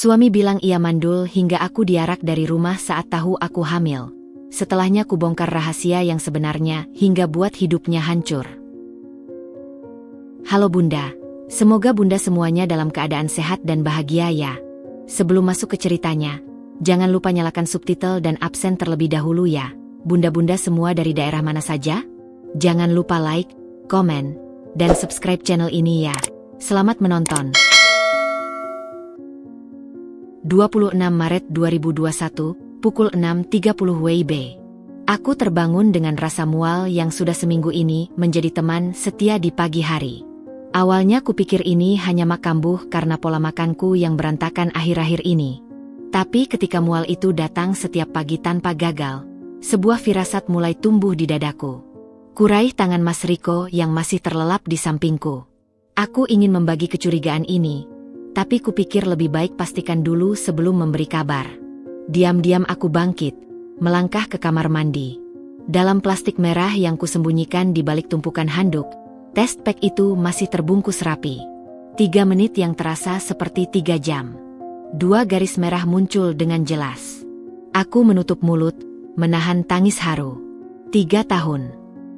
Suami bilang ia mandul hingga aku diarak dari rumah saat tahu aku hamil. Setelahnya kubongkar rahasia yang sebenarnya hingga buat hidupnya hancur. Halo Bunda, semoga Bunda semuanya dalam keadaan sehat dan bahagia ya. Sebelum masuk ke ceritanya, jangan lupa nyalakan subtitle dan absen terlebih dahulu ya. Bunda-bunda semua dari daerah mana saja? Jangan lupa like, komen, dan subscribe channel ini ya. Selamat menonton. 26 Maret 2021, pukul 6.30 WIB. Aku terbangun dengan rasa mual yang sudah seminggu ini menjadi teman setia di pagi hari. Awalnya kupikir ini hanya mak kambuh karena pola makanku yang berantakan akhir-akhir ini. Tapi ketika mual itu datang setiap pagi tanpa gagal, sebuah firasat mulai tumbuh di dadaku. Kuraih tangan Mas Riko yang masih terlelap di sampingku. Aku ingin membagi kecurigaan ini, tapi kupikir lebih baik pastikan dulu sebelum memberi kabar. Diam-diam aku bangkit, melangkah ke kamar mandi. Dalam plastik merah yang kusembunyikan di balik tumpukan handuk, test pack itu masih terbungkus rapi. 3 menit yang terasa seperti 3 jam. 2 garis merah muncul dengan jelas. Aku menutup mulut, menahan tangis haru. 3 tahun.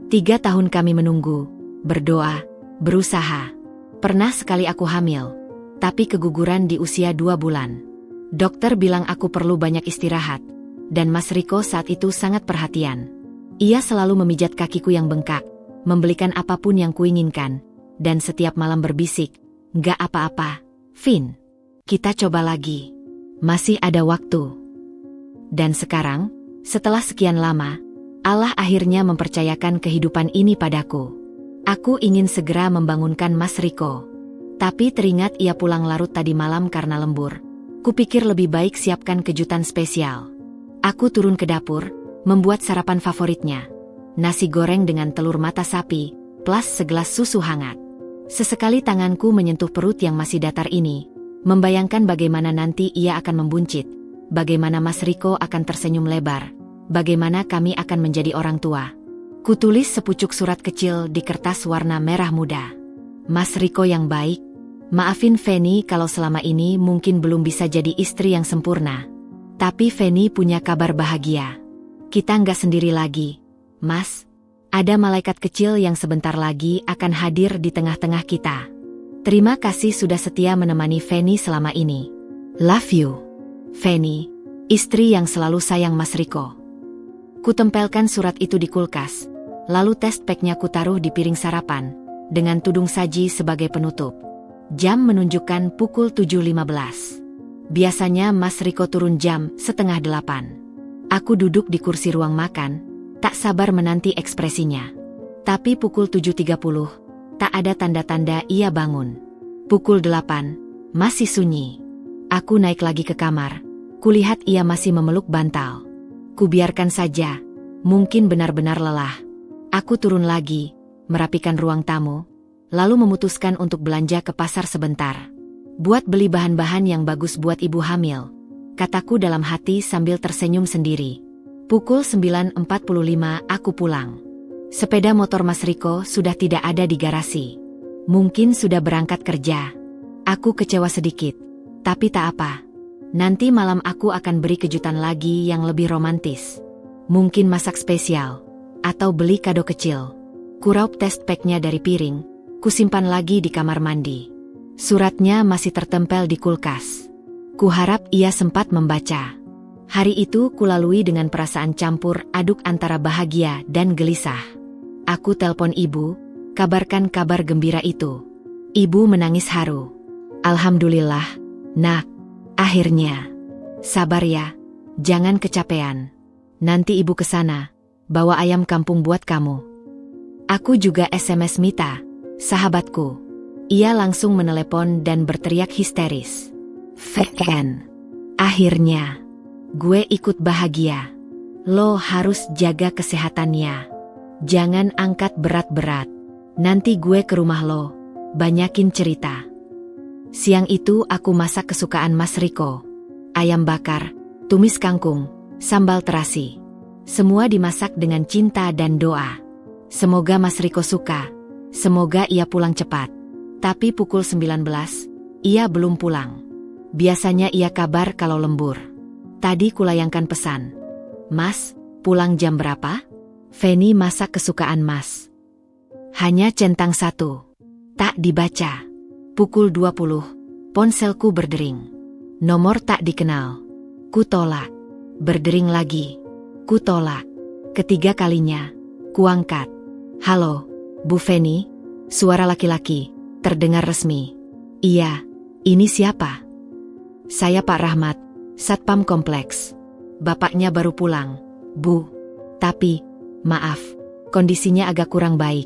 3 tahun kami menunggu, berdoa, berusaha. Pernah sekali aku hamil, tapi keguguran di usia 2 bulan. Dokter bilang aku perlu banyak istirahat, dan Mas Riko saat itu sangat perhatian. Ia selalu memijat kakiku yang bengkak, membelikan apapun yang kuinginkan, dan setiap malam berbisik, "Nggak apa-apa, Vin. Kita coba lagi. Masih ada waktu." Dan sekarang, setelah sekian lama, Allah akhirnya mempercayakan kehidupan ini padaku. Aku ingin segera membangunkan Mas Riko. Tapi teringat ia pulang larut tadi malam karena lembur. Kupikir lebih baik siapkan kejutan spesial. Aku turun ke dapur, membuat sarapan favoritnya. Nasi goreng dengan telur mata sapi, plus segelas susu hangat. Sesekali tanganku menyentuh perut yang masih datar ini, membayangkan bagaimana nanti ia akan membuncit, bagaimana Mas Riko akan tersenyum lebar, bagaimana kami akan menjadi orang tua. Kutulis sepucuk surat kecil di kertas warna merah muda. Mas Riko yang baik, maafin Feni kalau selama ini mungkin belum bisa jadi istri yang sempurna. Tapi Feni punya kabar bahagia. Kita nggak sendiri lagi, Mas. Ada malaikat kecil yang sebentar lagi akan hadir di tengah-tengah kita. Terima kasih sudah setia menemani Feni selama ini. Love you, Feni, istri yang selalu sayang Mas Riko. Kutempelkan surat itu di kulkas, lalu test packnya kutaruh di piring sarapan, dengan tudung saji sebagai penutup. Jam menunjukkan pukul 7.15. Biasanya Mas Riko turun jam 7:30. Aku duduk di kursi ruang makan, tak sabar menanti ekspresinya. Tapi pukul 7.30, tak ada tanda-tanda ia bangun. Pukul 8, masih sunyi. Aku naik lagi ke kamar, kulihat ia masih memeluk bantal. Kubiarkan saja, mungkin benar-benar lelah. Aku turun lagi, merapikan ruang tamu, lalu memutuskan untuk belanja ke pasar sebentar. Buat beli bahan-bahan yang bagus buat ibu hamil, kataku dalam hati sambil tersenyum sendiri. Pukul 9.45 aku pulang. Sepeda motor Mas Riko sudah tidak ada di garasi. Mungkin sudah berangkat kerja. Aku kecewa sedikit, tapi tak apa. Nanti malam aku akan beri kejutan lagi yang lebih romantis. Mungkin masak spesial, atau beli kado kecil. Kuraup test packnya dari piring, kusimpan lagi di kamar mandi. Suratnya masih tertempel di kulkas. Kuharap ia sempat membaca. Hari itu kulalui dengan perasaan campur aduk antara bahagia dan gelisah. Aku telpon ibu, kabarkan kabar gembira itu. Ibu menangis haru. Alhamdulillah, nak, akhirnya. Sabar ya, jangan kecapean. Nanti ibu kesana, bawa ayam kampung buat kamu. Aku juga SMS Mita, sahabatku. Ia langsung menelepon dan berteriak histeris. Fen, akhirnya, gue ikut bahagia. Lo harus jaga kesehatannya. Jangan angkat berat-berat. Nanti gue ke rumah lo, banyakin cerita. Siang itu aku masak kesukaan Mas Riko. Ayam bakar, tumis kangkung, sambal terasi. Semua dimasak dengan cinta dan doa. Semoga Mas Riko suka. Semoga ia pulang cepat. Tapi pukul 19, ia belum pulang. Biasanya ia kabar kalau lembur. Tadi kulayangkan pesan. Mas, pulang jam berapa? Feni masak kesukaan Mas. Hanya centang 1. Tak dibaca. Pukul 20. Ponselku berdering. Nomor tak dikenal. Kutolak. Berdering lagi. Kutolak. Ketiga kalinya. Kuangkat. Halo, Bu Feni? Suara laki-laki. Terdengar resmi. Iya, ini siapa? Saya Pak Rahmat, Satpam Kompleks. Bapaknya baru pulang, Bu. Tapi, maaf, kondisinya agak kurang baik.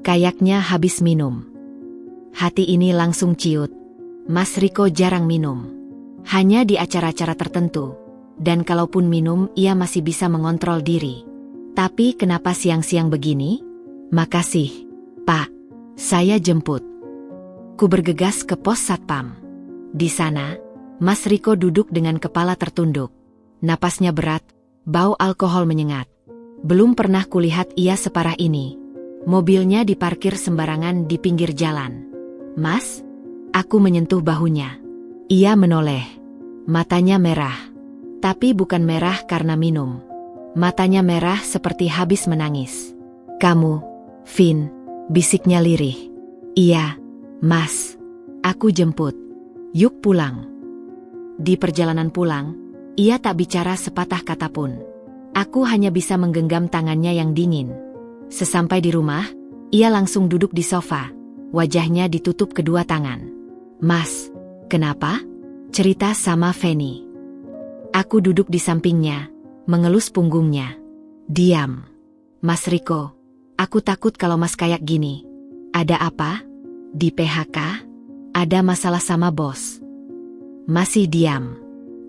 Kayaknya habis minum. Hati ini langsung ciut. Mas Riko jarang minum. Hanya di acara-acara tertentu. Dan kalaupun minum, ia masih bisa mengontrol diri. Tapi kenapa siang-siang begini? Makasih, Pak. Saya jemput. Ku bergegas ke pos Satpam. Di sana, Mas Riko duduk dengan kepala tertunduk. Napasnya berat, bau alkohol menyengat. Belum pernah kulihat ia separah ini. Mobilnya diparkir sembarangan di pinggir jalan. Mas? Aku menyentuh bahunya. Ia menoleh. Matanya merah. Tapi bukan merah karena minum. Matanya merah seperti habis menangis. Kamu, Vin, bisiknya lirih. Iya, Mas. Aku jemput. Yuk pulang. Di perjalanan pulang, ia tak bicara sepatah kata pun. Aku hanya bisa menggenggam tangannya yang dingin. Sesampai di rumah, ia langsung duduk di sofa. Wajahnya ditutup kedua tangan. Mas, kenapa? Cerita sama Feni. Aku duduk di sampingnya, mengelus punggungnya. Diam. Mas Riko, aku takut kalau Mas kayak gini. Ada apa? Di PHK? Ada masalah sama bos? Masih diam.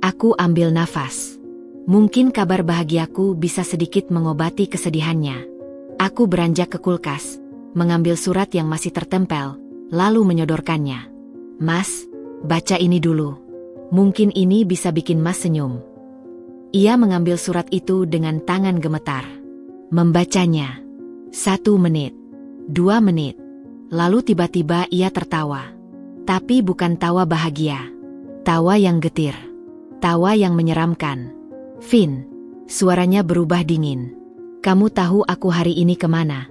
Aku ambil nafas. Mungkin kabar bahagiaku bisa sedikit mengobati kesedihannya. Aku beranjak ke kulkas, mengambil surat yang masih tertempel, lalu menyodorkannya. Mas, baca ini dulu. Mungkin ini bisa bikin Mas senyum. Ia mengambil surat itu dengan tangan gemetar. Membacanya. 1 menit. 2 menit. Lalu tiba-tiba ia tertawa. Tapi bukan tawa bahagia. Tawa yang getir. Tawa yang menyeramkan. Vin, suaranya berubah dingin. Kamu tahu aku hari ini kemana?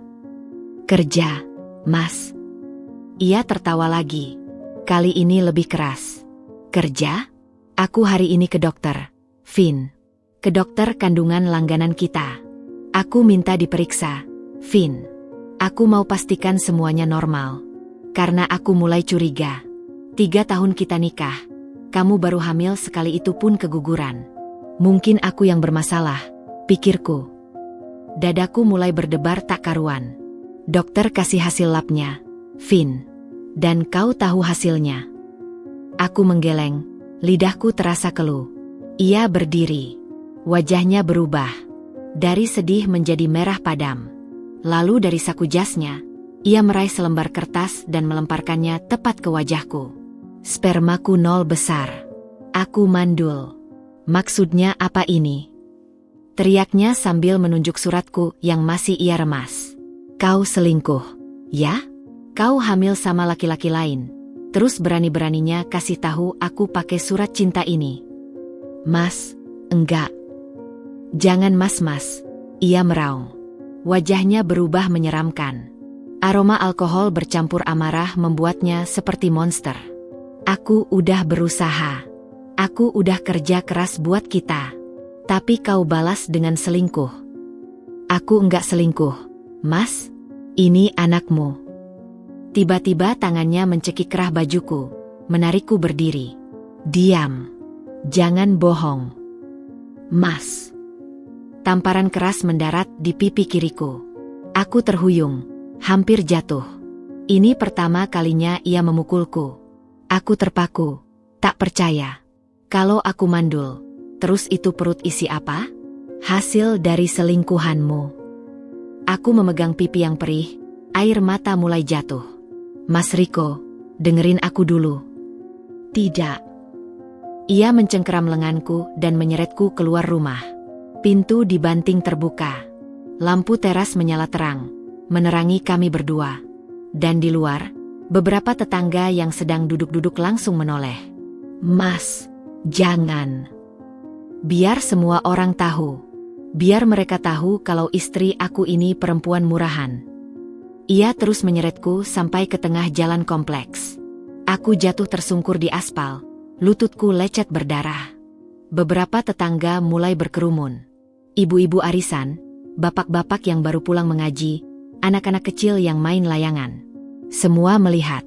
Kerja, Mas. Ia tertawa lagi. Kali ini lebih keras. Kerja? Aku hari ini ke dokter. Vin. Ke dokter kandungan langganan kita. Aku minta diperiksa. Vin. Aku mau pastikan semuanya normal. Karena aku mulai curiga. 3 tahun kita nikah. Kamu baru hamil sekali itu pun keguguran. Mungkin aku yang bermasalah, pikirku. Dadaku mulai berdebar tak karuan. Dokter kasih hasil labnya, Vin. Dan kau tahu hasilnya. Aku menggeleng, lidahku terasa keluh. Ia berdiri. Wajahnya berubah. Dari sedih menjadi merah padam. Lalu dari saku jasnya, ia meraih selembar kertas dan melemparkannya tepat ke wajahku. Spermaku 0 besar. Aku mandul. Maksudnya apa ini? Teriaknya sambil menunjuk suratku yang masih ia remas. Kau selingkuh, ya? Kau hamil sama laki-laki lain. Terus berani-beraninya kasih tahu aku pakai surat cinta ini. Mas, enggak. Jangan mas. Ia meraung. Wajahnya berubah menyeramkan. Aroma alkohol bercampur amarah membuatnya seperti monster. Aku udah berusaha. Aku udah kerja keras buat kita. Tapi kau balas dengan selingkuh. Aku enggak selingkuh, Mas. Ini anakmu. Tiba-tiba tangannya mencekik kerah bajuku, menarikku berdiri. Diam. Jangan bohong. Mas. Tamparan keras mendarat di pipi kiriku. Aku terhuyung, hampir jatuh. Ini pertama kalinya ia memukulku. Aku terpaku, tak percaya. Kalau aku mandul, terus itu perut isi apa? Hasil dari selingkuhanmu. Aku memegang pipi yang perih, air mata mulai jatuh. Mas Riko, dengerin aku dulu. Tidak. Ia mencengkeram lenganku dan menyeretku keluar rumah. Pintu dibanting terbuka. Lampu teras menyala terang, menerangi kami berdua. Dan di luar, beberapa tetangga yang sedang duduk-duduk langsung menoleh. Mas, jangan. Biar semua orang tahu. Biar mereka tahu kalau istri aku ini perempuan murahan. Ia terus menyeretku sampai ke tengah jalan kompleks. Aku jatuh tersungkur di aspal, lututku lecet berdarah. Beberapa tetangga mulai berkerumun. Ibu-ibu arisan, bapak-bapak yang baru pulang mengaji, anak-anak kecil yang main layangan. Semua melihat.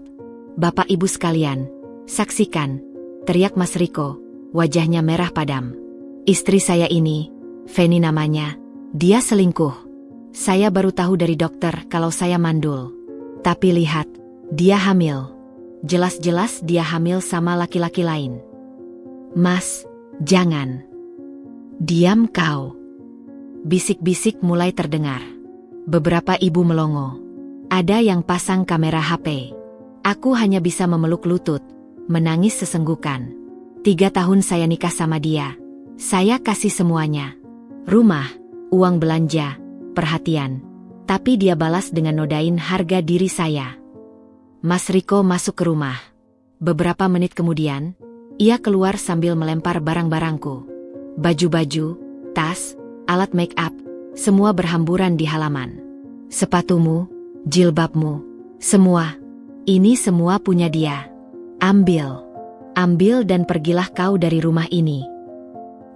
Bapak ibu sekalian, saksikan, teriak Mas Riko, wajahnya merah padam. Istri saya ini, Feni namanya, dia selingkuh. Saya baru tahu dari dokter kalau saya mandul. Tapi lihat, dia hamil. Jelas-jelas dia hamil sama laki-laki lain. Mas, jangan. Diam kau. Bisik-bisik mulai terdengar. Beberapa ibu melongo. Ada yang pasang kamera HP. Aku hanya bisa memeluk lutut, menangis sesenggukan. 3 tahun saya nikah sama dia. Saya kasih semuanya. Rumah, uang belanja, perhatian. Tapi dia balas dengan nodain harga diri saya. Mas Riko masuk ke rumah. Beberapa menit kemudian, ia keluar sambil melempar barang-barangku. Baju-baju, tas, alat make up, semua berhamburan di halaman. Sepatumu, jilbabmu, semua. Ini semua punya dia. Ambil. Ambil dan pergilah kau dari rumah ini.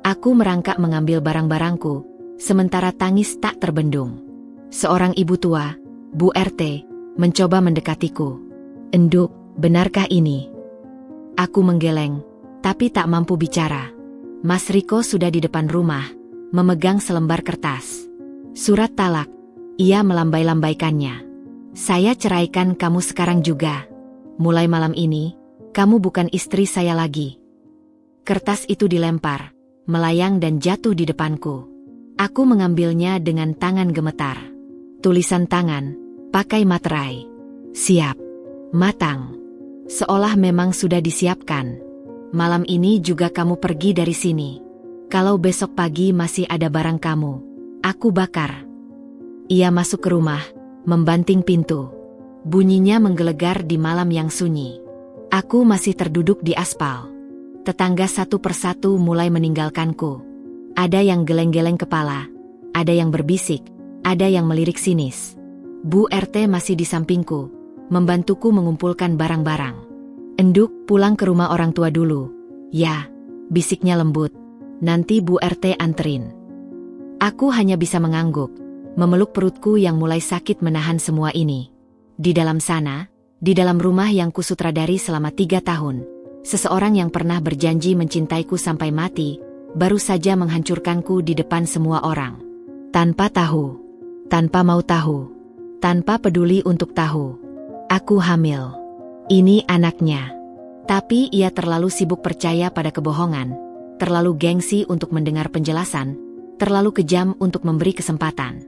Aku merangkak mengambil barang-barangku, sementara tangis tak terbendung. Seorang ibu tua, Bu RT, mencoba mendekatiku. Enduk, benarkah ini? Aku menggeleng, tapi tak mampu bicara. Mas Riko sudah di depan rumah, memegang selembar kertas. Surat talak, ia melambai-lambaikannya. Saya ceraikan kamu sekarang juga. Mulai malam ini, kamu bukan istri saya lagi. Kertas itu dilempar, melayang dan jatuh di depanku. Aku mengambilnya dengan tangan gemetar. Tulisan tangan, pakai materai. Siap. Matang. Seolah memang sudah disiapkan. Malam ini juga kamu pergi dari sini. Kalau besok pagi masih ada barang kamu, aku bakar. Ia masuk ke rumah, membanting pintu. Bunyinya menggelegar di malam yang sunyi. Aku masih terduduk di aspal. Tetangga satu persatu mulai meninggalkanku. Ada yang geleng-geleng kepala, ada yang berbisik, ada yang melirik sinis. Bu RT masih di sampingku, membantuku mengumpulkan barang-barang. Enduk, pulang ke rumah orang tua dulu. Ya, bisiknya lembut. Nanti Bu RT anterin. Aku hanya bisa mengangguk, memeluk perutku yang mulai sakit menahan semua ini. Di dalam sana, di dalam rumah yang kusutradari selama 3 tahun, seseorang yang pernah berjanji mencintaiku sampai mati, baru saja menghancurkanku di depan semua orang. Tanpa tahu, tanpa mau tahu, tanpa peduli untuk tahu. Aku hamil. Ini anaknya. Tapi ia terlalu sibuk percaya pada kebohongan, terlalu gengsi untuk mendengar penjelasan, terlalu kejam untuk memberi kesempatan.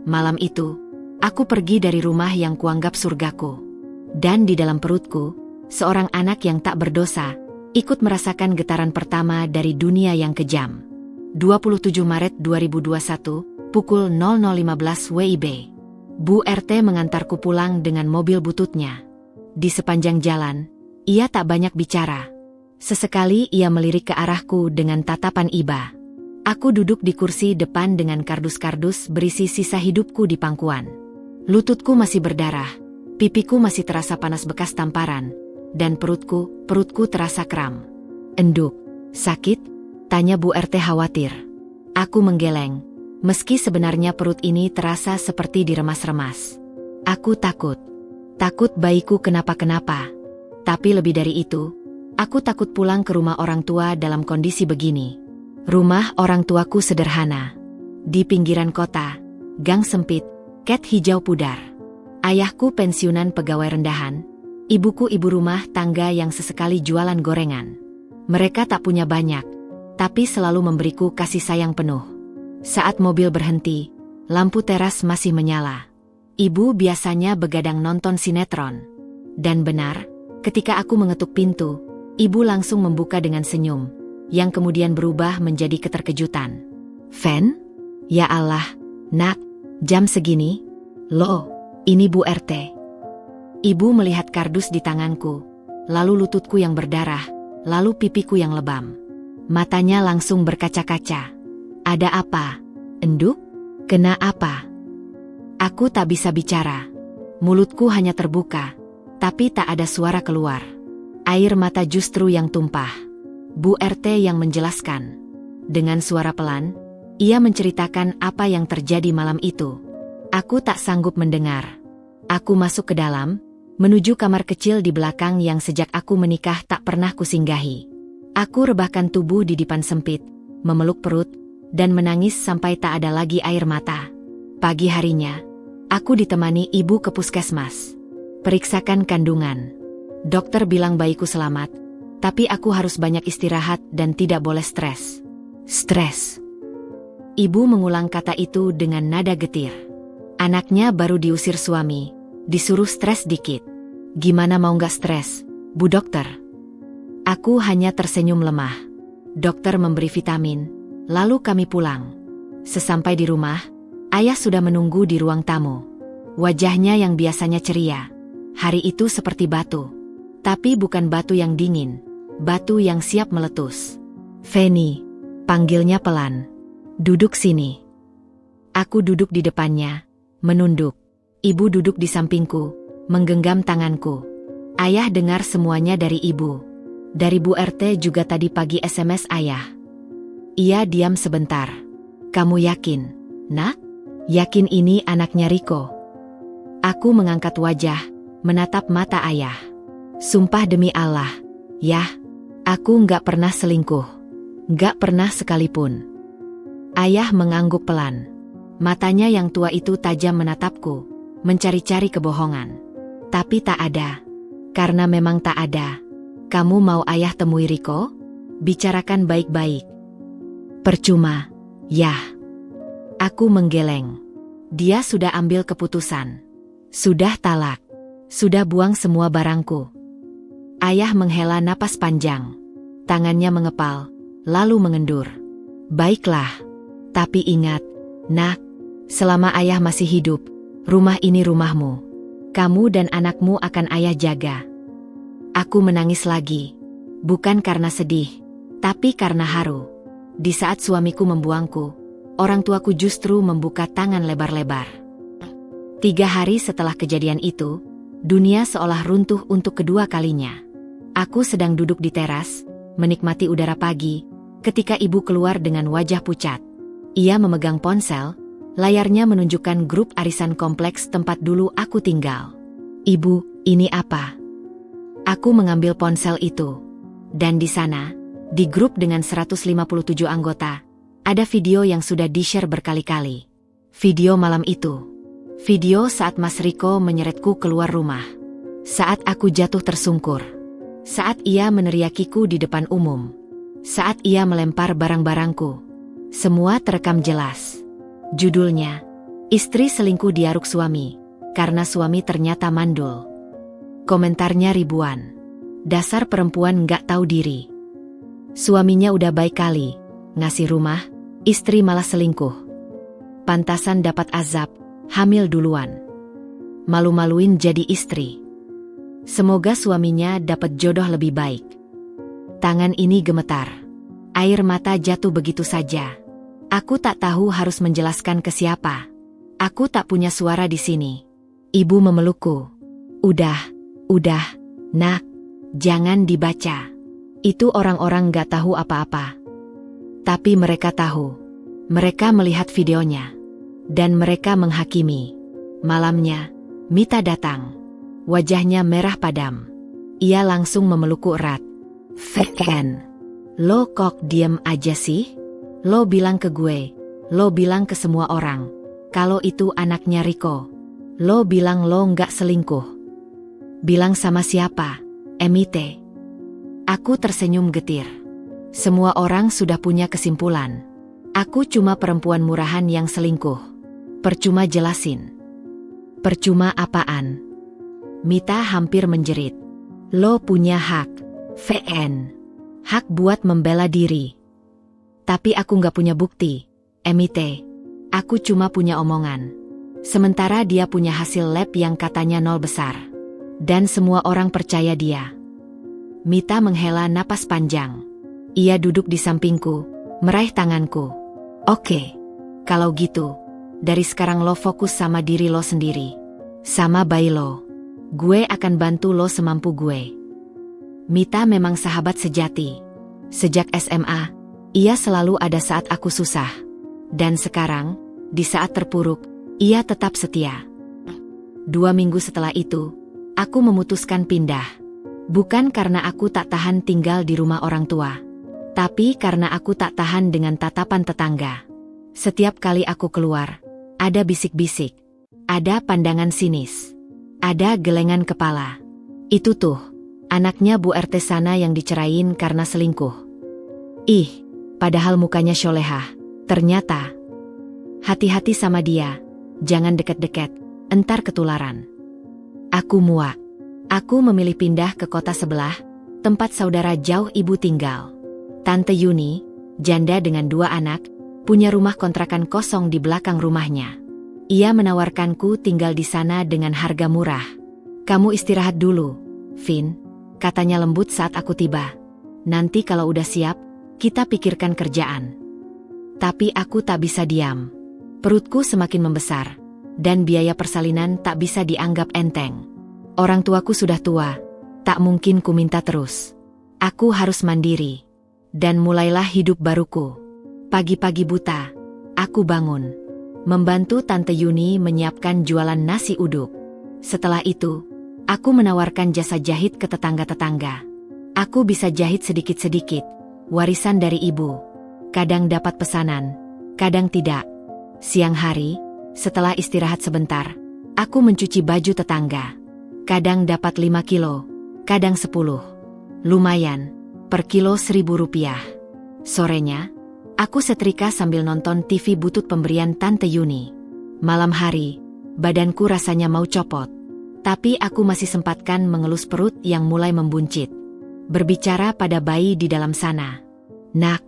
Malam itu, aku pergi dari rumah yang kuanggap surgaku. Dan di dalam perutku, seorang anak yang tak berdosa, ikut merasakan getaran pertama dari dunia yang kejam. 27 Maret 2021, pukul 00.15 WIB. Bu RT mengantarku pulang dengan mobil bututnya. Di sepanjang jalan, ia tak banyak bicara. Sesekali ia melirik ke arahku dengan tatapan iba. Aku duduk di kursi depan dengan kardus-kardus berisi sisa hidupku di pangkuan. Lututku masih berdarah, pipiku masih terasa panas bekas tamparan, dan perutku terasa kram. Enduk, sakit? Tanya Bu RT khawatir. Aku menggeleng. Meski sebenarnya perut ini terasa seperti diremas-remas. Aku takut. Takut bayiku kenapa-kenapa. Tapi lebih dari itu, aku takut pulang ke rumah orang tua dalam kondisi begini. Rumah orang tuaku sederhana. Di pinggiran kota, gang sempit, cat hijau pudar. Ayahku pensiunan pegawai rendahan, ibuku ibu rumah tangga yang sesekali jualan gorengan. Mereka tak punya banyak, tapi selalu memberiku kasih sayang penuh. Saat mobil berhenti, lampu teras masih menyala. Ibu biasanya begadang nonton sinetron. Dan benar, ketika aku mengetuk pintu, ibu langsung membuka dengan senyum, yang kemudian berubah menjadi keterkejutan. "Fen? Ya Allah, nak, jam segini? Loh, ini Bu RT." Ibu melihat kardus di tanganku, lalu lututku yang berdarah, lalu pipiku yang lebam. Matanya langsung berkaca-kaca. Ada apa? Enduk? Kena apa? Aku tak bisa bicara. Mulutku hanya terbuka, tapi tak ada suara keluar. Air mata justru yang tumpah. Bu RT yang menjelaskan. Dengan suara pelan, ia menceritakan apa yang terjadi malam itu. Aku tak sanggup mendengar. Aku masuk ke dalam, menuju kamar kecil di belakang yang sejak aku menikah tak pernah kusinggahi. Aku rebahkan tubuh di dipan sempit, memeluk perut, dan menangis sampai tak ada lagi air mata. Pagi harinya, aku ditemani ibu ke puskesmas. Periksakan kandungan. Dokter bilang bayiku selamat, tapi aku harus banyak istirahat dan tidak boleh stres. Stres. Ibu mengulang kata itu dengan nada getir. Anaknya baru diusir suami, disuruh stres dikit. Gimana mau nggak stres, Bu Dokter? Aku hanya tersenyum lemah. Dokter memberi vitamin, lalu kami pulang. Sesampai di rumah, ayah sudah menunggu di ruang tamu. Wajahnya yang biasanya ceria, hari itu seperti batu. Tapi bukan batu yang dingin, batu yang siap meletus. Feni, panggilnya pelan. Duduk sini. Aku duduk di depannya, menunduk. Ibu duduk di sampingku, menggenggam tanganku. Ayah dengar semuanya dari ibu. Dari Bu RT juga tadi pagi SMS ayah. Ia diam sebentar. Kamu yakin, Nak? Yakin ini anaknya Riko? Aku mengangkat wajah, menatap mata ayah. Sumpah demi Allah, Yah, aku nggak pernah selingkuh. Nggak pernah sekalipun. Ayah mengangguk pelan. Matanya yang tua itu tajam menatapku, mencari-cari kebohongan. Tapi tak ada. Karena memang tak ada. Kamu mau ayah temui Riko? Bicarakan baik-baik. Percuma, Yah. Aku menggeleng. Dia sudah ambil keputusan. Sudah talak. Sudah buang semua barangku. Ayah menghela napas panjang. Tangannya mengepal, lalu mengendur. Baiklah. Tapi ingat, Nak, selama ayah masih hidup, rumah ini rumahmu. Kamu dan anakmu akan ayah jaga. Aku menangis lagi. Bukan karena sedih, tapi karena haru. Di saat suamiku membuangku, orang tuaku justru membuka tangan lebar-lebar. 3 hari setelah kejadian itu, dunia seolah runtuh untuk kedua kalinya. Aku sedang duduk di teras, menikmati udara pagi, ketika ibu keluar dengan wajah pucat. Ia memegang ponsel, layarnya menunjukkan grup arisan kompleks tempat dulu aku tinggal. Ibu, ini apa? Aku mengambil ponsel itu. Dan di sana, di grup dengan 157 anggota, ada video yang sudah di-share berkali-kali. Video malam itu. Video saat Mas Riko menyeretku keluar rumah. Saat aku jatuh tersungkur. Saat ia meneriakiku di depan umum. Saat ia melempar barang-barangku. Semua terekam jelas. Judulnya, Istri Selingkuh Diaruk Suami, karena suami ternyata mandul. Komentarnya ribuan. Dasar perempuan nggak tahu diri. Suaminya udah baik kali, ngasih rumah, istri malah selingkuh. Pantasan dapat azab, hamil duluan. Malu-maluin jadi istri. Semoga suaminya dapat jodoh lebih baik. Tangan ini gemetar. Air mata jatuh begitu saja. Aku tak tahu harus menjelaskan ke siapa. Aku tak punya suara di sini. Ibu memelukku. Udah, Nak, jangan dibaca. Itu orang-orang gak tahu apa-apa. Tapi mereka tahu. Mereka melihat videonya. Dan mereka menghakimi. Malamnya, Mita datang. Wajahnya merah padam. Ia langsung memelukku erat. Feken, lo kok diem aja sih? Lo bilang ke gue, lo bilang ke semua orang, kalau itu anaknya Riko. Lo bilang lo nggak selingkuh. Bilang sama siapa? Emite. Aku tersenyum getir. Semua orang sudah punya kesimpulan. Aku cuma perempuan murahan yang selingkuh. Percuma jelasin. Percuma apaan? Mita hampir menjerit. Lo punya hak, VN. Hak buat membela diri. Tapi aku nggak punya bukti, Emite. Aku cuma punya omongan. Sementara dia punya hasil lab yang katanya 0 besar. Dan semua orang percaya dia. Mita menghela napas panjang. Ia duduk di sampingku, meraih tanganku. Oke, kalau gitu, dari sekarang lo fokus sama diri lo sendiri. Sama bayi lo. Gue akan bantu lo semampu gue. Mita memang sahabat sejati. Sejak SMA, ia selalu ada saat aku susah. Dan sekarang, di saat terpuruk, ia tetap setia. 2 minggu setelah itu, aku memutuskan pindah. Bukan karena aku tak tahan tinggal di rumah orang tua. Tapi karena aku tak tahan dengan tatapan tetangga. Setiap kali aku keluar, ada bisik-bisik. Ada pandangan sinis. Ada gelengan kepala. Itu tuh, anaknya Bu RT sana yang dicerain karena selingkuh. Ih, padahal mukanya solehah. Ternyata, hati-hati sama dia. Jangan deket-deket, entar ketularan. Aku muak. Aku memilih pindah ke kota sebelah, tempat saudara jauh ibu tinggal. Tante Yuni, janda dengan 2 anak, punya rumah kontrakan kosong di belakang rumahnya. Ia menawarkanku tinggal di sana dengan harga murah. Kamu istirahat dulu, Vin, katanya lembut saat aku tiba. Nanti kalau udah siap, kita pikirkan kerjaan. Tapi aku tak bisa diam. Perutku semakin membesar, dan biaya persalinan tak bisa dianggap enteng. Orang tuaku sudah tua, tak mungkin ku minta terus. Aku harus mandiri. Dan mulailah hidup baruku. Pagi-pagi buta, aku bangun. Membantu Tante Yuni menyiapkan jualan nasi uduk. Setelah itu, aku menawarkan jasa jahit ke tetangga-tetangga. Aku bisa jahit sedikit-sedikit, warisan dari ibu. Kadang dapat pesanan, kadang tidak. Siang hari, setelah istirahat sebentar, aku mencuci baju tetangga. Kadang dapat 5 kilo, kadang 10. Lumayan, per kilo Rp1.000. Sorenya, aku setrika sambil nonton TV butut pemberian Tante Yuni. Malam hari, badanku rasanya mau copot. Tapi aku masih sempatkan mengelus perut yang mulai membuncit. Berbicara pada bayi di dalam sana. Nak,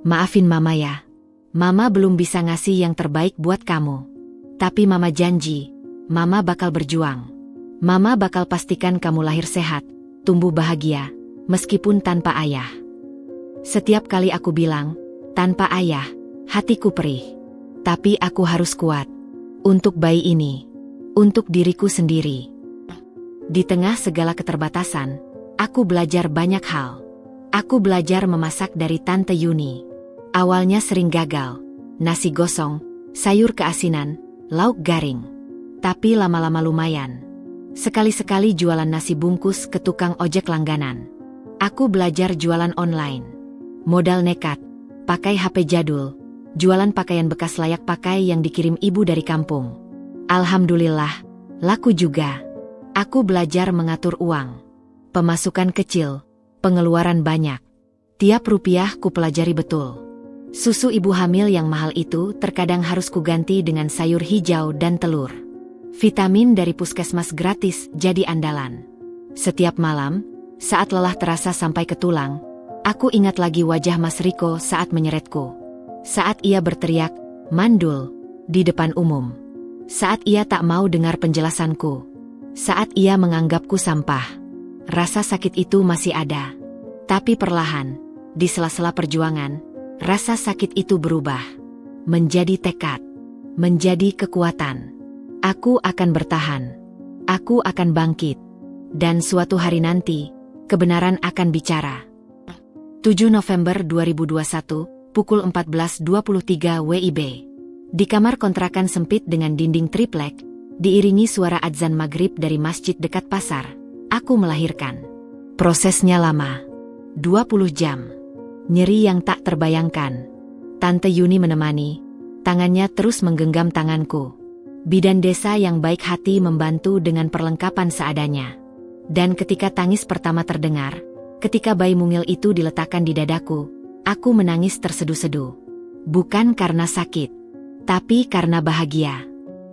maafin Mama ya. Mama belum bisa ngasih yang terbaik buat kamu. Tapi Mama janji, Mama bakal berjuang. Mama bakal pastikan kamu lahir sehat, tumbuh bahagia, meskipun tanpa ayah. Setiap kali aku bilang, tanpa ayah, hatiku perih. Tapi aku harus kuat. Untuk bayi ini. Untuk diriku sendiri. Di tengah segala keterbatasan, aku belajar banyak hal. Aku belajar memasak dari Tante Yuni. Awalnya sering gagal. Nasi gosong, sayur keasinan, lauk garing. Tapi lama-lama lumayan. Sekali-sekali jualan nasi bungkus ke tukang ojek langganan. Aku belajar jualan online. Modal nekat. Pakai HP jadul, jualan pakaian bekas layak pakai yang dikirim ibu dari kampung. Alhamdulillah, laku juga. Aku belajar mengatur uang. Pemasukan kecil, pengeluaran banyak. Tiap rupiah ku pelajari betul. Susu ibu hamil yang mahal itu terkadang harus kuganti dengan sayur hijau dan telur. Vitamin dari puskesmas gratis jadi andalan. Setiap malam, saat lelah terasa sampai ke tulang, aku ingat lagi wajah Mas Riko saat menyeretku. Saat ia berteriak, "Mandul," di depan umum. Saat ia tak mau dengar penjelasanku. Saat ia menganggapku sampah. Rasa sakit itu masih ada. Tapi perlahan, di sela-sela perjuangan, rasa sakit itu berubah. Menjadi tekad. Menjadi kekuatan. Aku akan bertahan. Aku akan bangkit. Dan suatu hari nanti, kebenaran akan bicara. 7 November 2021, pukul 14.23 WIB. Di kamar kontrakan sempit dengan dinding triplek, diiringi suara adzan maghrib dari masjid dekat pasar, aku melahirkan. Prosesnya lama. 20 jam. Nyeri yang tak terbayangkan. Tante Yuni menemani, tangannya terus menggenggam tanganku. Bidan desa yang baik hati membantu dengan perlengkapan seadanya. Dan ketika tangis pertama terdengar, ketika bayi mungil itu diletakkan di dadaku, aku menangis terseduh-seduh. Bukan karena sakit, tapi karena bahagia.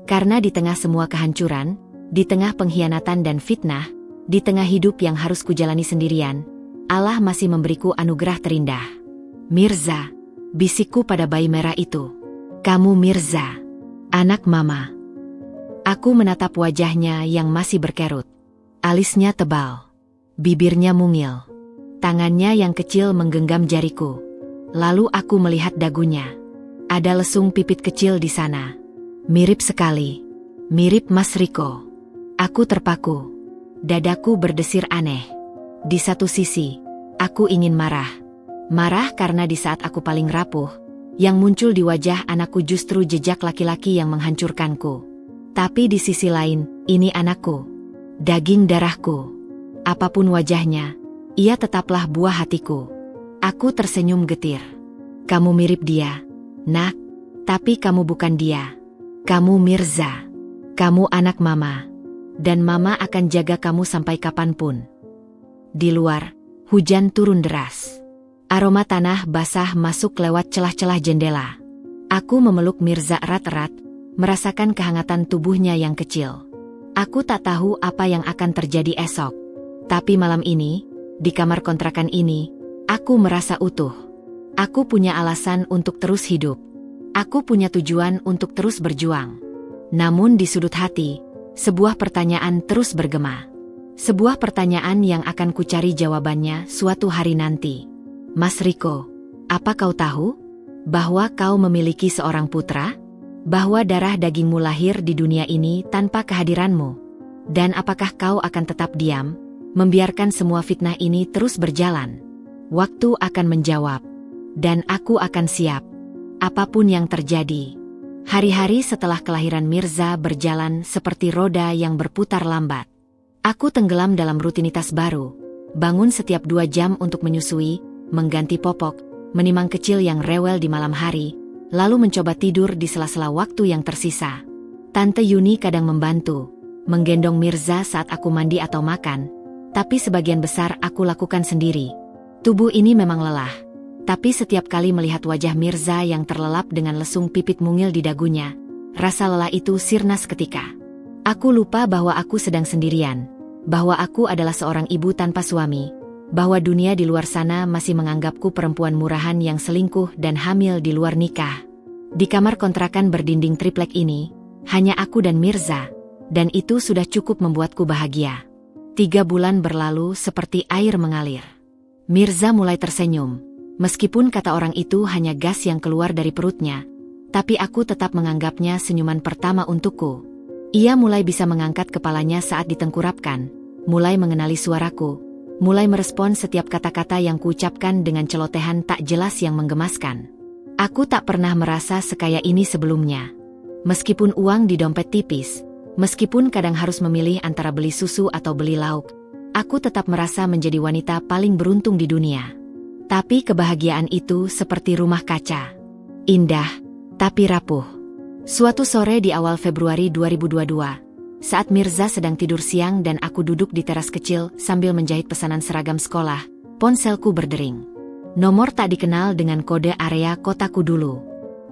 Karena di tengah semua kehancuran, di tengah pengkhianatan dan fitnah, di tengah hidup yang harus kujalani sendirian, Allah masih memberiku anugerah terindah. Mirza, bisikku pada bayi merah itu. Kamu Mirza, anak Mama. Aku menatap wajahnya yang masih berkerut. Alisnya tebal. Bibirnya mungil. Tangannya yang kecil menggenggam jariku. Lalu aku melihat dagunya. Ada lesung pipit kecil di sana. Mirip sekali. Mirip Mas Riko. Aku terpaku. Dadaku berdesir aneh. Di satu sisi, aku ingin marah. Marah karena di saat aku paling rapuh, yang muncul di wajah anakku justru jejak laki-laki yang menghancurkanku. Tapi di sisi lain, ini anakku. Daging darahku. Apapun wajahnya, ia tetaplah buah hatiku. Aku tersenyum getir. Kamu mirip dia, nak. Tapi kamu bukan dia. Kamu Mirza. Kamu anak mama. Dan mama akan jaga kamu sampai kapanpun. Di luar, hujan turun deras. Aroma tanah basah masuk lewat celah-celah jendela. Aku memeluk Mirza erat-erat, merasakan kehangatan tubuhnya yang kecil. Aku tak tahu apa yang akan terjadi esok. Tapi malam ini, di kamar kontrakan ini, aku merasa utuh. Aku punya alasan untuk terus hidup. Aku punya tujuan untuk terus berjuang. Namun di sudut hati, sebuah pertanyaan terus bergema. Sebuah pertanyaan yang akan kucari jawabannya suatu hari nanti. Mas Riko, apa kau tahu bahwa kau memiliki seorang putra? Bahwa darah dagingmu lahir di dunia ini tanpa kehadiranmu? Dan apakah kau akan tetap diam, membiarkan semua fitnah ini terus berjalan? Waktu akan menjawab. Dan aku akan siap. Apapun yang terjadi. Hari-hari setelah kelahiran Mirza berjalan seperti roda yang berputar lambat. Aku tenggelam dalam rutinitas baru. Bangun setiap 2 jam untuk menyusui, mengganti popok, menimang kecil yang rewel di malam hari, lalu mencoba tidur di sela-sela waktu yang tersisa. Tante Yuni kadang membantu, menggendong Mirza saat aku mandi atau makan, tapi sebagian besar aku lakukan sendiri. Tubuh ini memang lelah, tapi setiap kali melihat wajah Mirza yang terlelap dengan lesung pipit mungil di dagunya, rasa lelah itu sirna seketika. Aku lupa bahwa aku sedang sendirian, bahwa aku adalah seorang ibu tanpa suami, bahwa dunia di luar sana masih menganggapku perempuan murahan yang selingkuh dan hamil di luar nikah. Di kamar kontrakan berdinding triplek ini, hanya aku dan Mirza, dan itu sudah cukup membuatku bahagia. 3 bulan berlalu seperti air mengalir. Mirza mulai tersenyum, meskipun kata orang itu hanya gas yang keluar dari perutnya, tapi aku tetap menganggapnya senyuman pertama untukku. Ia mulai bisa mengangkat kepalanya saat ditengkurapkan, mulai mengenali suaraku, mulai merespon setiap kata-kata yang kuucapkan dengan celotehan tak jelas yang menggemaskan. Aku tak pernah merasa sekaya ini sebelumnya. Meskipun uang di dompet tipis, meskipun kadang harus memilih antara beli susu atau beli lauk, aku tetap merasa menjadi wanita paling beruntung di dunia. Tapi kebahagiaan itu seperti rumah kaca. Indah, tapi rapuh. Suatu sore di awal Februari 2022, saat Mirza sedang tidur siang dan aku duduk di teras kecil sambil menjahit pesanan seragam sekolah, ponselku berdering. Nomor tak dikenal dengan kode area kotaku dulu.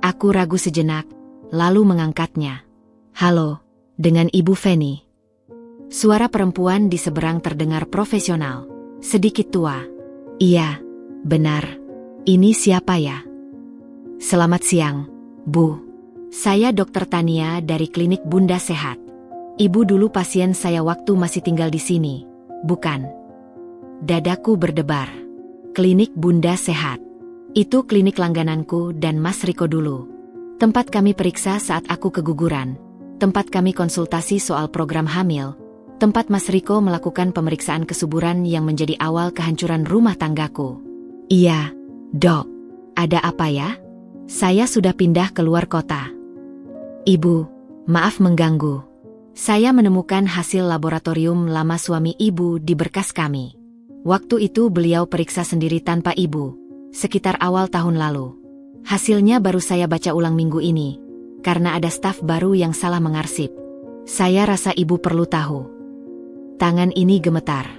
Aku ragu sejenak, lalu mengangkatnya. Halo, dengan Ibu Feni. Suara perempuan di seberang terdengar profesional, sedikit tua. Iya, benar. Ini siapa ya? Selamat siang, Bu. Saya Dr. Tania dari Klinik Bunda Sehat. Ibu dulu pasien saya waktu masih tinggal di sini, bukan? Dadaku berdebar. Klinik Bunda Sehat. Itu klinik langgananku dan Mas Riko dulu. Tempat kami periksa saat aku keguguran. Tempat kami konsultasi soal program hamil. Tempat Mas Riko melakukan pemeriksaan kesuburan yang menjadi awal kehancuran rumah tanggaku. Iya, Dok. Ada apa ya? Saya sudah pindah keluar kota. Ibu, maaf mengganggu. Saya menemukan hasil laboratorium lama suami ibu di berkas kami. Waktu itu beliau periksa sendiri tanpa ibu, sekitar awal tahun lalu. Hasilnya baru saya baca ulang minggu ini, karena ada staf baru yang salah mengarsip. Saya rasa ibu perlu tahu. Tangan ini gemetar.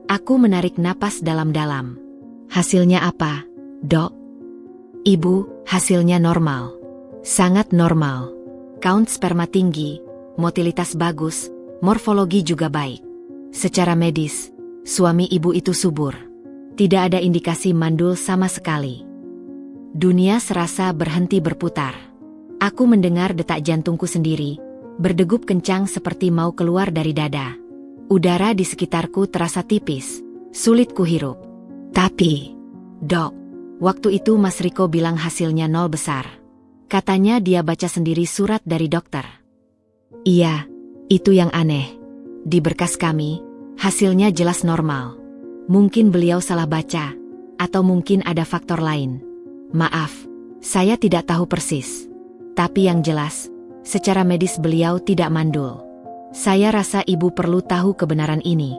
Aku menarik napas dalam-dalam. Hasilnya apa, Dok? Ibu, hasilnya normal. Sangat normal. Count sperma tinggi, motilitas bagus, morfologi juga baik. Secara medis, suami ibu itu subur. Tidak ada indikasi mandul sama sekali. Dunia serasa berhenti berputar. Aku mendengar detak jantungku sendiri, berdegup kencang seperti mau keluar dari dada. Udara di sekitarku terasa tipis, sulit kuhirup. Tapi, Dok, waktu itu Mas Riko bilang hasilnya 0 besar. Katanya dia baca sendiri surat dari dokter. Iya, itu yang aneh. Di berkas kami, hasilnya jelas normal. Mungkin beliau salah baca, atau mungkin ada faktor lain. Maaf, saya tidak tahu persis. Tapi yang jelas, secara medis beliau tidak mandul. Saya rasa ibu perlu tahu kebenaran ini.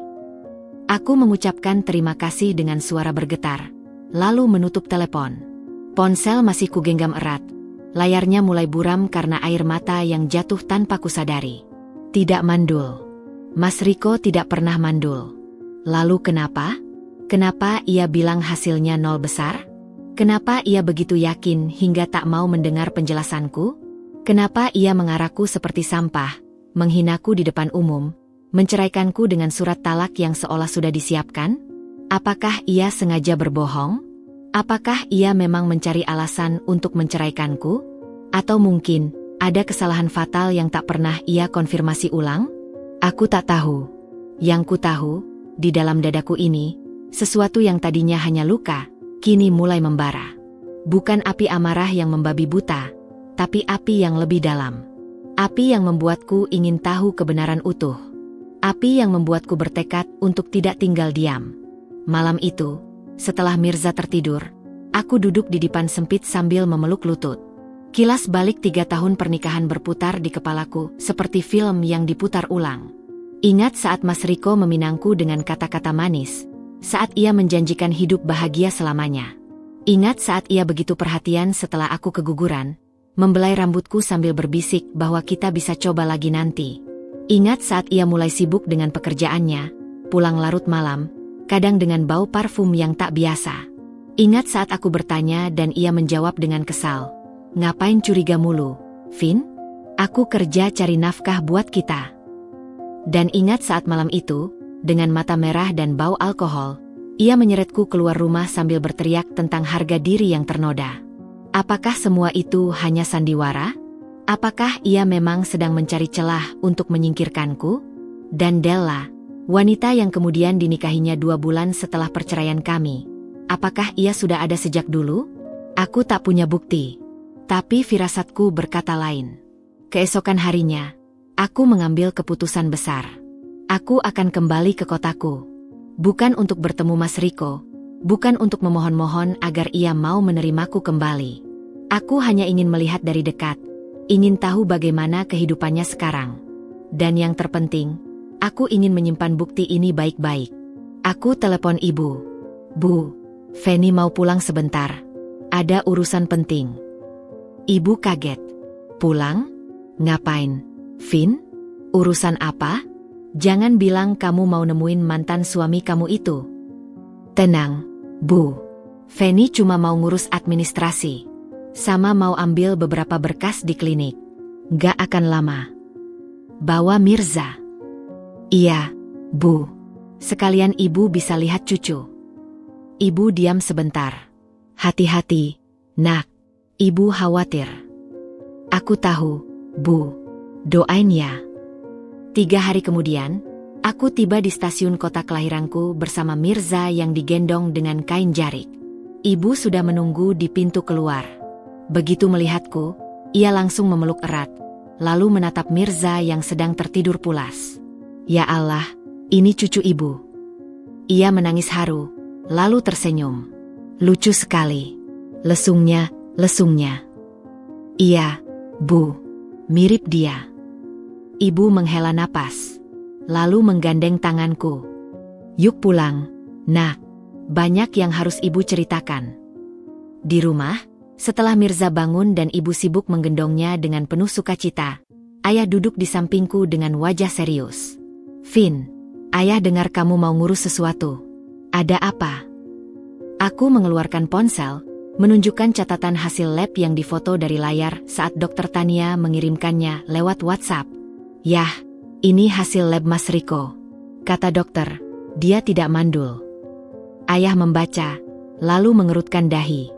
Aku mengucapkan terima kasih dengan suara bergetar, lalu menutup telepon. Ponsel masih kugenggam erat. Layarnya mulai buram karena air mata yang jatuh tanpa kusadari. Tidak mandul. Mas Riko tidak pernah mandul. Lalu kenapa? Kenapa ia bilang hasilnya 0 besar? Kenapa ia begitu yakin hingga tak mau mendengar penjelasanku? Kenapa ia mengarahku seperti sampah, menghinaku di depan umum, menceraikanku dengan surat talak yang seolah sudah disiapkan? Apakah ia sengaja berbohong? Apakah ia memang mencari alasan untuk menceraikanku? Atau mungkin, ada kesalahan fatal yang tak pernah ia konfirmasi ulang? Aku tak tahu. Yang ku tahu, di dalam dadaku ini, sesuatu yang tadinya hanya luka, kini mulai membara. Bukan api amarah yang membabi buta, tapi api yang lebih dalam. Api yang membuatku ingin tahu kebenaran utuh. Api yang membuatku bertekad untuk tidak tinggal diam. Malam itu, setelah Mirza tertidur, aku duduk di dipan sempit sambil memeluk lutut. Kilas balik 3 tahun pernikahan berputar di kepalaku seperti film yang diputar ulang. Ingat saat Mas Riko meminangku dengan kata-kata manis, saat ia menjanjikan hidup bahagia selamanya. Ingat saat ia begitu perhatian setelah aku keguguran, membelai rambutku sambil berbisik bahwa kita bisa coba lagi nanti. Ingat saat ia mulai sibuk dengan pekerjaannya, pulang larut malam, kadang dengan bau parfum yang tak biasa. Ingat saat aku bertanya dan ia menjawab dengan kesal, "Ngapain curiga mulu, Vin? Aku kerja cari nafkah buat kita." Dan ingat saat malam itu, dengan mata merah dan bau alkohol, ia menyeretku keluar rumah sambil berteriak tentang harga diri yang ternoda. Apakah semua itu hanya sandiwara? Apakah ia memang sedang mencari celah untuk menyingkirkanku? Dan Della, wanita yang kemudian dinikahinya 2 bulan setelah perceraian kami, apakah ia sudah ada sejak dulu? Aku tak punya bukti. Tapi firasatku berkata lain. Keesokan harinya, aku mengambil keputusan besar. Aku akan kembali ke kotaku. Bukan untuk bertemu Mas Riko, bukan untuk memohon-mohon agar ia mau menerimaku kembali. Aku hanya ingin melihat dari dekat, ingin tahu bagaimana kehidupannya sekarang. Dan yang terpenting, aku ingin menyimpan bukti ini baik-baik. Aku telepon ibu. "Bu, Feni mau pulang sebentar. Ada urusan penting." Ibu kaget. "Pulang? Ngapain, Vin? Urusan apa? Jangan bilang kamu mau nemuin mantan suami kamu itu." "Tenang, Bu. Feni cuma mau ngurus administrasi. Sama mau ambil beberapa berkas di klinik. Gak akan lama." "Bawa Mirza?" "Iya, Bu. Sekalian ibu bisa lihat cucu." Ibu diam sebentar. "Hati-hati, Nak. Ibu khawatir." "Aku tahu, Bu. Doain ya." 3 hari kemudian, aku tiba di stasiun kota kelahiranku bersama Mirza yang digendong dengan kain jarik. Ibu sudah menunggu di pintu keluar. Begitu melihatku, ia langsung memeluk erat, lalu menatap Mirza yang sedang tertidur pulas. "Ya Allah, ini cucu ibu." Ia menangis haru, lalu tersenyum. "Lucu sekali. Lesungnya. "Iya, Bu. Mirip dia." Ibu menghela napas, lalu menggandeng tanganku. "Yuk pulang, Nak. Banyak yang harus ibu ceritakan." Di rumah, setelah Mirza bangun dan ibu sibuk menggendongnya dengan penuh sukacita, ayah duduk di sampingku dengan wajah serius. "Vin, ayah dengar kamu mau ngurus sesuatu. Ada apa?" Aku mengeluarkan ponsel, menunjukkan catatan hasil lab yang difoto dari layar saat Dokter Tania mengirimkannya lewat WhatsApp. "Yah, ini hasil lab Mas Riko. Kata dokter, dia tidak mandul." Ayah membaca, lalu mengerutkan dahi.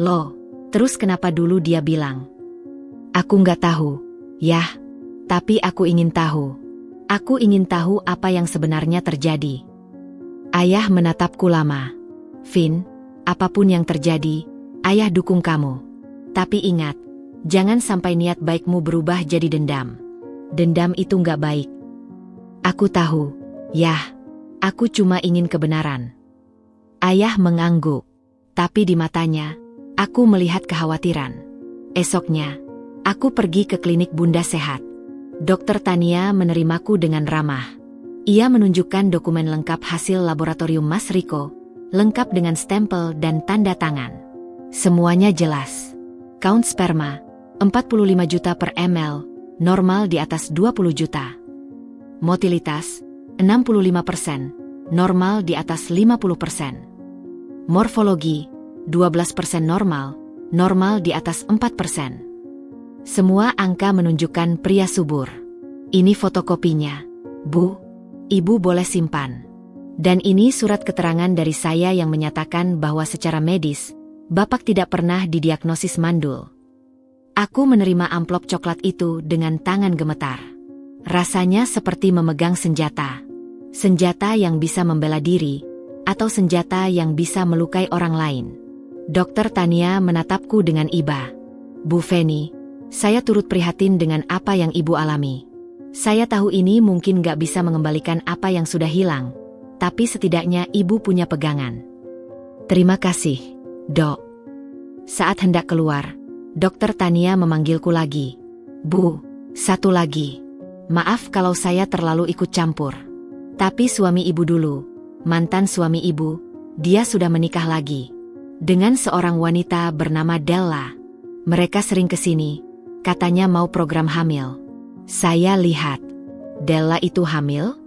"Loh, terus kenapa dulu dia bilang?" "Aku nggak tahu, Yah. Tapi aku ingin tahu. Aku ingin tahu apa yang sebenarnya terjadi." Ayah menatapku lama. Vin, apapun yang terjadi, ayah dukung kamu. Tapi ingat, jangan sampai niat baikmu berubah jadi dendam. Dendam itu nggak baik. Aku tahu, Yah. Aku cuma ingin kebenaran. Ayah mengangguk. Tapi di matanya, aku melihat kekhawatiran. Esoknya, aku pergi ke klinik Bunda Sehat. Dokter Tania menerimaku dengan ramah. Ia menunjukkan dokumen lengkap hasil laboratorium Mas Riko, lengkap dengan stempel dan tanda tangan. Semuanya jelas. Count sperma, 45 juta per ml, normal di atas 20 juta. Motilitas, 65%, normal di atas 50%. Morfologi, 12% normal, normal di atas 4%. Semua angka menunjukkan pria subur. Ini fotokopinya, Bu. Ibu boleh simpan. Dan ini surat keterangan dari saya yang menyatakan bahwa secara medis, Bapak tidak pernah didiagnosis mandul. Aku menerima amplop coklat itu dengan tangan gemetar. Rasanya seperti memegang senjata. Senjata yang bisa membela diri, atau senjata yang bisa melukai orang lain. Dokter Tania menatapku dengan iba. Bu Feni, saya turut prihatin dengan apa yang ibu alami. Saya tahu ini mungkin gak bisa mengembalikan apa yang sudah hilang, tapi setidaknya ibu punya pegangan. Terima kasih, Dok. Saat hendak keluar, Dokter Tania memanggilku lagi. Bu, satu lagi. Maaf kalau saya terlalu ikut campur. Tapi suami ibu dulu, mantan suami ibu, dia sudah menikah lagi. Dengan seorang wanita bernama Della. Mereka sering kesini, katanya mau program hamil. Saya lihat, Della itu hamil?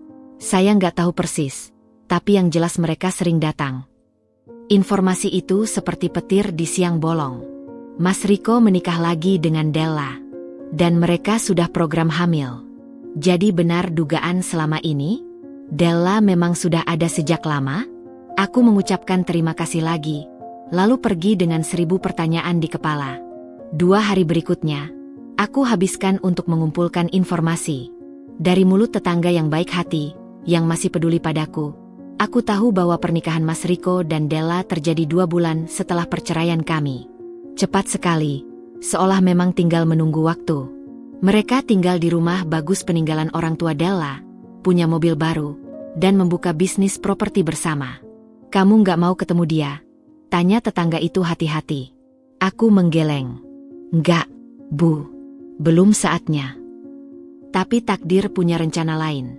Saya nggak tahu persis, tapi yang jelas mereka sering datang. Informasi itu seperti petir di siang bolong. Mas Riko menikah lagi dengan Della. Dan mereka sudah program hamil. Jadi benar dugaan selama ini? Della memang sudah ada sejak lama? Aku mengucapkan terima kasih lagi, lalu pergi dengan 1000 pertanyaan di kepala. 2 hari berikutnya, aku habiskan untuk mengumpulkan informasi. Dari mulut tetangga yang baik hati, yang masih peduli padaku, aku tahu bahwa pernikahan Mas Riko dan Della terjadi 2 bulan setelah perceraian kami. Cepat sekali, seolah memang tinggal menunggu waktu. Mereka tinggal di rumah bagus peninggalan orang tua Della, punya mobil baru, dan membuka bisnis properti bersama. Kamu nggak mau ketemu dia? Tanya tetangga itu hati-hati. Aku menggeleng. Nggak, Bu. Belum saatnya. Tapi takdir punya rencana lain.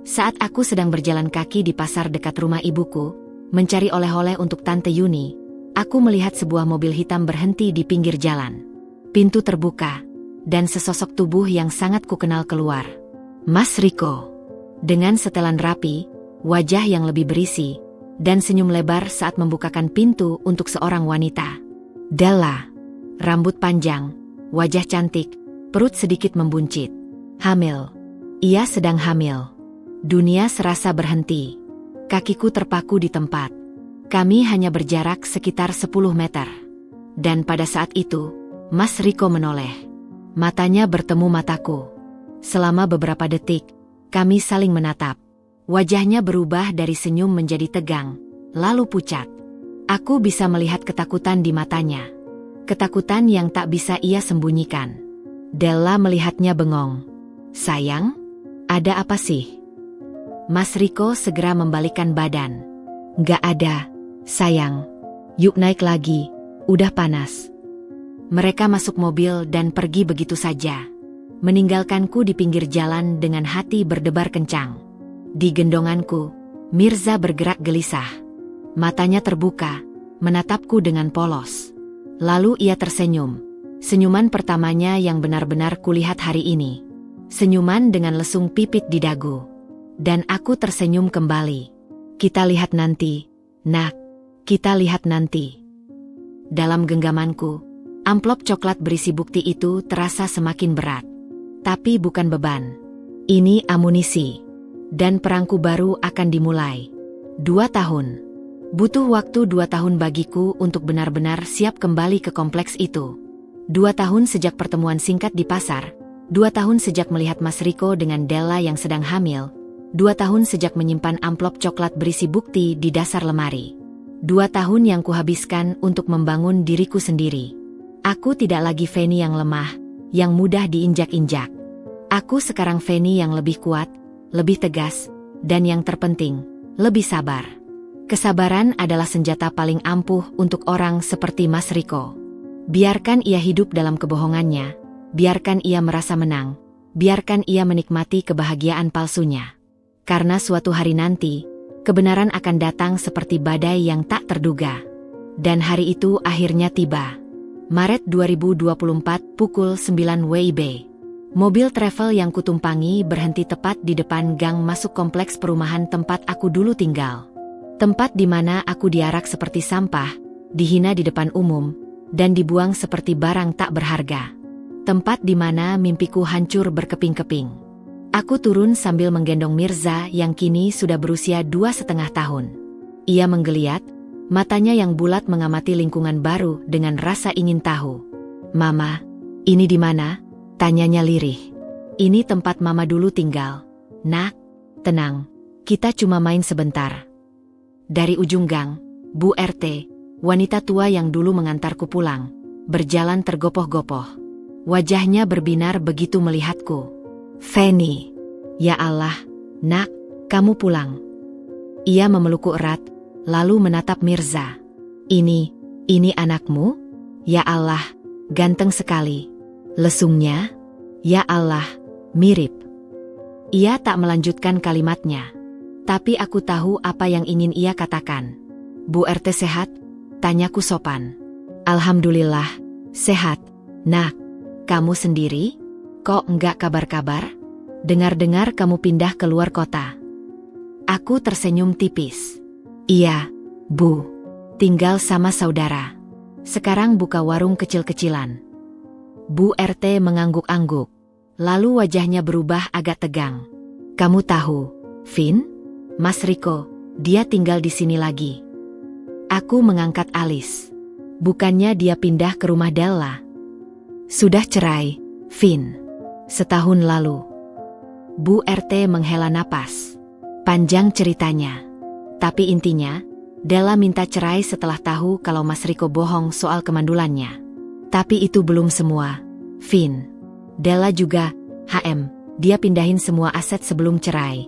Saat aku sedang berjalan kaki di pasar dekat rumah ibuku, mencari oleh-oleh untuk Tante Yuni, aku melihat sebuah mobil hitam berhenti di pinggir jalan. Pintu terbuka, dan sesosok tubuh yang sangat kukenal keluar. Mas Riko. Dengan setelan rapi, wajah yang lebih berisi, dan senyum lebar saat membukakan pintu untuk seorang wanita. Della. Rambut panjang, wajah cantik, perut sedikit membuncit. Hamil. Ia sedang hamil. Dunia serasa berhenti. Kakiku terpaku di tempat. Kami hanya berjarak sekitar 10 meter. Dan pada saat itu, Mas Riko menoleh. Matanya bertemu mataku. Selama beberapa detik, kami saling menatap. Wajahnya berubah dari senyum menjadi tegang, lalu pucat. Aku bisa melihat ketakutan di matanya. Ketakutan yang tak bisa ia sembunyikan. Della melihatnya bengong. Sayang, ada apa sih? Mas Riko segera membalikkan badan. Nggak ada, sayang. Yuk naik lagi, udah panas. Mereka masuk mobil dan pergi begitu saja. Meninggalkanku di pinggir jalan dengan hati berdebar kencang. Di gendonganku, Mirza bergerak gelisah. Matanya terbuka, menatapku dengan polos. Lalu ia tersenyum. Senyuman pertamanya yang benar-benar kulihat hari ini. Senyuman dengan lesung pipit di dagu. Dan aku tersenyum kembali. Kita lihat nanti, Nak. Kita lihat nanti. Dalam genggamanku, amplop coklat berisi bukti itu terasa semakin berat. Tapi bukan beban. Ini amunisi. Dan perangku baru akan dimulai. 2 tahun. Butuh waktu 2 tahun bagiku untuk benar-benar siap kembali ke kompleks itu. 2 tahun sejak pertemuan singkat di pasar. 2 tahun sejak melihat Mas Riko dengan Della yang sedang hamil. 2 tahun sejak menyimpan amplop coklat berisi bukti di dasar lemari. 2 tahun yang kuhabiskan untuk membangun diriku sendiri. Aku tidak lagi Feni yang lemah, yang mudah diinjak-injak. Aku sekarang Feni yang lebih kuat, lebih tegas, dan yang terpenting, lebih sabar. Kesabaran adalah senjata paling ampuh untuk orang seperti Mas Riko. Biarkan ia hidup dalam kebohongannya, biarkan ia merasa menang, biarkan ia menikmati kebahagiaan palsunya. Karena suatu hari nanti, kebenaran akan datang seperti badai yang tak terduga. Dan hari itu akhirnya tiba. Maret 2024 pukul 9 WIB. Mobil travel yang kutumpangi berhenti tepat di depan gang masuk kompleks perumahan tempat aku dulu tinggal. Tempat di mana aku diarak seperti sampah, dihina di depan umum, dan dibuang seperti barang tak berharga. Tempat di mana mimpiku hancur berkeping-keping. Aku turun sambil menggendong Mirza yang kini sudah berusia 2,5 tahun. Ia menggeliat, matanya yang bulat mengamati lingkungan baru dengan rasa ingin tahu. "Mama, ini di mana?" Tanyanya lirih. "Ini tempat Mama dulu tinggal. Nak, tenang, kita cuma main sebentar." Dari ujung gang, Bu RT, wanita tua yang dulu mengantarku pulang, berjalan tergopoh-gopoh. Wajahnya berbinar begitu melihatku. "Feni, ya Allah, nak, kamu pulang." Ia memelukku erat, lalu menatap Mirza. Ini anakmu? Ya Allah, ganteng sekali. Lesungnya? Ya Allah, mirip." Ia tak melanjutkan kalimatnya. Tapi aku tahu apa yang ingin ia katakan. "Bu RT sehat?" Tanyaku sopan. "Alhamdulillah, sehat. Nak, kamu sendiri? Kok enggak kabar-kabar? Dengar-dengar kamu pindah ke luar kota." Aku tersenyum tipis. "Iya, Bu. Tinggal sama saudara. Sekarang buka warung kecil-kecilan." Bu RT mengangguk-angguk. Lalu wajahnya berubah agak tegang. "Kamu tahu, Vin? Mas Riko, dia tinggal di sini lagi." Aku mengangkat alis. "Bukannya dia pindah ke rumah Della?" "Sudah cerai, Vin. Setahun lalu." Bu RT menghela napas. "Panjang ceritanya. Tapi intinya, Della minta cerai setelah tahu kalau Mas Riko bohong soal kemandulannya. Tapi itu belum semua, Vin. Della juga, dia pindahin semua aset sebelum cerai.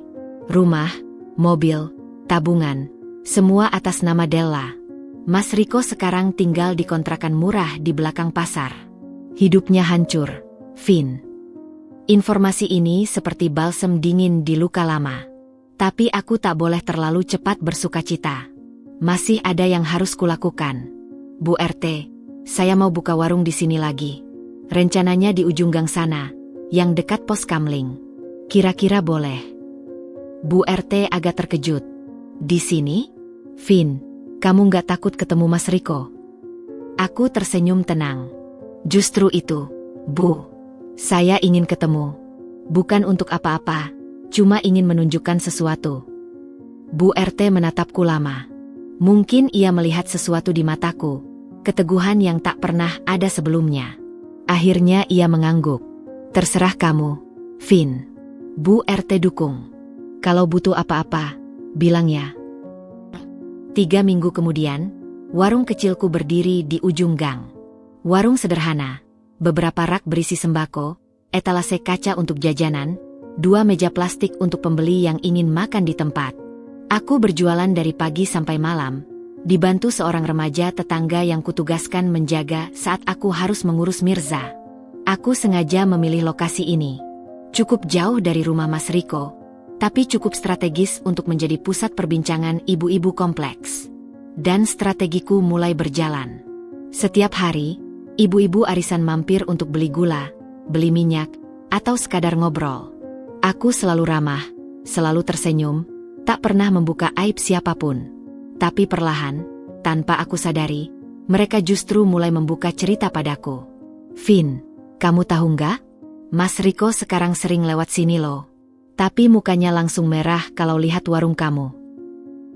Rumah, mobil, tabungan, semua atas nama Della. Mas Riko sekarang tinggal di kontrakan murah di belakang pasar. Hidupnya hancur, Vin." Informasi ini seperti balsem dingin di luka lama. Tapi aku tak boleh terlalu cepat bersukacita. Masih ada yang harus kulakukan. "Bu RT, saya mau buka warung di sini lagi. Rencananya di ujung gang sana, yang dekat pos Kamling. Kira-kira boleh?" Bu RT agak terkejut. "Di sini? Vin, kamu nggak takut ketemu Mas Riko?" Aku tersenyum tenang. "Justru itu, Bu. Saya ingin ketemu. Bukan untuk apa-apa, cuma ingin menunjukkan sesuatu." Bu RT menatapku lama. Mungkin ia melihat sesuatu di mataku. Keteguhan yang tak pernah ada sebelumnya. Akhirnya ia mengangguk. "Terserah kamu, Vin." Bu RT dukung. "Kalau butuh apa-apa, bilang ya." 3 minggu kemudian, warung kecilku berdiri di ujung gang. Warung sederhana, beberapa rak berisi sembako, etalase kaca untuk jajanan, 2 meja plastik untuk pembeli yang ingin makan di tempat. Aku berjualan dari pagi sampai malam, dibantu seorang remaja tetangga yang kutugaskan menjaga saat aku harus mengurus Mirza. Aku sengaja memilih lokasi ini. Cukup jauh dari rumah Mas Riko, tapi cukup strategis untuk menjadi pusat perbincangan ibu-ibu kompleks. Dan strategiku mulai berjalan. Setiap hari, ibu-ibu arisan mampir untuk beli gula, beli minyak, atau sekadar ngobrol. Aku selalu ramah, selalu tersenyum, tak pernah membuka aib siapapun. Tapi perlahan, tanpa aku sadari, mereka justru mulai membuka cerita padaku. "Vin, kamu tahu nggak? Mas Riko sekarang sering lewat sini loh. Tapi mukanya langsung merah kalau lihat warung kamu.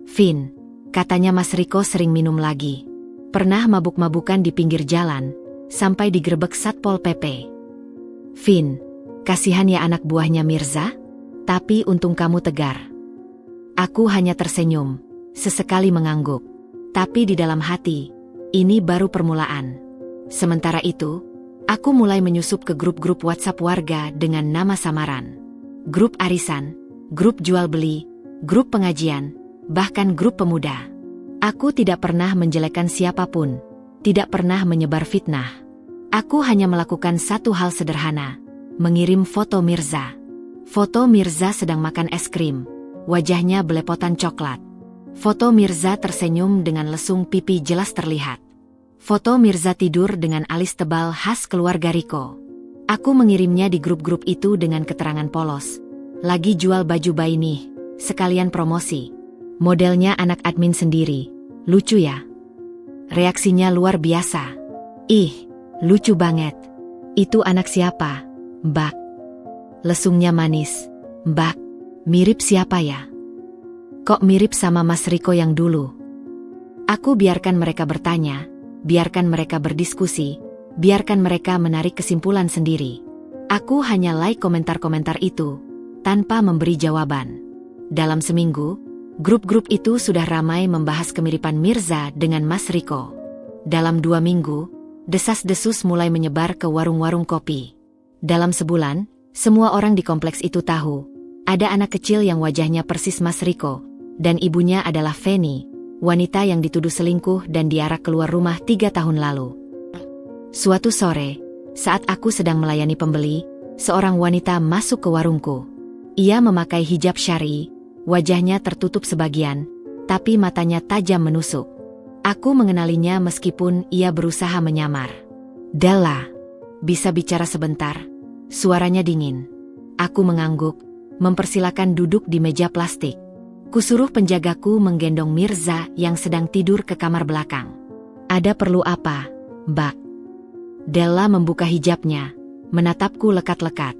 Vin, katanya Mas Riko sering minum lagi. Pernah mabuk-mabukan di pinggir jalan, sampai digerebek Satpol PP. Vin, kasihan ya anak buahnya Mirza, tapi untung kamu tegar." Aku hanya tersenyum, sesekali mengangguk. Tapi di dalam hati, ini baru permulaan. Sementara itu, aku mulai menyusup ke grup-grup WhatsApp warga dengan nama samaran. Grup arisan, grup jual beli, grup pengajian, bahkan grup pemuda. Aku tidak pernah menjelekkan siapapun, tidak pernah menyebar fitnah. Aku hanya melakukan satu hal sederhana, mengirim foto Mirza. Foto Mirza sedang makan es krim, wajahnya belepotan coklat. Foto Mirza tersenyum dengan lesung pipi jelas terlihat. Foto Mirza tidur dengan alis tebal khas keluarga Riko. Aku mengirimnya di grup-grup itu dengan keterangan polos. Lagi jual baju bayi nih, sekalian promosi. Modelnya anak admin sendiri. Lucu ya? Reaksinya luar biasa. Ih, lucu banget. Itu anak siapa, Mbak? Lesungnya manis. Mbak, mirip siapa ya? Kok mirip sama Mas Riko yang dulu? Aku biarkan mereka bertanya, biarkan mereka berdiskusi, biarkan mereka menarik kesimpulan sendiri. Aku hanya like komentar-komentar itu, tanpa memberi jawaban. Dalam seminggu, grup-grup itu sudah ramai membahas kemiripan Mirza dengan Mas Riko. Dalam 2 minggu, desas-desus mulai menyebar ke warung-warung kopi. Dalam sebulan, semua orang di kompleks itu tahu, ada anak kecil yang wajahnya persis Mas Riko, dan ibunya adalah Feni, wanita yang dituduh selingkuh dan diarak keluar rumah 3 tahun lalu. Suatu sore, saat aku sedang melayani pembeli, seorang wanita masuk ke warungku. Ia memakai hijab syar'i, wajahnya tertutup sebagian, tapi matanya tajam menusuk. Aku mengenalinya meskipun ia berusaha menyamar. Della, bisa bicara sebentar? Suaranya dingin. Aku mengangguk, mempersilakan duduk di meja plastik. Kusuruh penjagaku menggendong Mirza yang sedang tidur ke kamar belakang. Ada perlu apa, Mbak? Della membuka hijabnya, menatapku lekat-lekat.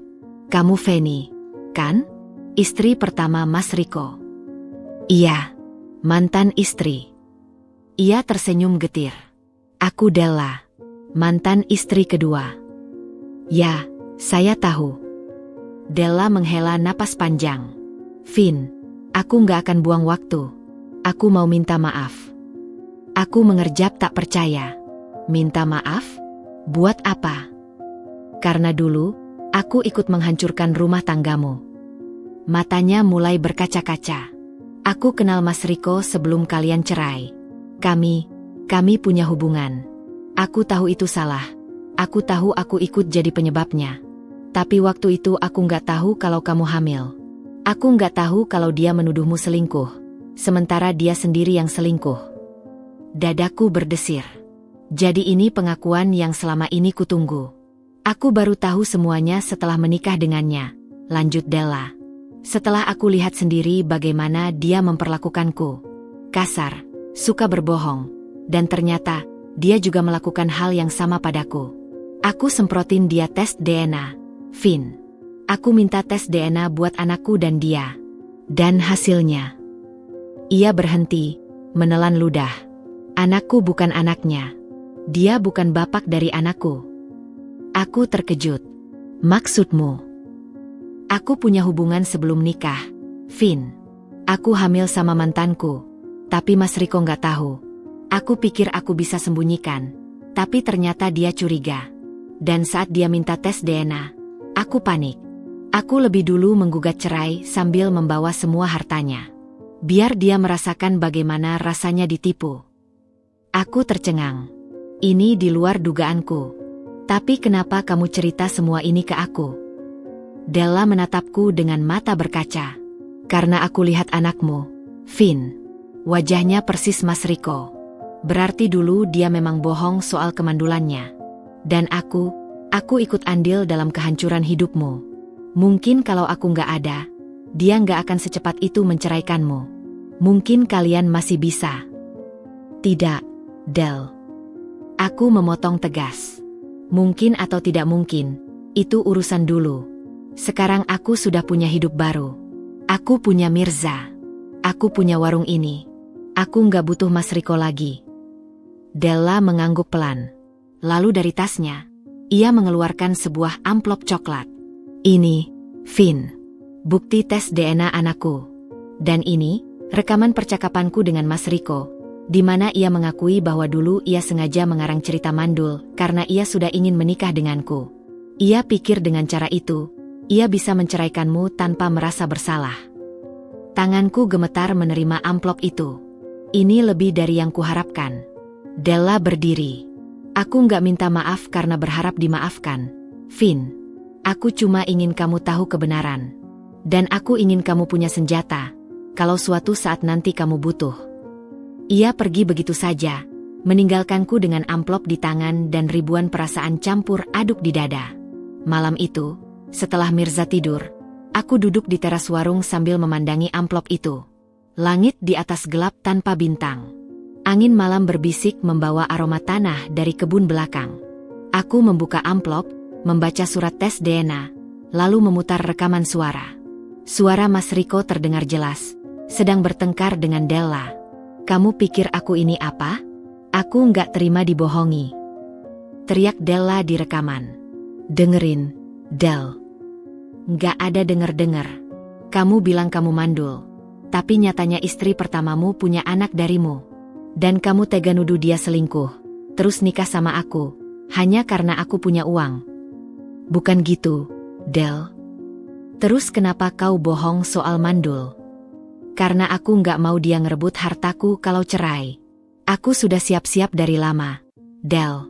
Kamu Feni, kan? Istri pertama Mas Riko. Iya, mantan istri. Ia tersenyum getir. Aku Della, mantan istri kedua. Ya, saya tahu. Della menghela napas panjang. Vin, aku nggak akan buang waktu. Aku mau minta maaf. Aku mengerjap tak percaya. Minta maaf? Buat apa? Karena dulu, aku ikut menghancurkan rumah tanggamu. Matanya mulai berkaca-kaca. Aku kenal Mas Riko sebelum kalian cerai. Kami punya hubungan. Aku tahu itu salah. Aku tahu aku ikut jadi penyebabnya. Tapi waktu itu aku nggak tahu kalau kamu hamil. Aku nggak tahu kalau dia menuduhmu selingkuh. Sementara dia sendiri yang selingkuh. Dadaku berdesir. Jadi ini pengakuan yang selama ini kutunggu. Aku baru tahu semuanya setelah menikah dengannya, lanjut Della. Setelah aku lihat sendiri bagaimana dia memperlakukanku. Kasar, suka berbohong. Dan ternyata, dia juga melakukan hal yang sama padaku. Aku semprotin dia tes DNA. Vin, aku minta tes DNA buat anakku dan dia. Dan hasilnya. Ia berhenti, menelan ludah. Anakku bukan anaknya. Dia bukan bapak dari anakku. Aku terkejut. Maksudmu? Aku punya hubungan sebelum nikah, Vin. Aku hamil sama mantanku. Tapi Mas Riko nggak tahu. Aku pikir aku bisa sembunyikan. Tapi ternyata dia curiga. Dan saat dia minta tes DNA, aku panik. Aku lebih dulu menggugat cerai sambil membawa semua hartanya. Biar dia merasakan bagaimana rasanya ditipu. Aku tercengang. Ini di luar dugaanku. Tapi kenapa kamu cerita semua ini ke aku? Della menatapku dengan mata berkaca. Karena aku lihat anakmu, Vin. Wajahnya persis Mas Riko. Berarti dulu dia memang bohong soal kemandulannya. Dan aku ikut andil dalam kehancuran hidupmu. Mungkin kalau aku nggak ada, dia nggak akan secepat itu menceraikanmu. Mungkin kalian masih bisa. Tidak, Del. Aku memotong tegas. Mungkin atau tidak mungkin, itu urusan dulu. Sekarang aku sudah punya hidup baru. Aku punya Mirza. Aku punya warung ini. Aku nggak butuh Mas Riko lagi. Della mengangguk pelan. Lalu dari tasnya, ia mengeluarkan sebuah amplop coklat. Ini, Vin, bukti tes DNA anakku. Dan ini, rekaman percakapanku dengan Mas Riko. di mana ia mengakui bahwa dulu ia sengaja mengarang cerita mandul karena ia sudah ingin menikah denganku. Ia pikir dengan cara itu, ia bisa menceraikanmu tanpa merasa bersalah. Tanganku gemetar menerima amplop itu. Ini lebih dari yang kuharapkan. Della berdiri. Aku nggak minta maaf karena berharap dimaafkan, Vin. Aku cuma ingin kamu tahu kebenaran. Dan aku ingin kamu punya senjata, kalau suatu saat nanti kamu butuh. Ia pergi begitu saja, meninggalkanku dengan amplop di tangan dan ribuan perasaan campur aduk di dada. Malam itu, setelah Mirza tidur, aku duduk di teras warung sambil memandangi amplop itu. Langit di atas gelap tanpa bintang. Angin malam berbisik membawa aroma tanah dari kebun belakang. Aku membuka amplop, membaca surat tes DNA, lalu memutar rekaman suara. Suara Mas Riko terdengar jelas, sedang bertengkar dengan Della. Kamu pikir aku ini apa? Aku nggak terima dibohongi. Teriak Della di rekaman. Dengerin, Del. Nggak ada denger-denger. Kamu bilang kamu mandul. Tapi nyatanya istri pertamamu punya anak darimu. Dan kamu tega nuduh dia selingkuh. Terus nikah sama aku. Hanya karena aku punya uang. Bukan gitu, Del. Terus kenapa kau bohong soal mandul? Karena aku nggak mau dia ngerebut hartaku kalau cerai. Aku sudah siap-siap dari lama. Del,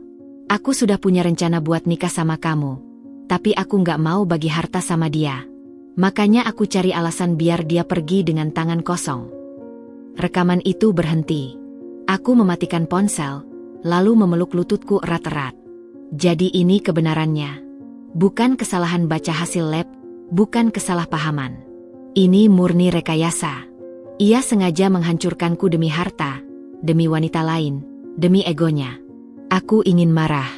aku sudah punya rencana buat nikah sama kamu. Tapi aku nggak mau bagi harta sama dia. Makanya aku cari alasan biar dia pergi dengan tangan kosong. Rekaman itu berhenti. Aku mematikan ponsel, lalu memeluk lututku erat-erat. Jadi ini kebenarannya. Bukan kesalahan baca hasil lab, bukan kesalahpahaman. Ini murni rekayasa. Ia sengaja menghancurkanku demi harta, demi wanita lain, demi egonya. Aku ingin marah.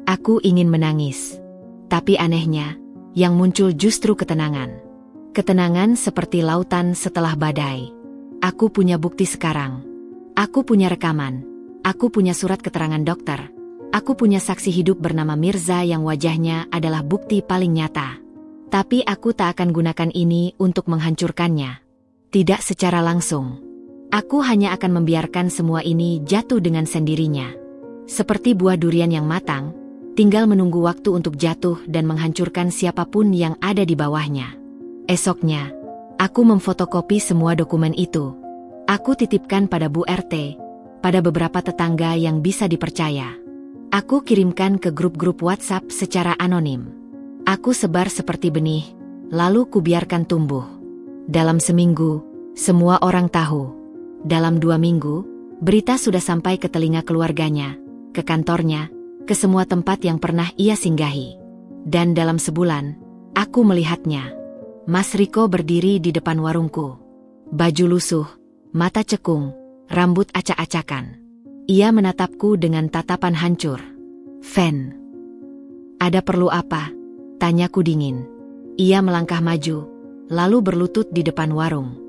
Aku ingin menangis. Tapi anehnya, yang muncul justru ketenangan. Ketenangan seperti lautan setelah badai. Aku punya bukti sekarang. Aku punya rekaman. Aku punya surat keterangan dokter. Aku punya saksi hidup bernama Mirza yang wajahnya adalah bukti paling nyata. Tapi aku tak akan gunakan ini untuk menghancurkannya. Tidak secara langsung. Aku hanya akan membiarkan semua ini jatuh dengan sendirinya. Seperti buah durian yang matang, tinggal menunggu waktu untuk jatuh dan menghancurkan siapapun yang ada di bawahnya. Esoknya, aku memfotokopi semua dokumen itu. Aku titipkan pada Bu RT, pada beberapa tetangga yang bisa dipercaya. Aku kirimkan ke grup-grup WhatsApp secara anonim. Aku sebar seperti benih, lalu kubiarkan tumbuh. Dalam seminggu, semua orang tahu. Dalam 2 minggu, berita sudah sampai ke telinga keluarganya, ke kantornya, ke semua tempat yang pernah ia singgahi. Dan dalam sebulan, aku melihatnya. Mas Riko berdiri di depan warungku. Baju lusuh, mata cekung, rambut acak-acakan. Ia menatapku dengan tatapan hancur. "Fen, ada perlu apa?" tanyaku dingin. Ia melangkah maju, lalu berlutut di depan warung.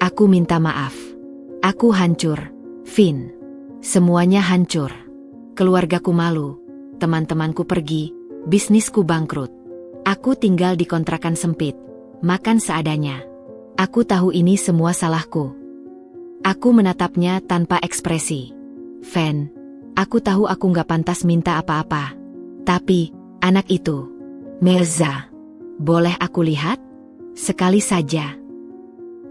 "Aku minta maaf. Aku hancur, Vin. Semuanya hancur. Keluargaku malu, teman-temanku pergi, bisnisku bangkrut. Aku tinggal di kontrakan sempit, makan seadanya. Aku tahu ini semua salahku." Aku menatapnya tanpa ekspresi. "Fen, aku tahu aku gak pantas minta apa-apa. Tapi, anak itu, Mirza, boleh aku lihat? Sekali saja."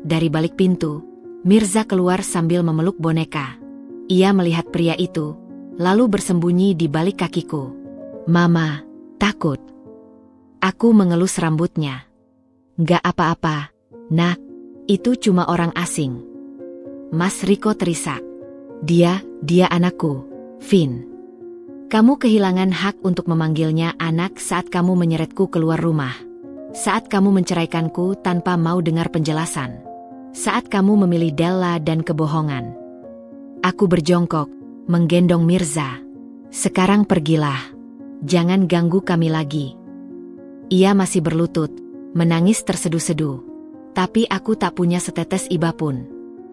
Dari balik pintu, Mirza keluar sambil memeluk boneka. Ia melihat pria itu, lalu bersembunyi di balik kakiku. "Mama, takut." Aku mengelus rambutnya. "Nggak apa-apa, nak. Itu cuma orang asing." Mas Riko terisak. Dia anakku, Vin. Kamu kehilangan hak untuk memanggilnya anak saat kamu menyeretku keluar rumah. Saat kamu menceraikanku tanpa mau dengar penjelasan. Saat kamu memilih Della dan kebohongan. Aku berjongkok, menggendong Mirza. "Sekarang pergilah. Jangan ganggu kami lagi." Ia masih berlutut, menangis terseduh-seduh. Tapi aku tak punya setetes iba pun.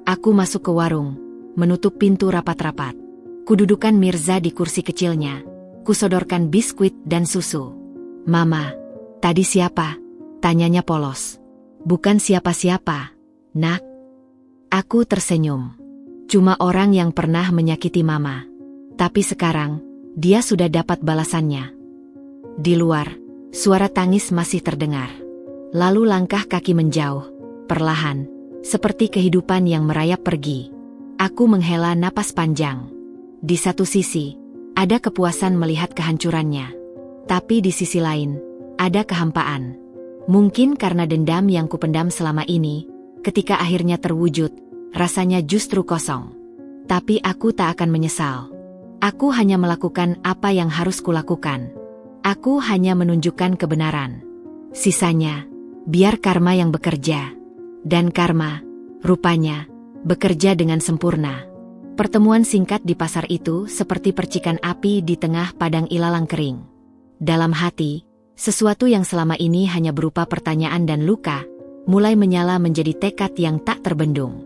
Aku masuk ke warung, menutup pintu rapat-rapat. Kududukan Mirza di kursi kecilnya. Kusodorkan biskuit dan susu. "Mama, tadi siapa?" tanyanya polos. "Bukan siapa-siapa, nak." Aku tersenyum. Cuma orang yang pernah menyakiti mama. Tapi sekarang, dia sudah dapat balasannya. Di luar, suara tangis masih terdengar. Lalu langkah kaki menjauh, perlahan, seperti kehidupan yang merayap pergi. Aku menghela napas panjang. Di satu sisi, ada kepuasan melihat kehancurannya. Tapi di sisi lain, ada kehampaan. Mungkin karena dendam yang kupendam selama ini, ketika akhirnya terwujud, rasanya justru kosong. Tapi aku tak akan menyesal. Aku hanya melakukan apa yang harus kulakukan. Aku hanya menunjukkan kebenaran. Sisanya, biar karma yang bekerja. Dan karma, rupanya, bekerja dengan sempurna. Pertemuan singkat di pasar itu seperti percikan api di tengah padang ilalang kering. Dalam hati, sesuatu yang selama ini hanya berupa pertanyaan dan luka, mulai menyala menjadi tekad yang tak terbendung.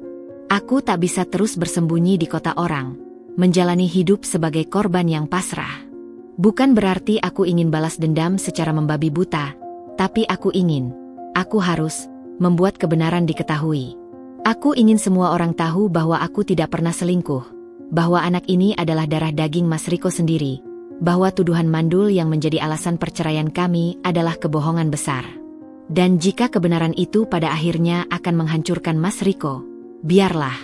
Aku tak bisa terus bersembunyi di kota orang, menjalani hidup sebagai korban yang pasrah. Bukan berarti aku ingin balas dendam secara membabi buta, tapi aku harus membuat kebenaran diketahui. Aku ingin semua orang tahu bahwa aku tidak pernah selingkuh, bahwa anak ini adalah darah daging Mas Riko sendiri, bahwa tuduhan mandul yang menjadi alasan perceraian kami adalah kebohongan besar. Dan jika kebenaran itu pada akhirnya akan menghancurkan Mas Riko, biarlah.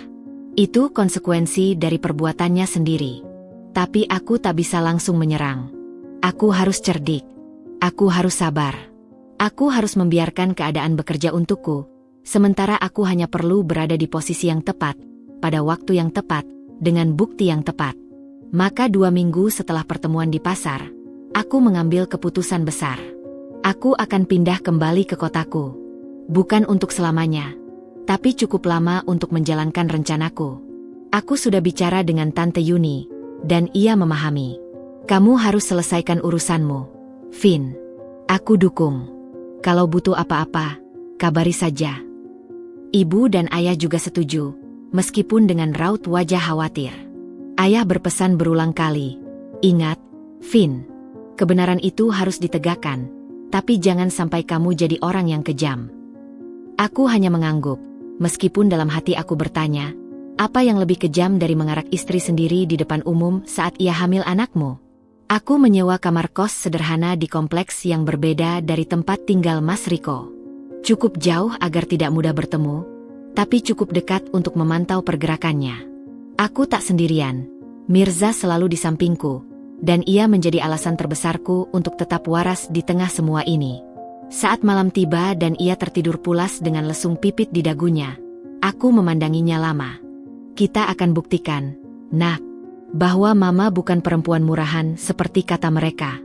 Itu konsekuensi dari perbuatannya sendiri. Tapi aku tak bisa langsung menyerang. Aku harus cerdik. Aku harus sabar. Aku harus membiarkan keadaan bekerja untukku, sementara aku hanya perlu berada di posisi yang tepat, pada waktu yang tepat, dengan bukti yang tepat. Maka 2 minggu setelah pertemuan di pasar, aku mengambil keputusan besar. Aku akan pindah kembali ke kotaku. Bukan untuk selamanya, tapi cukup lama untuk menjalankan rencanaku. Aku sudah bicara dengan Tante Yuni, dan ia memahami. Kamu harus selesaikan urusanmu, Vin. Aku dukung. Kalau butuh apa-apa, kabari saja. Ibu dan ayah juga setuju, meskipun dengan raut wajah khawatir. Ayah berpesan berulang kali, ingat, Vin, kebenaran itu harus ditegakkan, tapi jangan sampai kamu jadi orang yang kejam. Aku hanya mengangguk, meskipun dalam hati aku bertanya, apa yang lebih kejam dari mengarak istri sendiri di depan umum saat ia hamil anakmu? Aku menyewa kamar kos sederhana di kompleks yang berbeda dari tempat tinggal Mas Riko. Cukup jauh agar tidak mudah bertemu, tapi cukup dekat untuk memantau pergerakannya. Aku tak sendirian, Mirza selalu di sampingku, dan ia menjadi alasan terbesarku untuk tetap waras di tengah semua ini. Saat malam tiba dan ia tertidur pulas dengan lesung pipit di dagunya, aku memandanginya lama. Kita akan buktikan, Nak, bahwa Mama bukan perempuan murahan seperti kata mereka.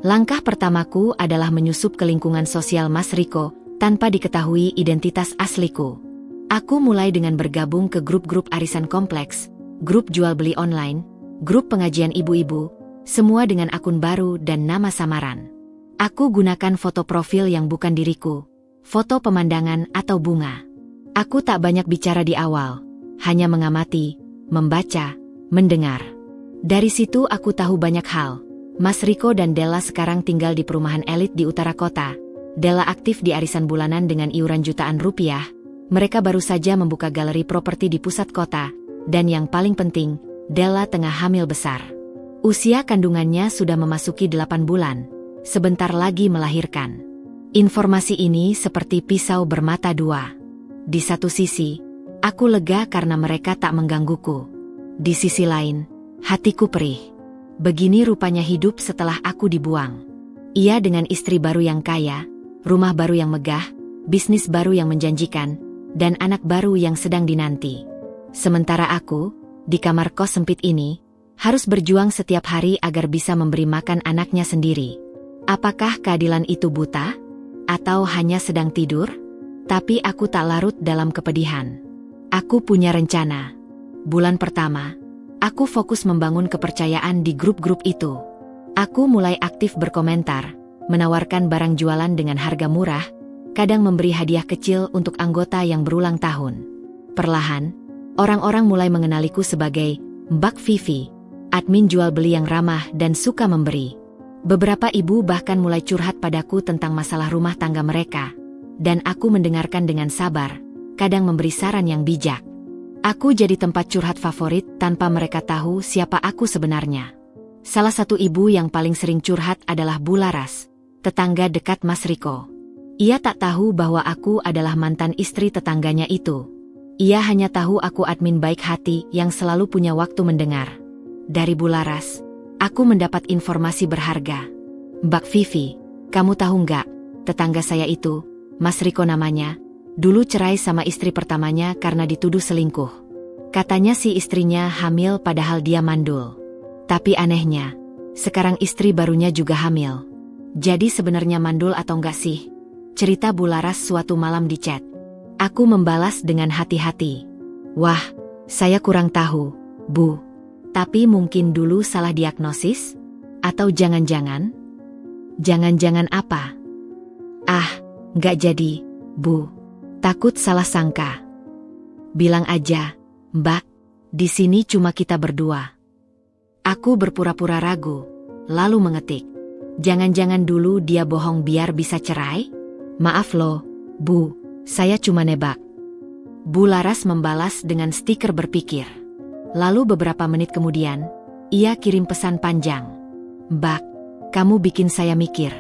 Langkah pertamaku adalah menyusup ke lingkungan sosial Mas Riko tanpa diketahui identitas asliku. Aku mulai dengan bergabung ke grup-grup arisan kompleks, grup jual beli online, grup pengajian ibu-ibu, semua dengan akun baru dan nama samaran. Aku gunakan foto profil yang bukan diriku, foto pemandangan atau bunga. Aku tak banyak bicara di awal, hanya mengamati, membaca, mendengar. Dari situ aku tahu banyak hal. Mas Riko dan Della sekarang tinggal di perumahan elit di utara kota. Della aktif di arisan bulanan dengan iuran jutaan rupiah. Mereka baru saja membuka galeri properti di pusat kota. Dan yang paling penting, Della tengah hamil besar. Usia kandungannya sudah memasuki 8 bulan. Sebentar lagi melahirkan. Informasi ini seperti pisau bermata dua. Di satu sisi, aku lega karena mereka tak menggangguku. Di sisi lain, hatiku perih. Begini rupanya hidup setelah aku dibuang. Ia dengan istri baru yang kaya, rumah baru yang megah, bisnis baru yang menjanjikan, dan anak baru yang sedang dinanti. Sementara aku, di kamar kos sempit ini, harus berjuang setiap hari agar bisa memberi makan anaknya sendiri. Apakah keadilan itu buta? Atau hanya sedang tidur? Tapi aku tak larut dalam kepedihan. Aku punya rencana. Bulan pertama, aku fokus membangun kepercayaan di grup-grup itu. Aku mulai aktif berkomentar, menawarkan barang jualan dengan harga murah, kadang memberi hadiah kecil untuk anggota yang berulang tahun. Perlahan, orang-orang mulai mengenaliku sebagai Mbak Vivi, admin jual beli yang ramah dan suka memberi. Beberapa ibu bahkan mulai curhat padaku tentang masalah rumah tangga mereka, dan aku mendengarkan dengan sabar, kadang memberi saran yang bijak. Aku jadi tempat curhat favorit tanpa mereka tahu siapa aku sebenarnya. Salah satu ibu yang paling sering curhat adalah Bu Laras, tetangga dekat Mas Riko. Ia tak tahu bahwa aku adalah mantan istri tetangganya itu. Ia hanya tahu aku admin baik hati yang selalu punya waktu mendengar. Dari Bu Laras, aku mendapat informasi berharga. Mbak Vivi, kamu tahu nggak, tetangga saya itu, Mas Riko namanya, dulu cerai sama istri pertamanya karena dituduh selingkuh. Katanya si istrinya hamil padahal dia mandul. Tapi anehnya, sekarang istri barunya juga hamil. Jadi sebenarnya mandul atau enggak sih? Cerita Bu Laras suatu malam di chat. Aku membalas dengan hati-hati. Wah, saya kurang tahu, Bu. Tapi mungkin dulu salah diagnosis? Atau jangan-jangan? Jangan-jangan apa? Ah, enggak jadi, Bu. Takut salah sangka. Bilang aja, Mbak, di sini cuma kita berdua. Aku berpura-pura ragu, lalu mengetik. Jangan-jangan dulu dia bohong biar bisa cerai? Maaf loh, Bu, saya cuma nebak. Bu Laras membalas dengan stiker berpikir. Lalu beberapa menit kemudian, ia kirim pesan panjang. Mbak, kamu bikin saya mikir.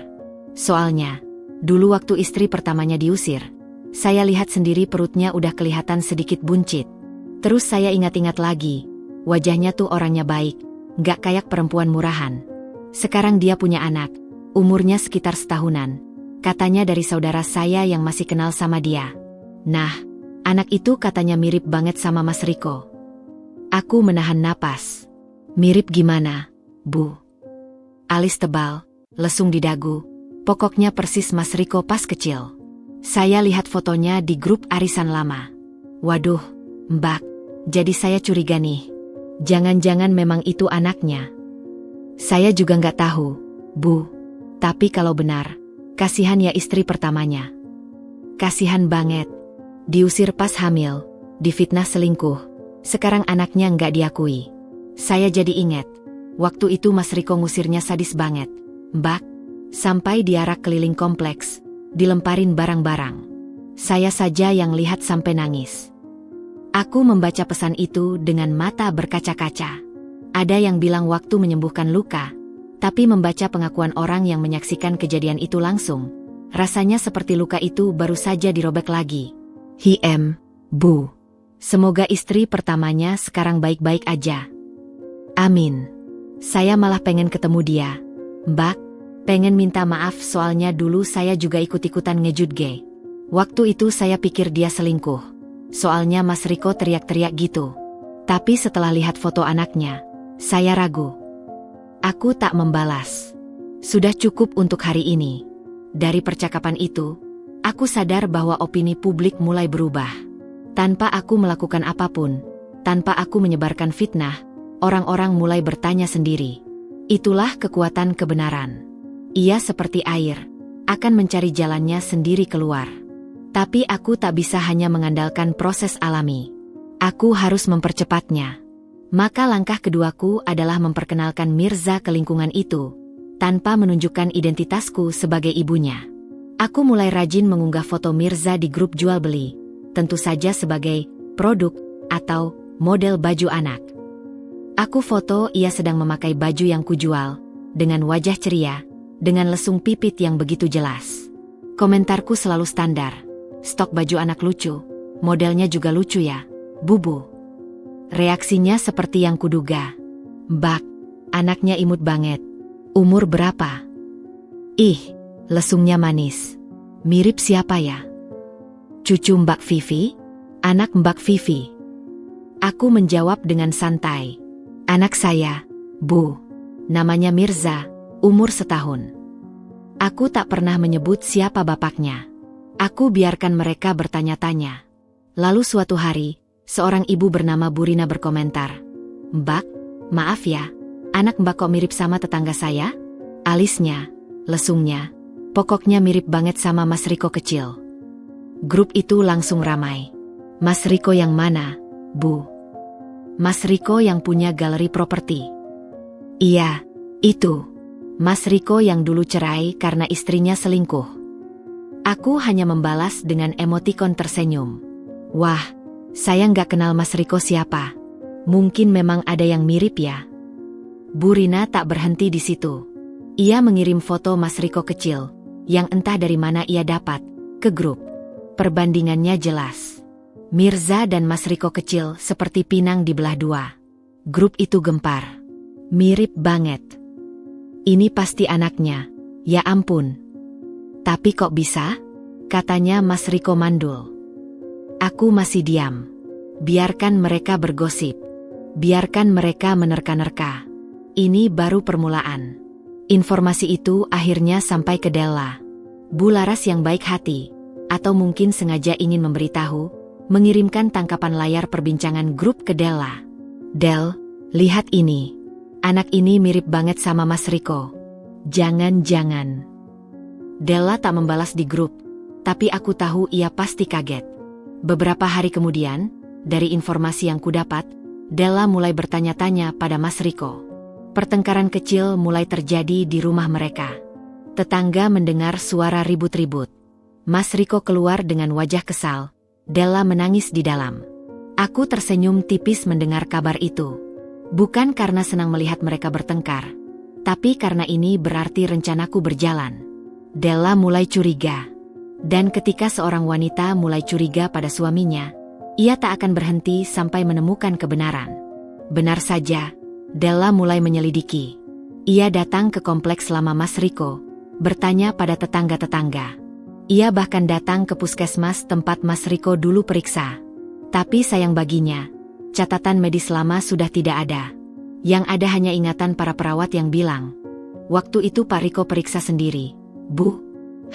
Soalnya, dulu waktu istri pertamanya diusir, saya lihat sendiri perutnya udah kelihatan sedikit buncit. Terus saya ingat-ingat lagi, wajahnya tuh orangnya baik, gak kayak perempuan murahan. Sekarang dia punya anak, umurnya sekitar setahunan. Katanya dari saudara saya yang masih kenal sama dia. Nah, anak itu katanya mirip banget sama Mas Riko. Aku menahan napas. Mirip gimana, Bu? Alis tebal, lesung di dagu, pokoknya persis Mas Riko pas kecil. Saya lihat fotonya di grup arisan lama. Waduh, Mbak, jadi saya curiga nih. Jangan-jangan memang itu anaknya. Saya juga nggak tahu, Bu. Tapi kalau benar, kasihan ya istri pertamanya. Kasihan banget. Diusir pas hamil, difitnah selingkuh. Sekarang anaknya nggak diakui. Saya jadi ingat, waktu itu Mas Riko ngusirnya sadis banget, Mbak. Sampai diarak keliling kompleks, dilemparin barang-barang. Saya saja yang lihat sampai nangis. Aku membaca pesan itu dengan mata berkaca-kaca. Ada yang bilang waktu menyembuhkan luka, tapi membaca pengakuan orang yang menyaksikan kejadian itu langsung, rasanya seperti luka itu baru saja dirobek lagi. Bu. Semoga istri pertamanya sekarang baik-baik aja. Amin. Saya malah pengen ketemu dia. Mbak, pengen minta maaf soalnya dulu saya juga ikut-ikutan ngejut ge. Waktu itu saya pikir dia selingkuh. Soalnya Mas Riko teriak-teriak gitu. Tapi setelah lihat foto anaknya, saya ragu. Aku tak membalas. Sudah cukup untuk hari ini. Dari percakapan itu, aku sadar bahwa opini publik mulai berubah. Tanpa aku melakukan apapun, tanpa aku menyebarkan fitnah, orang-orang mulai bertanya sendiri. Itulah kekuatan kebenaran. Ia seperti air, akan mencari jalannya sendiri keluar. Tapi aku tak bisa hanya mengandalkan proses alami. Aku harus mempercepatnya. Maka langkah keduaku adalah memperkenalkan Mirza ke lingkungan itu, tanpa menunjukkan identitasku sebagai ibunya. Aku mulai rajin mengunggah foto Mirza di grup jual beli, tentu saja sebagai produk atau model baju anak. Aku foto ia sedang memakai baju yang kujual, dengan wajah ceria, dengan lesung pipit yang begitu jelas. Komentarku selalu standar. Stok baju anak lucu, modelnya juga lucu ya, Bubu. Reaksinya seperti yang kuduga. Mbak, anaknya imut banget. Umur berapa? Ih, lesungnya manis. Mirip siapa ya? Cucu Mbak Vivi? Anak Mbak Vivi? Aku menjawab dengan santai. Anak saya, Bu. Namanya Mirza, umur setahun. Aku tak pernah menyebut siapa bapaknya. Aku biarkan mereka bertanya-tanya. Lalu suatu hari, seorang ibu bernama Burina berkomentar. Mbak, maaf ya, anak Mbak kok mirip sama tetangga saya? Alisnya, lesungnya, pokoknya mirip banget sama Mas Riko kecil. Grup itu langsung ramai. Mas Riko yang mana, Bu? Mas Riko yang punya galeri properti. Iya, itu. Mas Riko yang dulu cerai karena istrinya selingkuh. Aku hanya membalas dengan emotikon tersenyum. Wah, Saya nggak kenal Mas Riko siapa. Mungkin memang ada yang mirip ya. Bu Rina tak berhenti di situ. Ia mengirim foto Mas Riko kecil, yang entah dari mana ia dapat, ke grup. Perbandingannya jelas. Mirza dan Mas Riko kecil seperti pinang dibelah dua. Grup itu gempar. Mirip banget. Ini pasti anaknya. Ya ampun. Tapi kok bisa? Katanya Mas Riko mandul. Aku masih diam. Biarkan mereka bergosip. Biarkan mereka menerka-nerka. Ini baru permulaan. Informasi itu akhirnya sampai ke Della. Bu Laras yang baik hati, atau mungkin sengaja ingin memberitahu, mengirimkan tangkapan layar perbincangan grup ke Della. Del, lihat ini. Anak ini mirip banget sama Mas Riko. Jangan-jangan. Della tak membalas di grup, tapi aku tahu ia pasti kaget. Beberapa hari kemudian, dari informasi yang kudapat, Della mulai bertanya-tanya pada Mas Riko. Pertengkaran kecil mulai terjadi di rumah mereka. Tetangga mendengar suara ribut-ribut. Mas Riko keluar dengan wajah kesal. Della menangis di dalam. Aku tersenyum tipis mendengar kabar itu. Bukan karena senang melihat mereka bertengkar, tapi karena ini berarti rencanaku berjalan. Della mulai curiga. Dan ketika seorang wanita mulai curiga pada suaminya, ia tak akan berhenti sampai menemukan kebenaran. Benar saja, Della mulai menyelidiki. Ia datang ke kompleks lama Mas Riko, bertanya pada tetangga-tetangga. Ia bahkan datang ke puskesmas tempat Mas Riko dulu periksa. Tapi sayang baginya, catatan medis lama sudah tidak ada. Yang ada hanya ingatan para perawat yang bilang, waktu itu Pak Riko periksa sendiri. Bu,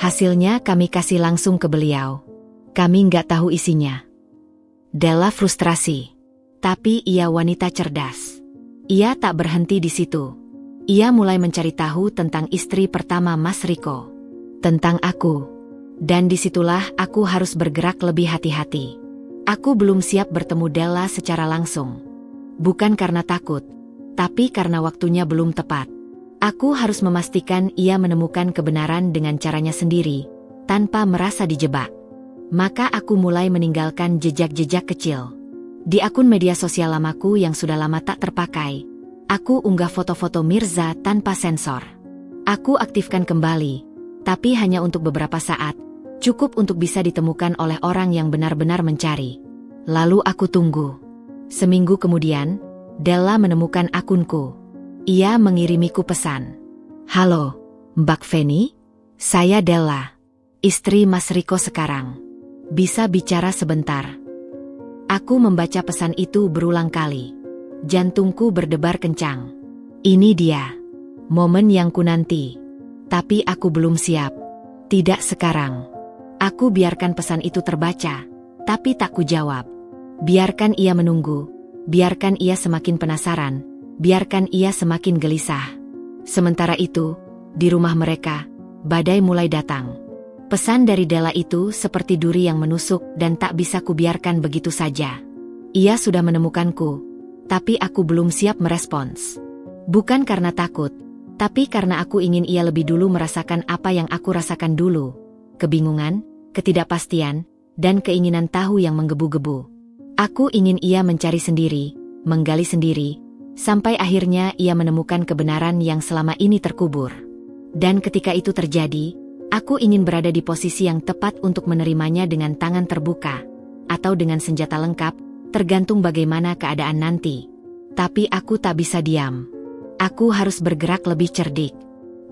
hasilnya kami kasih langsung ke beliau. Kami nggak tahu isinya. Della frustrasi. Tapi ia wanita cerdas. Ia tak berhenti di situ. Ia mulai mencari tahu tentang istri pertama Mas Riko. Tentang aku. Dan disitulah aku harus bergerak lebih hati-hati. Aku belum siap bertemu Della secara langsung. Bukan karena takut, tapi karena waktunya belum tepat. Aku harus memastikan ia menemukan kebenaran dengan caranya sendiri, tanpa merasa dijebak. Maka aku mulai meninggalkan jejak-jejak kecil. Di akun media sosial lamaku yang sudah lama tak terpakai, aku unggah foto-foto Mirza tanpa sensor. Aku aktifkan kembali, tapi hanya untuk beberapa saat, cukup untuk bisa ditemukan oleh orang yang benar-benar mencari. Lalu aku tunggu. Seminggu kemudian, Della menemukan akunku. Ia mengirimiku pesan. Halo, Mbak Feni? Saya Della, istri Mas Riko sekarang. Bisa bicara sebentar? Aku membaca pesan itu berulang kali. Jantungku berdebar kencang. Ini dia, momen yang kunanti. Tapi aku belum siap. Tidak sekarang. Aku biarkan pesan itu terbaca, tapi tak kujawab. Biarkan ia menunggu, biarkan ia semakin penasaran, biarkan ia semakin gelisah. Sementara itu, di rumah mereka, badai mulai datang. Pesan dari Della itu seperti duri yang menusuk dan tak bisa kubiarkan begitu saja. Ia sudah menemukanku, tapi aku belum siap merespons. Bukan karena takut, tapi karena aku ingin ia lebih dulu merasakan apa yang aku rasakan dulu. Kebingungan, ketidakpastian, dan keinginan tahu yang menggebu-gebu. Aku ingin ia mencari sendiri, menggali sendiri, sampai akhirnya ia menemukan kebenaran yang selama ini terkubur. Dan ketika itu terjadi, aku ingin berada di posisi yang tepat untuk menerimanya dengan tangan terbuka, atau dengan senjata lengkap, tergantung bagaimana keadaan nanti. Tapi aku tak bisa diam. Aku harus bergerak lebih cerdik.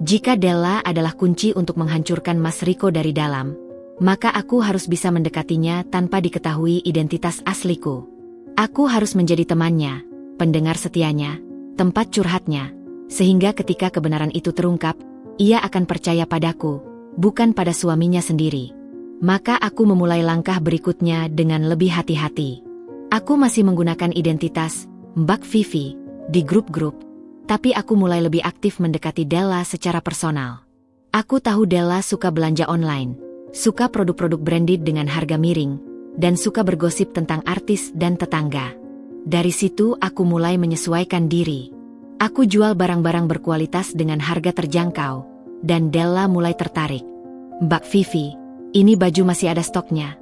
Jika Della adalah kunci untuk menghancurkan Mas Riko dari dalam, maka aku harus bisa mendekatinya tanpa diketahui identitas asliku. Aku harus menjadi temannya, pendengar setianya, tempat curhatnya, sehingga ketika kebenaran itu terungkap, ia akan percaya padaku, bukan pada suaminya sendiri. Maka aku memulai langkah berikutnya dengan lebih hati-hati. Aku masih menggunakan identitas Mbak Vivi di grup-grup, tapi aku mulai lebih aktif mendekati Della secara personal. Aku tahu Della suka belanja online, suka produk-produk branded dengan harga miring, dan suka bergosip tentang artis dan tetangga. Dari situ aku mulai menyesuaikan diri. Aku jual barang-barang berkualitas dengan harga terjangkau, dan Della mulai tertarik. Mbak Vivi, ini baju masih ada stoknya?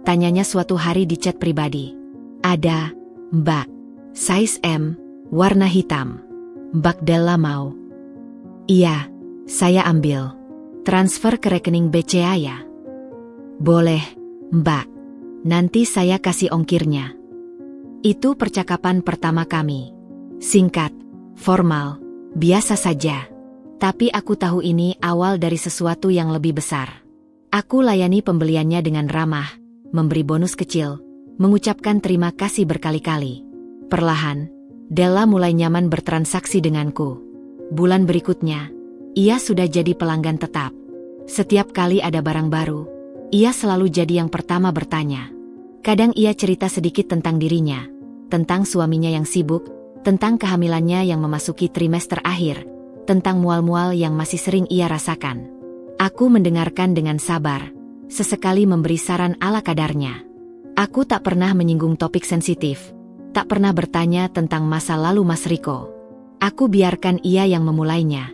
Tanyanya suatu hari di chat pribadi. Ada, Mbak. Size M, warna hitam. Mbak Della mau? Iya, saya ambil. Transfer ke rekening BCA ya? Boleh, Mbak. Nanti saya kasih ongkirnya. Itu percakapan pertama kami. Singkat, formal, biasa saja. Tapi aku tahu ini awal dari sesuatu yang lebih besar. Aku layani pembeliannya dengan ramah, memberi bonus kecil, mengucapkan terima kasih berkali-kali. Perlahan, Della mulai nyaman bertransaksi denganku. Bulan berikutnya, ia sudah jadi pelanggan tetap. Setiap kali ada barang baru, ia selalu jadi yang pertama bertanya. Kadang ia cerita sedikit tentang dirinya, tentang suaminya yang sibuk, tentang kehamilannya yang memasuki trimester akhir, tentang mual-mual yang masih sering ia rasakan. Aku mendengarkan dengan sabar, sesekali memberi saran ala kadarnya. Aku tak pernah menyinggung topik sensitif, tak pernah bertanya tentang masa lalu Mas Riko. Aku biarkan ia yang memulainya.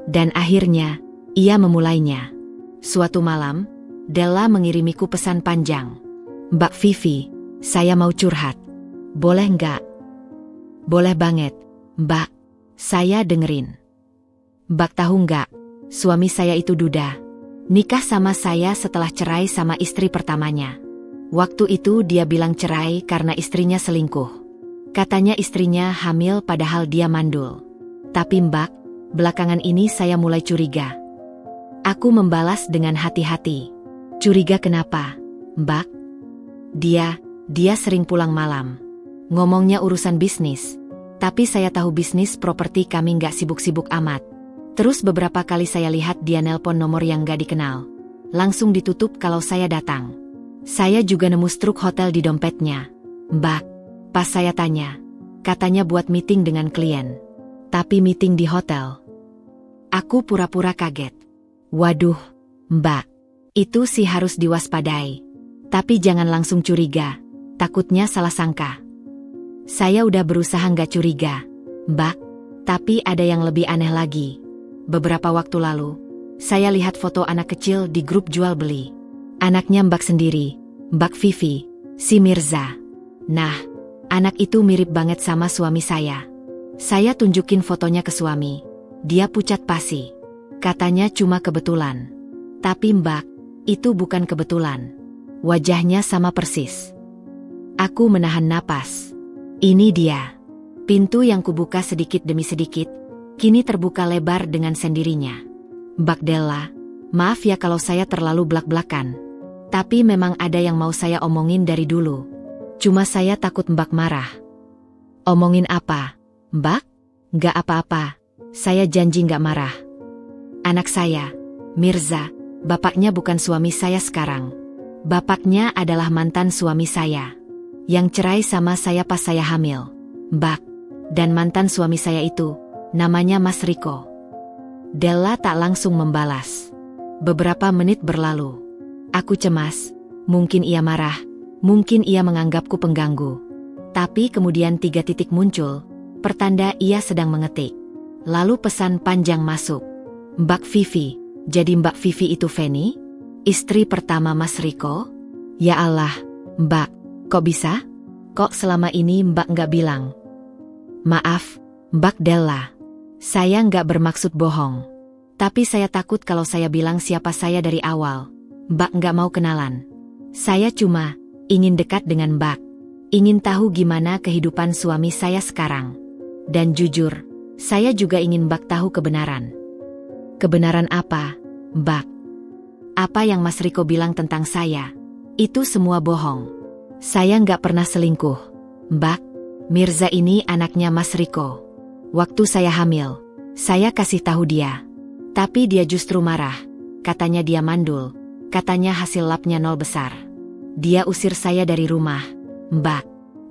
Dan akhirnya, ia memulainya. Suatu malam, Della mengirimiku pesan panjang. Mbak Vivi, saya mau curhat. Boleh nggak? Boleh banget, Mbak. Saya dengerin. Mbak tahu nggak, suami saya itu duda. Nikah sama saya setelah cerai sama istri pertamanya. Waktu itu dia bilang cerai karena istrinya selingkuh. Katanya istrinya hamil padahal dia mandul. Tapi Mbak, belakangan ini saya mulai curiga. Aku membalas dengan hati-hati. Curiga kenapa, Mbak? Dia sering pulang malam. Ngomongnya urusan bisnis. Tapi saya tahu bisnis properti kami nggak sibuk-sibuk amat. Terus beberapa kali saya lihat dia nelpon nomor yang nggak dikenal. Langsung ditutup kalau saya datang. Saya juga nemu struk hotel di dompetnya. Mbak, pas saya tanya, katanya buat meeting dengan klien. Tapi meeting di hotel. Aku pura-pura kaget. Waduh, Mbak, itu sih harus diwaspadai. Tapi jangan langsung curiga, takutnya salah sangka. Saya udah berusaha nggak curiga, Mbak, tapi ada yang lebih aneh lagi. Beberapa waktu lalu, saya lihat foto anak kecil di grup jual beli. Anaknya Mbak sendiri, Mbak Vivi, si Mirza. Nah, anak itu mirip banget sama suami saya. Saya tunjukin fotonya ke suami. Dia pucat pasi. Katanya cuma kebetulan. Tapi Mbak, itu bukan kebetulan. Wajahnya sama persis. Aku menahan napas. Ini dia. Pintu yang kubuka sedikit demi sedikit, kini terbuka lebar dengan sendirinya. Mbak Della, maaf ya kalau saya terlalu blak-blakan. Tapi memang ada yang mau saya omongin dari dulu. Cuma saya takut Mbak marah. Omongin apa, Mbak? Nggak apa-apa, saya janji nggak marah. Anak saya, Mirza, bapaknya bukan suami saya sekarang. Bapaknya adalah mantan suami saya. Yang cerai sama saya pas saya hamil, Mbak. Dan mantan suami saya itu, namanya Mas Riko. Della tak langsung membalas. Beberapa menit berlalu. Aku cemas, mungkin ia marah, mungkin ia menganggapku pengganggu. Tapi kemudian 3 titik muncul, pertanda ia sedang mengetik. Lalu pesan panjang masuk. Mbak Vivi, jadi Mbak Vivi itu Feni? Istri pertama Mas Riko? Ya Allah, Mbak, kok bisa? Kok selama ini Mbak nggak bilang? Maaf, Mbak Della. Saya nggak bermaksud bohong. Tapi saya takut kalau saya bilang siapa saya dari awal. Mbak nggak mau kenalan. Saya cuma ingin dekat dengan Mbak. Ingin tahu gimana kehidupan suami saya sekarang. Dan jujur, saya juga ingin Mbak tahu kebenaran. Kebenaran apa, Mbak? Apa yang Mas Riko bilang tentang saya? Itu semua bohong. Saya nggak pernah selingkuh. Mbak, Mirza ini anaknya Mas Riko. Waktu saya hamil, saya kasih tahu dia. Tapi dia justru marah. Katanya dia mandul. Katanya hasil labnya 0 besar. Dia usir saya dari rumah, Mbak.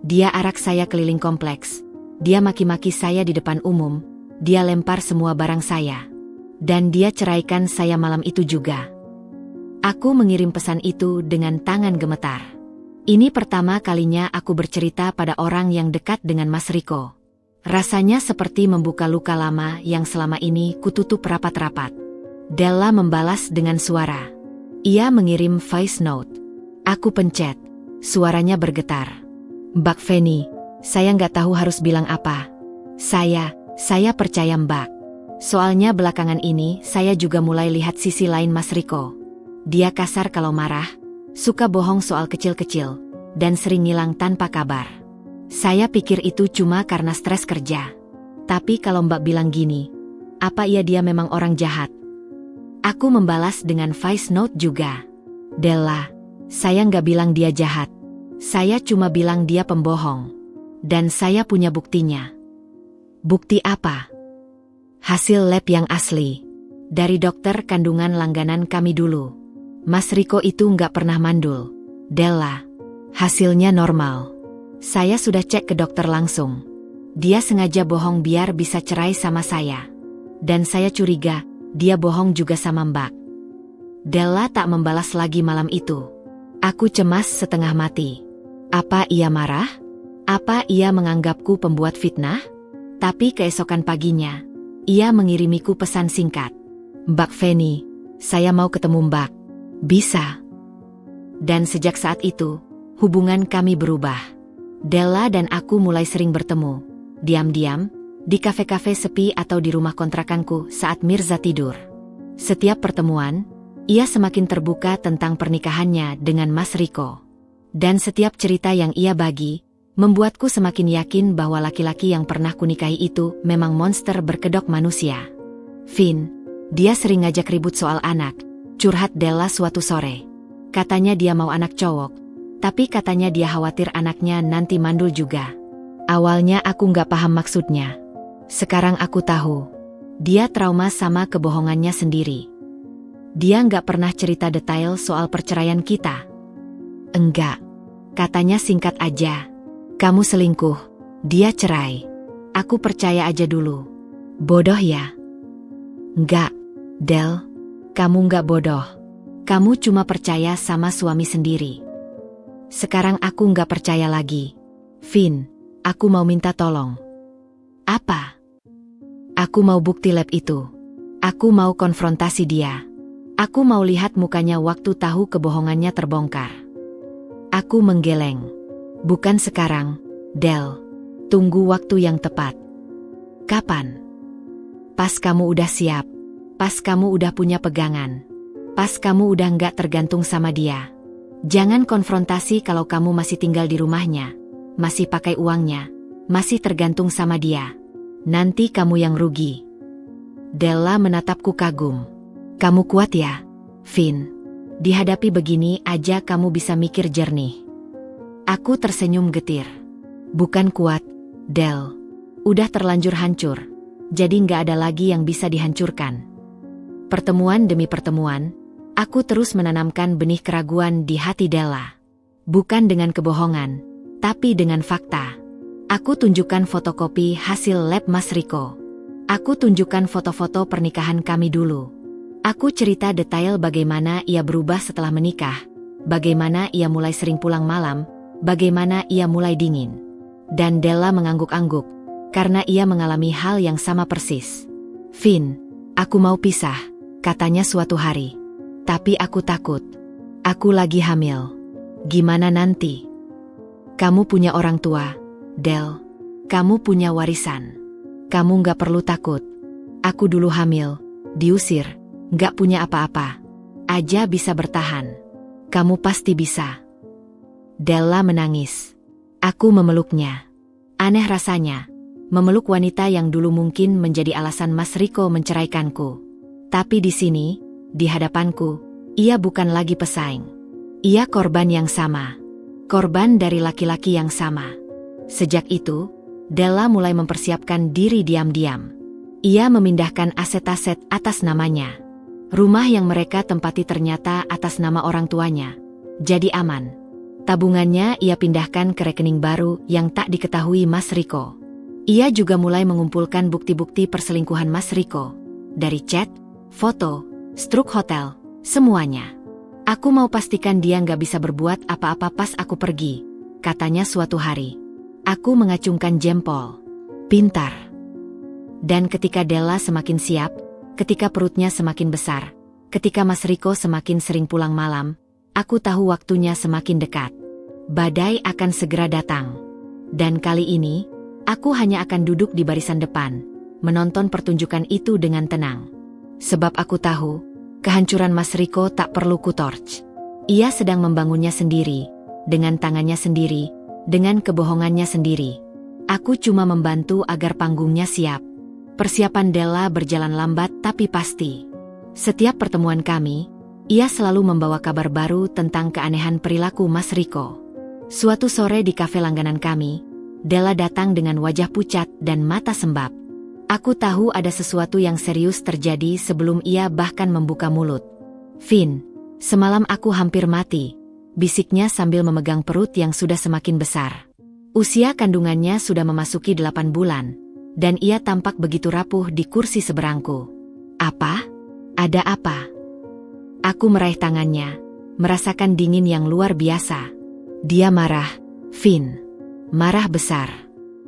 Dia arak saya keliling kompleks. Dia maki-maki saya di depan umum. Dia lempar semua barang saya. Dan dia ceraikan saya malam itu juga. Aku mengirim pesan itu dengan tangan gemetar. Ini pertama kalinya aku bercerita pada orang yang dekat dengan Mas Riko. Rasanya seperti membuka luka lama yang selama ini kututup rapat-rapat. Della membalas dengan suara. Ia mengirim voice note. Aku pencet. Suaranya bergetar. Mbak Feni, saya nggak tahu harus bilang apa. Saya percaya Mbak. Soalnya belakangan ini saya juga mulai lihat sisi lain Mas Riko. Dia kasar kalau marah, suka bohong soal kecil-kecil, dan sering ngilang tanpa kabar. Saya pikir itu cuma karena stres kerja. Tapi kalau Mbak bilang gini, apa iya dia memang orang jahat? Aku membalas dengan voice note juga. Della, saya nggak bilang dia jahat. Saya cuma bilang dia pembohong. Dan saya punya buktinya. Bukti apa? Hasil lab yang asli. Dari dokter kandungan langganan kami dulu. Mas Riko itu nggak pernah mandul. Della, hasilnya normal. Saya sudah cek ke dokter langsung. Dia sengaja bohong biar bisa cerai sama saya. Dan saya curiga, dia bohong juga sama Mbak. Della tak membalas lagi malam itu. Aku cemas setengah mati. Apa ia marah? Apa ia menganggapku pembuat fitnah? Tapi keesokan paginya, ia mengirimiku pesan singkat. Mbak Feni, saya mau ketemu Mbak. Bisa. Dan sejak saat itu, hubungan kami berubah. Della dan aku mulai sering bertemu. Diam-diam, di kafe-kafe sepi atau di rumah kontrakanku saat Mirza tidur. Setiap pertemuan, ia semakin terbuka tentang pernikahannya dengan Mas Riko. Dan setiap cerita yang ia bagi, membuatku semakin yakin bahwa laki-laki yang pernah kunikahi itu memang monster berkedok manusia. Vin, dia sering ngajak ribut soal anak, curhat Della suatu sore. Katanya dia mau anak cowok, tapi katanya dia khawatir anaknya nanti mandul juga. Awalnya aku nggak paham maksudnya. Sekarang aku tahu, dia trauma sama kebohongannya sendiri. Dia nggak pernah cerita detail soal perceraian kita. Enggak, katanya singkat aja. Kamu selingkuh, dia cerai. Aku percaya aja dulu. Bodoh ya? Enggak, Del. Kamu nggak bodoh. Kamu cuma percaya sama suami sendiri. Sekarang aku nggak percaya lagi. Vin, aku mau minta tolong. Apa? Aku mau bukti lab itu. Aku mau konfrontasi dia. Aku mau lihat mukanya waktu tahu kebohongannya terbongkar. Aku menggeleng. Bukan sekarang, Del. Tunggu waktu yang tepat. Kapan? Pas kamu udah siap. Pas kamu udah punya pegangan. Pas kamu udah nggak tergantung sama dia. Jangan konfrontasi kalau kamu masih tinggal di rumahnya, masih pakai uangnya, masih tergantung sama dia. Nanti kamu yang rugi. Della menatapku kagum. Kamu kuat ya, Vin? Dihadapi begini aja kamu bisa mikir jernih. Aku tersenyum getir. Bukan kuat, Del. Udah terlanjur hancur. Jadi nggak ada lagi yang bisa dihancurkan. Pertemuan demi pertemuan, aku terus menanamkan benih keraguan di hati Della. Bukan dengan kebohongan, tapi dengan fakta. Aku tunjukkan fotokopi hasil lab Mas Riko. Aku tunjukkan foto-foto pernikahan kami dulu. Aku cerita detail bagaimana ia berubah setelah menikah, bagaimana ia mulai sering pulang malam, bagaimana ia mulai dingin. Dan Della mengangguk-angguk, karena ia mengalami hal yang sama persis. Vin, aku mau pisah, katanya suatu hari. Tapi aku takut. Aku lagi hamil. Gimana nanti? Kamu punya orang tua, Del. Kamu punya warisan. Kamu nggak perlu takut. Aku dulu hamil, diusir. Gak punya apa-apa, aja bisa bertahan. Kamu pasti bisa. Della menangis. Aku memeluknya. Aneh rasanya, memeluk wanita yang dulu mungkin menjadi alasan Mas Riko menceraikanku. Tapi di sini, di hadapanku, ia bukan lagi pesaing. Ia korban yang sama. Korban dari laki-laki yang sama. Sejak itu, Della mulai mempersiapkan diri diam-diam. Ia memindahkan aset-aset atas namanya. Rumah yang mereka tempati ternyata atas nama orang tuanya. Jadi aman. Tabungannya ia pindahkan ke rekening baru yang tak diketahui Mas Riko. Ia juga mulai mengumpulkan bukti-bukti perselingkuhan Mas Riko. Dari chat, foto, struk hotel, semuanya. Aku mau pastikan dia nggak bisa berbuat apa-apa pas aku pergi, katanya suatu hari. Aku mengacungkan jempol. Pintar. Dan ketika Della semakin siap, ketika perutnya semakin besar, ketika Mas Riko semakin sering pulang malam, aku tahu waktunya semakin dekat. badai akan segera datang. Dan kali ini, aku hanya akan duduk di barisan depan, menonton pertunjukan itu dengan tenang. Sebab aku tahu, kehancuran Mas Riko tak perlu kutorch. Ia sedang membangunnya sendiri, dengan tangannya sendiri, dengan kebohongannya sendiri. Aku cuma membantu agar panggungnya siap. Persiapan Della berjalan lambat tapi pasti. Setiap pertemuan kami, ia selalu membawa kabar baru tentang keanehan perilaku Mas Riko. Suatu sore di kafe langganan kami, Della datang dengan wajah pucat dan mata sembab. Aku tahu ada sesuatu yang serius terjadi sebelum ia bahkan membuka mulut. "Vin, semalam aku hampir mati," bisiknya sambil memegang perut yang sudah semakin besar. Usia kandungannya sudah memasuki 8 bulan, dan ia tampak begitu rapuh di kursi seberangku. "Apa? Ada apa?" Aku meraih tangannya, merasakan dingin yang luar biasa. Dia marah, Vin. Marah besar.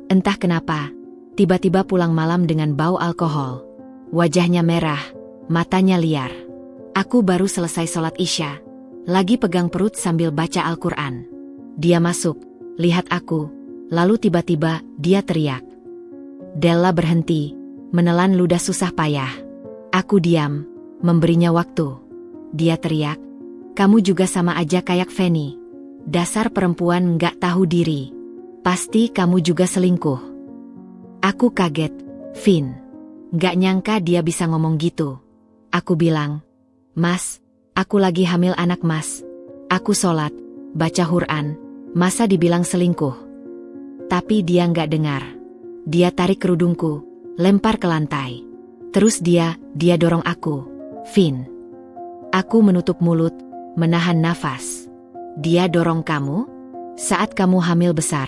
Entah kenapa, tiba-tiba pulang malam dengan bau alkohol. Wajahnya merah, matanya liar. Aku baru selesai sholat Isya, lagi pegang perut sambil baca Al-Quran. Dia masuk, lihat aku, lalu tiba-tiba dia teriak. Della berhenti, menelan ludah susah payah. Aku diam, memberinya waktu. Dia teriak, "Kamu juga sama aja kayak Fanny. Dasar perempuan nggak tahu diri. Pasti kamu juga selingkuh." Aku kaget, Vin. Nggak nyangka dia bisa ngomong gitu. Aku bilang, "Mas, aku lagi hamil anak Mas. Aku sholat, baca Quran, masa dibilang selingkuh?" Tapi dia nggak dengar. Dia tarik kerudungku, lempar ke lantai. Terus dia dorong aku. "Vin." Aku menutup mulut, menahan nafas. "Dia dorong kamu? Saat kamu hamil besar?"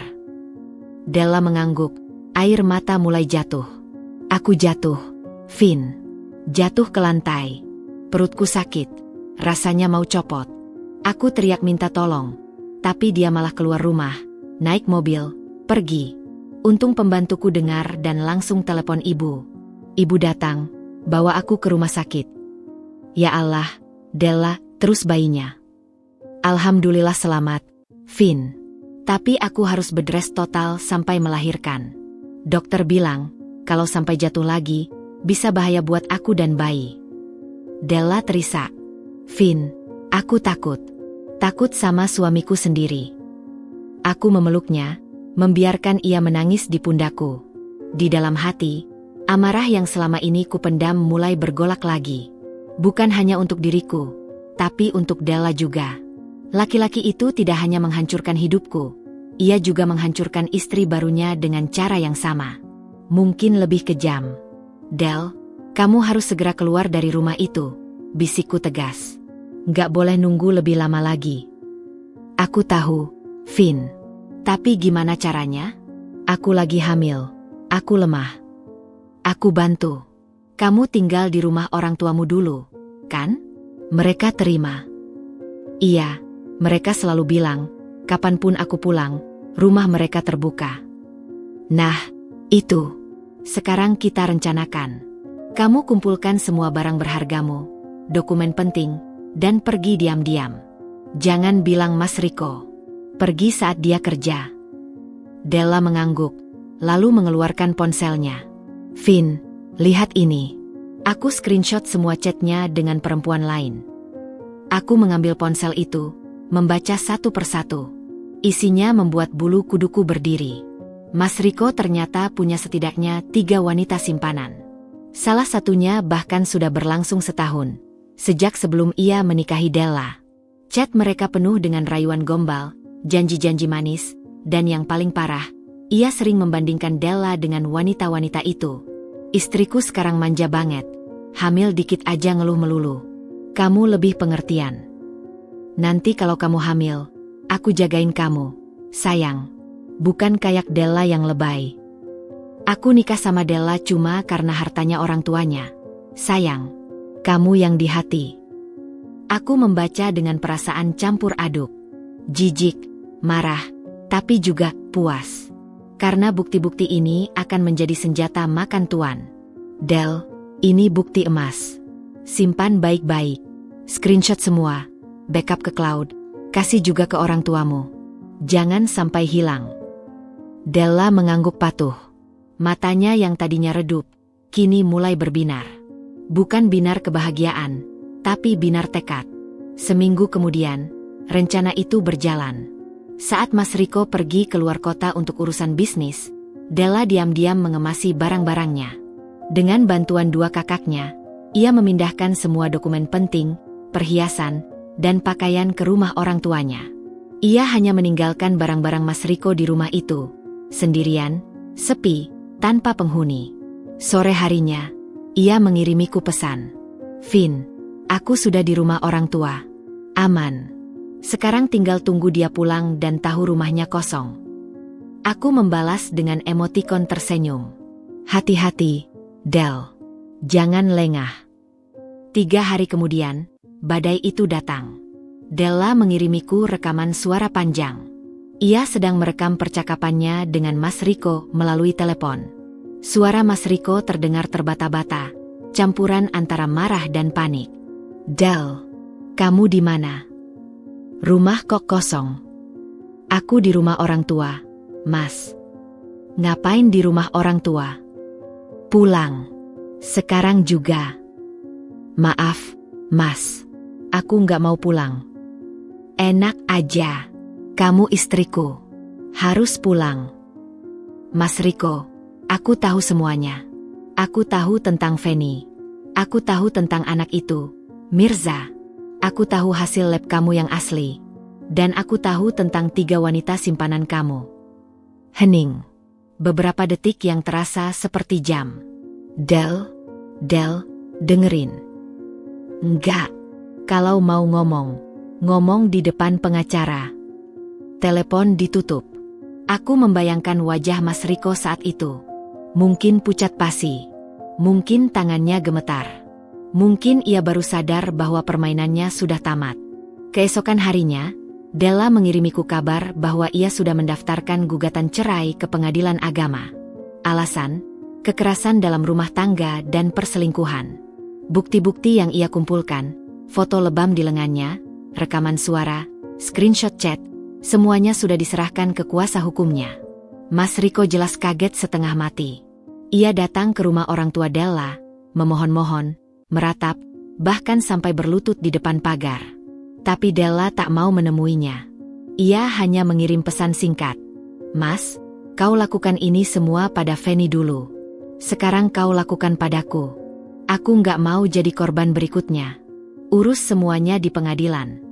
Della mengangguk, air mata mulai jatuh. Aku jatuh, Vin. Jatuh ke lantai. Perutku sakit, rasanya mau copot. Aku teriak minta tolong, tapi dia malah keluar rumah, naik mobil, pergi. Untung pembantuku dengar dan langsung telepon ibu. Ibu datang, bawa aku ke rumah sakit. Ya Allah, Della, terus bayinya. Alhamdulillah selamat, Vin. Tapi aku harus bedrest total sampai melahirkan. Dokter bilang, kalau sampai jatuh lagi, bisa bahaya buat aku dan bayi. Della terisak. "Vin, aku takut. Takut sama suamiku sendiri." Aku memeluknya, membiarkan ia menangis di pundakku. Di dalam hati, amarah yang selama ini kupendam mulai bergolak lagi. Bukan hanya untuk diriku, tapi untuk Della juga. Laki-laki itu tidak hanya menghancurkan hidupku, ia juga menghancurkan istri barunya dengan cara yang sama. Mungkin lebih kejam. "Del, kamu harus segera keluar dari rumah itu," bisikku tegas. "Nggak boleh nunggu lebih lama lagi." Aku tahu, Vin. Tapi gimana caranya? Aku lagi hamil. Aku lemah. Aku bantu. "Kamu tinggal di rumah orang tuamu dulu, kan?" Mereka terima. Iya. Mereka selalu bilang, kapanpun aku pulang, rumah mereka terbuka. Nah, itu. Sekarang kita rencanakan. Kamu kumpulkan semua barang berhargamu, dokumen penting, dan pergi diam-diam. Jangan bilang Mas Riko. Pergi saat dia kerja. Della mengangguk, lalu mengeluarkan ponselnya. "Vin, lihat ini." Aku screenshot semua chatnya dengan perempuan lain. Aku mengambil ponsel itu, membaca satu persatu. Isinya membuat bulu kuduku berdiri. Mas Riko ternyata punya setidaknya 3 wanita simpanan. Salah satunya bahkan sudah berlangsung setahun, sejak sebelum ia menikahi Della. Chat mereka penuh dengan rayuan gombal, janji-janji manis, dan yang paling parah, ia sering membandingkan Della dengan wanita-wanita itu. "Istriku sekarang manja banget, hamil dikit aja ngeluh melulu. Kamu lebih pengertian. Nanti kalau kamu hamil, aku jagain kamu, sayang. Bukan kayak Della yang lebay." Aku nikah sama Della cuma karena hartanya orang tuanya. Sayang, kamu yang di hati. Aku membaca dengan perasaan campur aduk. Jijik, marah, tapi juga puas. Karena bukti-bukti ini akan menjadi senjata makan tuan. "Del, ini bukti emas. Simpan baik-baik. Screenshot semua. Backup ke cloud, kasih juga ke orang tuamu. Jangan sampai hilang. Della mengangguk patuh. Matanya yang tadinya redup, kini mulai berbinar. Bukan binar kebahagiaan, tapi binar tekad. Seminggu kemudian, rencana itu berjalan. Saat Mas Riko pergi keluar kota untuk urusan bisnis, Della diam-diam mengemasi barang-barangnya. Dengan bantuan dua kakaknya, ia memindahkan semua dokumen penting, perhiasan, dan pakaian ke rumah orang tuanya. Ia hanya meninggalkan barang-barang Mas Riko di rumah itu, sendirian, sepi, tanpa penghuni. Sore harinya, ia mengirimiku pesan. "Vin, aku sudah di rumah orang tua. Aman. Sekarang tinggal tunggu dia pulang dan tahu rumahnya kosong." Aku membalas dengan emotikon tersenyum. "Hati-hati, Del. Jangan lengah." 3 hari kemudian, badai itu datang. Della mengirimiku rekaman suara panjang. Ia sedang merekam percakapannya dengan Mas Riko melalui telepon. Suara Mas Riko terdengar terbata-bata, campuran antara marah dan panik. "Del, kamu di mana? Rumah kok kosong?" "Aku di rumah orang tua, Mas." "Ngapain di rumah orang tua?" "Pulang. Sekarang juga." "Maaf, Mas. Aku nggak mau pulang." "Enak aja. Kamu istriku. Harus pulang." "Mas Riko, aku tahu semuanya. Aku tahu tentang Feni. Aku tahu tentang anak itu, Mirza. Aku tahu hasil lab kamu yang asli. Dan aku tahu tentang 3 wanita simpanan kamu." Hening. Beberapa detik yang terasa seperti jam. Del, dengerin." "Enggak. Kalau mau ngomong di depan pengacara." Telepon ditutup. Aku membayangkan wajah Mas Riko saat itu. Mungkin pucat pasi. Mungkin tangannya gemetar. Mungkin ia baru sadar bahwa permainannya sudah tamat. Keesokan harinya, Della mengirimiku kabar bahwa ia sudah mendaftarkan gugatan cerai ke pengadilan agama. Alasan, kekerasan dalam rumah tangga dan perselingkuhan. Bukti-bukti yang ia kumpulkan, foto lebam di lengannya, rekaman suara, screenshot chat, semuanya sudah diserahkan ke kuasa hukumnya. Mas Riko jelas kaget setengah mati. Ia datang ke rumah orang tua Della, memohon-mohon, meratap, bahkan sampai berlutut di depan pagar. Tapi Della tak mau menemuinya. Ia hanya mengirim pesan singkat. "Mas, kau lakukan ini semua pada Feni dulu. Sekarang kau lakukan padaku. Aku nggak mau jadi korban berikutnya. Urus semuanya di pengadilan."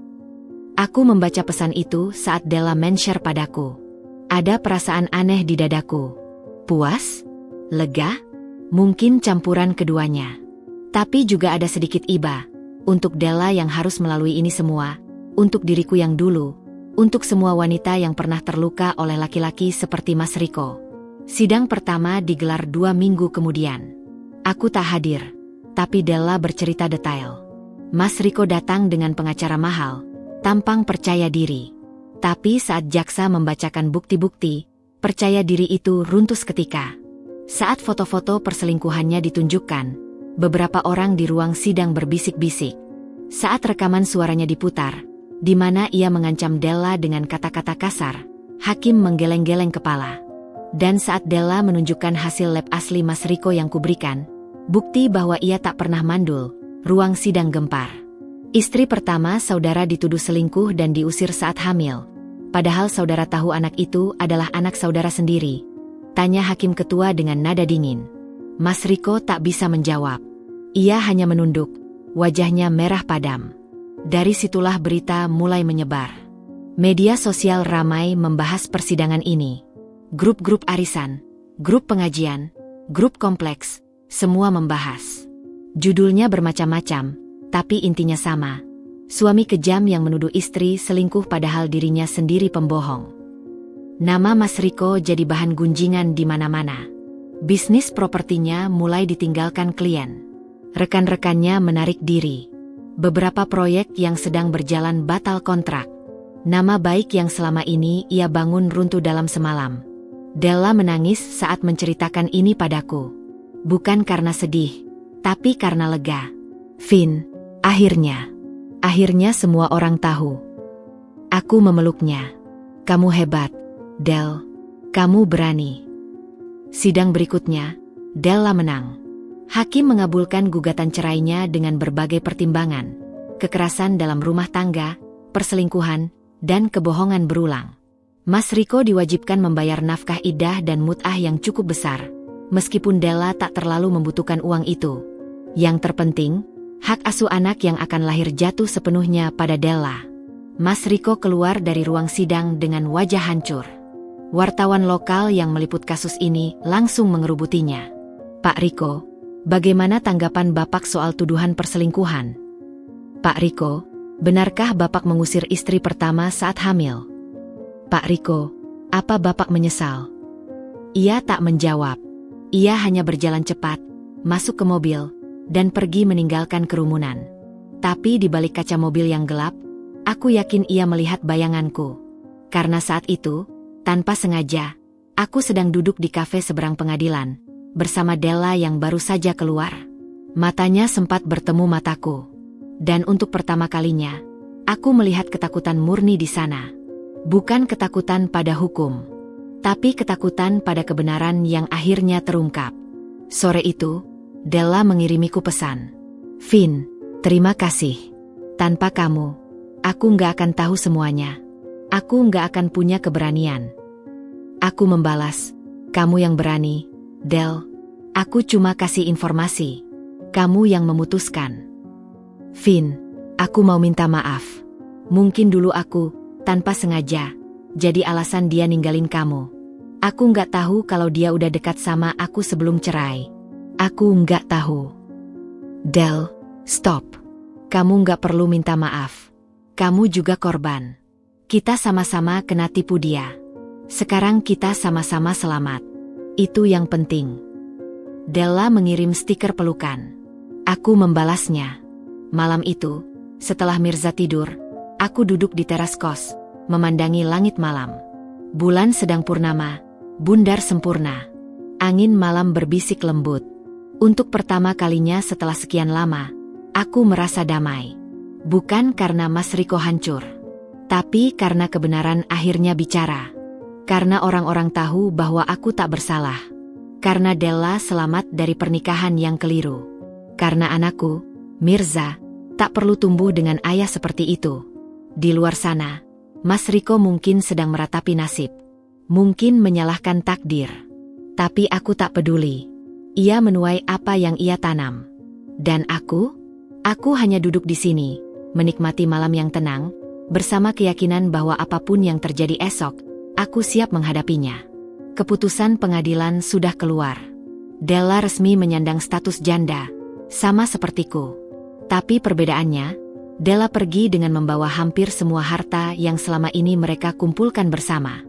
Aku membaca pesan itu saat Della men-share padaku. Ada perasaan aneh di dadaku. Puas? Lega? Mungkin campuran keduanya. Tapi juga ada sedikit iba. Untuk Della yang harus melalui ini semua. Untuk diriku yang dulu. Untuk semua wanita yang pernah terluka oleh laki-laki seperti Mas Riko. Sidang pertama digelar 2 minggu kemudian. Aku tak hadir. Tapi Della bercerita detail. Mas Riko datang dengan pengacara mahal. Tampang percaya diri. Tapi saat jaksa membacakan bukti-bukti, percaya diri itu runtuh seketika. Saat foto-foto perselingkuhannya ditunjukkan, beberapa orang di ruang sidang berbisik-bisik. Saat rekaman suaranya diputar, di mana ia mengancam Della dengan kata-kata kasar, hakim menggeleng-geleng kepala. Dan saat Della menunjukkan hasil lab asli Mas Riko yang kuberikan, bukti bahwa ia tak pernah mandul, ruang sidang gempar. Istri pertama saudara dituduh selingkuh dan diusir saat hamil. Padahal saudara tahu anak itu adalah anak saudara sendiri. Tanya hakim ketua dengan nada dingin. Mas Riko tak bisa menjawab. Ia hanya menunduk, wajahnya merah padam. Dari situlah berita mulai menyebar. Media sosial ramai membahas persidangan ini. Grup-grup arisan, grup pengajian, grup kompleks, semua membahas. Judulnya bermacam-macam, tapi intinya sama. Suami kejam yang menuduh istri selingkuh padahal dirinya sendiri pembohong. Nama Mas Riko jadi bahan gunjingan di mana-mana. Bisnis propertinya mulai ditinggalkan klien. Rekan-rekannya menarik diri. Beberapa proyek yang sedang berjalan batal kontrak. Nama baik yang selama ini ia bangun runtuh dalam semalam. Della menangis saat menceritakan ini padaku. Bukan karena sedih, tapi karena lega. Vin, akhirnya semua orang tahu. Aku memeluknya. Kamu hebat, Del. Kamu berani. Sidang berikutnya, Della menang. Hakim mengabulkan gugatan cerainya dengan berbagai pertimbangan. Kekerasan dalam rumah tangga, perselingkuhan, dan kebohongan berulang. Mas Riko diwajibkan membayar nafkah iddah dan mut'ah yang cukup besar, meskipun Della tak terlalu membutuhkan uang itu. Yang terpenting, hak asuh anak yang akan lahir jatuh sepenuhnya pada Della. Mas Riko keluar dari ruang sidang dengan wajah hancur. Wartawan lokal yang meliput kasus ini langsung mengerubutinya. Pak Riko, bagaimana tanggapan Bapak soal tuduhan perselingkuhan? Pak Riko, benarkah Bapak mengusir istri pertama saat hamil? Pak Riko, apa Bapak menyesal? Ia tak menjawab. Ia hanya berjalan cepat, masuk ke mobil, dan pergi meninggalkan kerumunan. Tapi di balik kaca mobil yang gelap, aku yakin ia melihat bayanganku. Karena saat itu, tanpa sengaja, aku sedang duduk di kafe seberang pengadilan, bersama Della yang baru saja keluar. Matanya sempat bertemu mataku. Dan untuk pertama kalinya, aku melihat ketakutan murni di sana. Bukan ketakutan pada hukum, tapi ketakutan pada kebenaran yang akhirnya terungkap. Sore itu, Della mengirimiku pesan. Vin, terima kasih. Tanpa kamu, aku nggak akan tahu semuanya. Aku nggak akan punya keberanian. Aku membalas, kamu yang berani, Del. Aku cuma kasih informasi. Kamu yang memutuskan. Vin, aku mau minta maaf. Mungkin dulu aku, tanpa sengaja, jadi alasan dia ninggalin kamu. Aku nggak tahu kalau dia udah dekat sama aku sebelum cerai. Aku nggak tahu. Del, stop. Kamu nggak perlu minta maaf. Kamu juga korban. Kita sama-sama kena tipu dia. Sekarang kita sama-sama selamat. Itu yang penting. Della mengirim stiker pelukan. Aku membalasnya. Malam itu, setelah Mirza tidur, aku duduk di teras kos, memandangi langit malam. Bulan sedang purnama, bundar sempurna. Angin malam berbisik lembut. Untuk pertama kalinya setelah sekian lama, aku merasa damai. Bukan karena Mas Riko hancur, tapi karena kebenaran akhirnya bicara. Karena orang-orang tahu bahwa aku tak bersalah. Karena Della selamat dari pernikahan yang keliru. Karena anakku, Mirza, tak perlu tumbuh dengan ayah seperti itu. Di luar sana, Mas Riko mungkin sedang meratapi nasib. Mungkin menyalahkan takdir. Tapi aku tak peduli. Ia menuai apa yang ia tanam. Dan aku hanya duduk di sini, menikmati malam yang tenang, bersama keyakinan bahwa apapun yang terjadi esok, aku siap menghadapinya. Keputusan pengadilan sudah keluar. Della resmi menyandang status janda, sama sepertiku. Tapi perbedaannya, Della pergi dengan membawa hampir semua harta yang selama ini mereka kumpulkan bersama.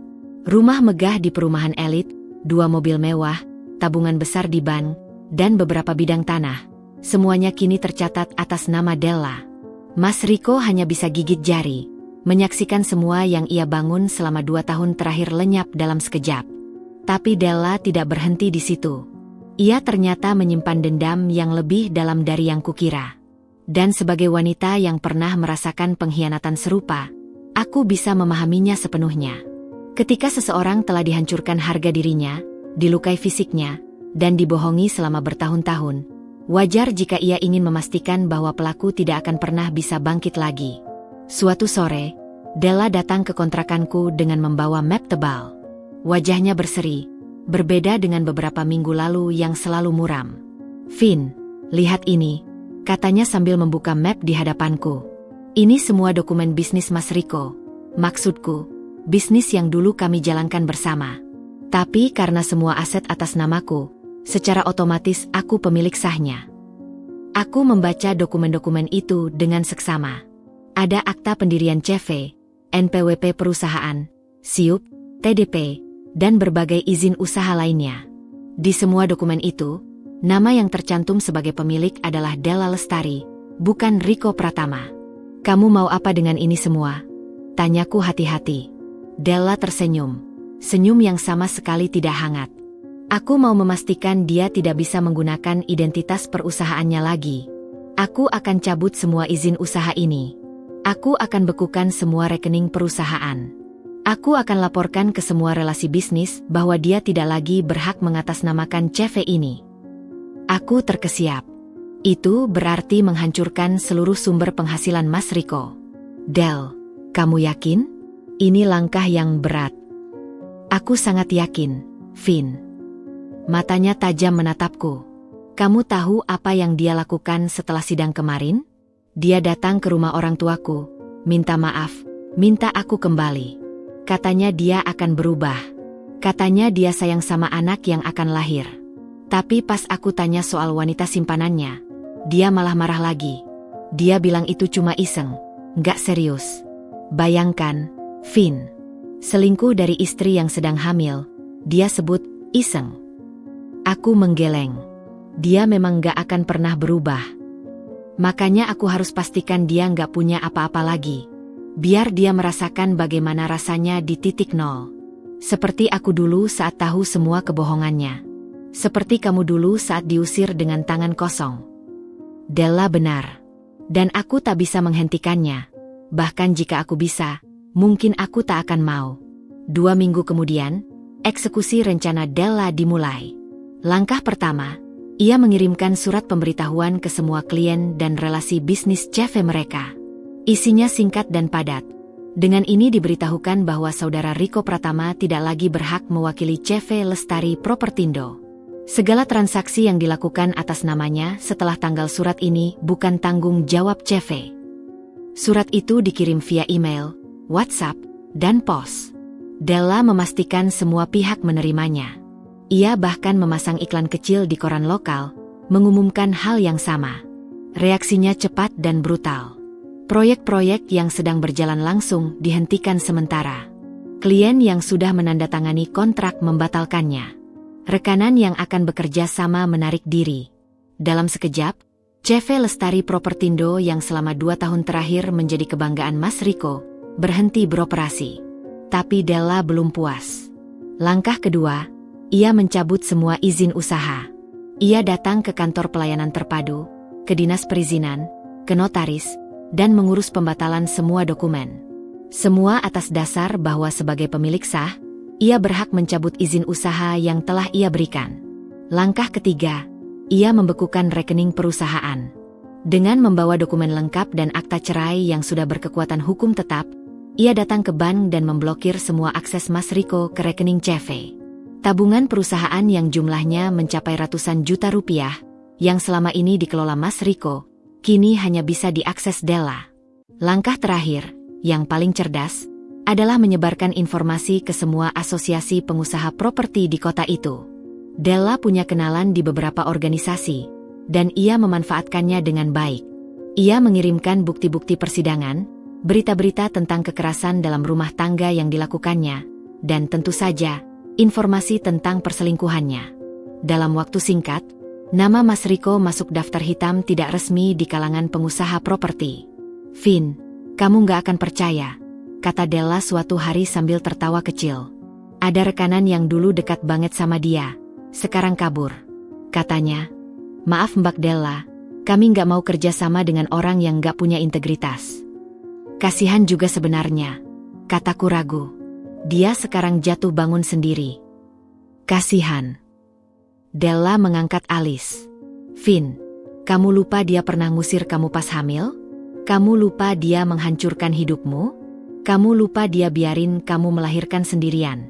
Rumah megah di perumahan elit, 2 mobil mewah, tabungan besar di bank, dan beberapa bidang tanah. Semuanya kini tercatat atas nama Della. Mas Riko hanya bisa gigit jari, menyaksikan semua yang ia bangun selama 2 tahun terakhir lenyap dalam sekejap. Tapi Della tidak berhenti di situ. Ia ternyata menyimpan dendam yang lebih dalam dari yang kukira. Dan sebagai wanita yang pernah merasakan pengkhianatan serupa, aku bisa memahaminya sepenuhnya. Ketika seseorang telah dihancurkan harga dirinya, dilukai fisiknya, dan dibohongi selama bertahun-tahun, wajar jika ia ingin memastikan bahwa pelaku tidak akan pernah bisa bangkit lagi. Suatu sore, Della datang ke kontrakanku dengan membawa map tebal. Wajahnya berseri, berbeda dengan beberapa minggu lalu yang selalu muram. Vin, lihat ini, katanya sambil membuka map di hadapanku. Ini semua dokumen bisnis Mas Riko. Maksudku, bisnis yang dulu kami jalankan bersama. Tapi karena semua aset atas namaku, secara otomatis aku pemilik sahnya. Aku membaca dokumen-dokumen itu dengan seksama. Ada akta pendirian CV, NPWP perusahaan, SIUP, TDP, dan berbagai izin usaha lainnya. Di semua dokumen itu, nama yang tercantum sebagai pemilik adalah Della Lestari, bukan Riko Pratama. Kamu mau apa dengan ini semua? Tanyaku hati-hati. Della tersenyum. Senyum yang sama sekali tidak hangat. Aku mau memastikan dia tidak bisa menggunakan identitas perusahaannya lagi. Aku akan cabut semua izin usaha ini. Aku akan bekukan semua rekening perusahaan. Aku akan laporkan ke semua relasi bisnis bahwa dia tidak lagi berhak mengatasnamakan CV ini. Aku terkesiap. Itu berarti menghancurkan seluruh sumber penghasilan Mas Riko. Del, kamu yakin? Ini langkah yang berat. Aku sangat yakin, Vin. Matanya tajam menatapku. Kamu tahu apa yang dia lakukan setelah sidang kemarin? Dia datang ke rumah orang tuaku, minta maaf, minta aku kembali. Katanya dia akan berubah. Katanya dia sayang sama anak yang akan lahir. Tapi pas aku tanya soal wanita simpanannya, dia malah marah lagi. Dia bilang itu cuma iseng, nggak serius. Bayangkan, Vin. Selingkuh dari istri yang sedang hamil, dia sebut iseng. Aku menggeleng. Dia memang nggak akan pernah berubah. Makanya aku harus pastikan dia nggak punya apa-apa lagi. Biar dia merasakan bagaimana rasanya di titik nol. Seperti aku dulu saat tahu semua kebohongannya. Seperti kamu dulu saat diusir dengan tangan kosong. Della benar. Dan aku tak bisa menghentikannya. Bahkan jika aku bisa, mungkin aku tak akan mau. 2 minggu kemudian, eksekusi rencana Della dimulai. Langkah pertama, ia mengirimkan surat pemberitahuan ke semua klien dan relasi bisnis CV mereka. Isinya singkat dan padat. Dengan ini diberitahukan bahwa saudara Riko Pratama tidak lagi berhak mewakili CV Lestari Propertindo. Segala transaksi yang dilakukan atas namanya setelah tanggal surat ini bukan tanggung jawab CV. Surat itu dikirim via email, WhatsApp, dan pos. Della memastikan semua pihak menerimanya. Ia bahkan memasang iklan kecil di koran lokal, mengumumkan hal yang sama. Reaksinya cepat dan brutal. Proyek-proyek yang sedang berjalan langsung dihentikan sementara. Klien yang sudah menandatangani kontrak membatalkannya. Rekanan yang akan bekerja sama menarik diri. Dalam sekejap, CV Lestari Propertindo yang selama 2 tahun terakhir menjadi kebanggaan Mas Riko, berhenti beroperasi. Tapi Della belum puas. Langkah kedua, ia mencabut semua izin usaha. Ia datang ke kantor pelayanan terpadu, ke dinas perizinan, ke notaris, dan mengurus pembatalan semua dokumen. Semua atas dasar bahwa sebagai pemilik sah, ia berhak mencabut izin usaha yang telah ia berikan. Langkah ketiga, ia membekukan rekening perusahaan. Dengan membawa dokumen lengkap dan akta cerai yang sudah berkekuatan hukum tetap, ia datang ke bank dan memblokir semua akses Mas Riko ke rekening CV. Tabungan perusahaan yang jumlahnya mencapai ratusan juta rupiah, yang selama ini dikelola Mas Riko, kini hanya bisa diakses Della. Langkah terakhir, yang paling cerdas, adalah menyebarkan informasi ke semua asosiasi pengusaha properti di kota itu. Della punya kenalan di beberapa organisasi, dan ia memanfaatkannya dengan baik. Ia mengirimkan bukti-bukti persidangan, berita-berita tentang kekerasan dalam rumah tangga yang dilakukannya, dan tentu saja, informasi tentang perselingkuhannya. Dalam waktu singkat, nama Mas Riko masuk daftar hitam tidak resmi di kalangan pengusaha properti. Vin, kamu nggak akan percaya, kata Della suatu hari sambil tertawa kecil. Ada rekanan yang dulu dekat banget sama dia, sekarang kabur. Katanya, maaf Mbak Della, kami nggak mau kerja sama dengan orang yang nggak punya integritas. Kasihan juga sebenarnya, kataku ragu. Dia sekarang jatuh bangun sendiri. Kasihan. Della mengangkat alis. Vin, kamu lupa dia pernah ngusir kamu pas hamil? Kamu lupa dia menghancurkan hidupmu? Kamu lupa dia biarin kamu melahirkan sendirian?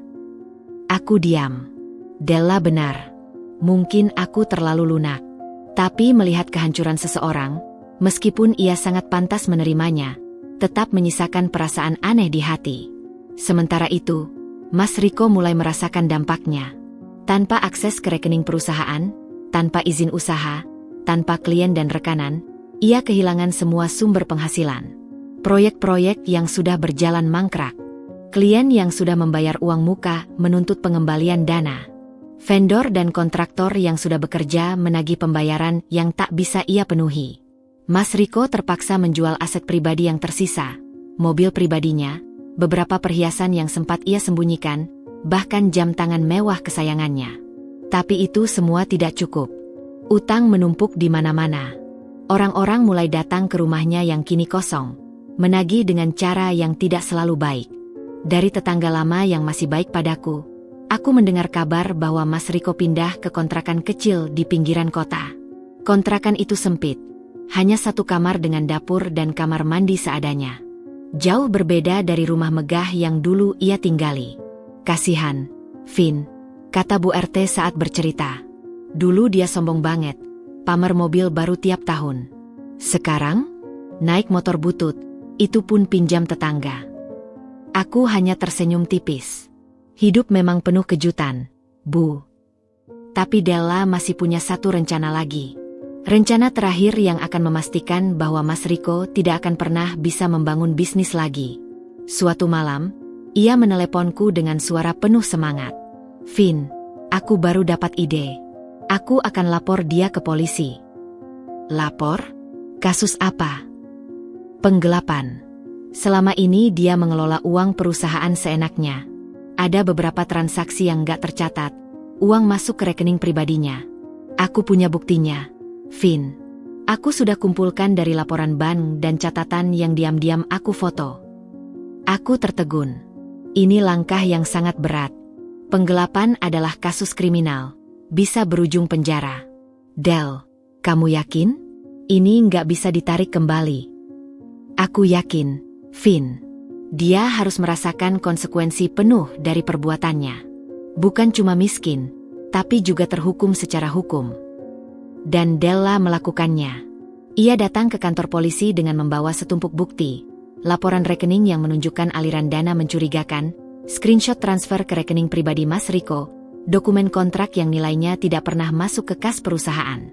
Aku diam. Della benar. Mungkin aku terlalu lunak. Tapi melihat kehancuran seseorang, meskipun ia sangat pantas menerimanya, tetap menyisakan perasaan aneh di hati. Sementara itu, Mas Riko mulai merasakan dampaknya. Tanpa akses ke rekening perusahaan, tanpa izin usaha, tanpa klien dan rekanan, ia kehilangan semua sumber penghasilan. Proyek-proyek yang sudah berjalan mangkrak. Klien yang sudah membayar uang muka menuntut pengembalian dana. Vendor dan kontraktor yang sudah bekerja menagih pembayaran yang tak bisa ia penuhi. Mas Riko terpaksa menjual aset pribadi yang tersisa, mobil pribadinya, beberapa perhiasan yang sempat ia sembunyikan, bahkan jam tangan mewah kesayangannya. Tapi itu semua tidak cukup. Utang menumpuk di mana-mana. Orang-orang mulai datang ke rumahnya yang kini kosong, menagih dengan cara yang tidak selalu baik. Dari tetangga lama yang masih baik padaku, aku mendengar kabar bahwa Mas Riko pindah ke kontrakan kecil di pinggiran kota. Kontrakan itu sempit, hanya satu kamar dengan dapur dan kamar mandi seadanya. Jauh berbeda dari rumah megah yang dulu ia tinggali. Kasihan, Vin, kata Bu RT saat bercerita. Dulu dia sombong banget, pamer mobil baru tiap tahun. Sekarang, naik motor butut, itu pun pinjam tetangga. Aku hanya tersenyum tipis. Hidup memang penuh kejutan, Bu. Tapi Della masih punya satu rencana lagi. Rencana terakhir yang akan memastikan bahwa Mas Riko tidak akan pernah bisa membangun bisnis lagi. Suatu malam, ia meneleponku dengan suara penuh semangat. Vin, aku baru dapat ide. Aku akan lapor dia ke polisi. Lapor? Kasus apa? Penggelapan. Selama ini dia mengelola uang perusahaan seenaknya. Ada beberapa transaksi yang gak tercatat. Uang masuk ke rekening pribadinya. Aku punya buktinya, Vin. Aku sudah kumpulkan dari laporan bank dan catatan yang diam-diam aku foto. Aku tertegun. Ini langkah yang sangat berat. Penggelapan adalah kasus kriminal. Bisa berujung penjara. Del, kamu yakin? Ini nggak bisa ditarik kembali. Aku yakin, Vin. Dia harus merasakan konsekuensi penuh dari perbuatannya. Bukan cuma miskin, tapi juga terhukum secara hukum. Dan Della melakukannya. Ia datang ke kantor polisi dengan membawa setumpuk bukti, laporan rekening yang menunjukkan aliran dana mencurigakan, screenshot transfer ke rekening pribadi Mas Riko, dokumen kontrak yang nilainya tidak pernah masuk ke kas perusahaan.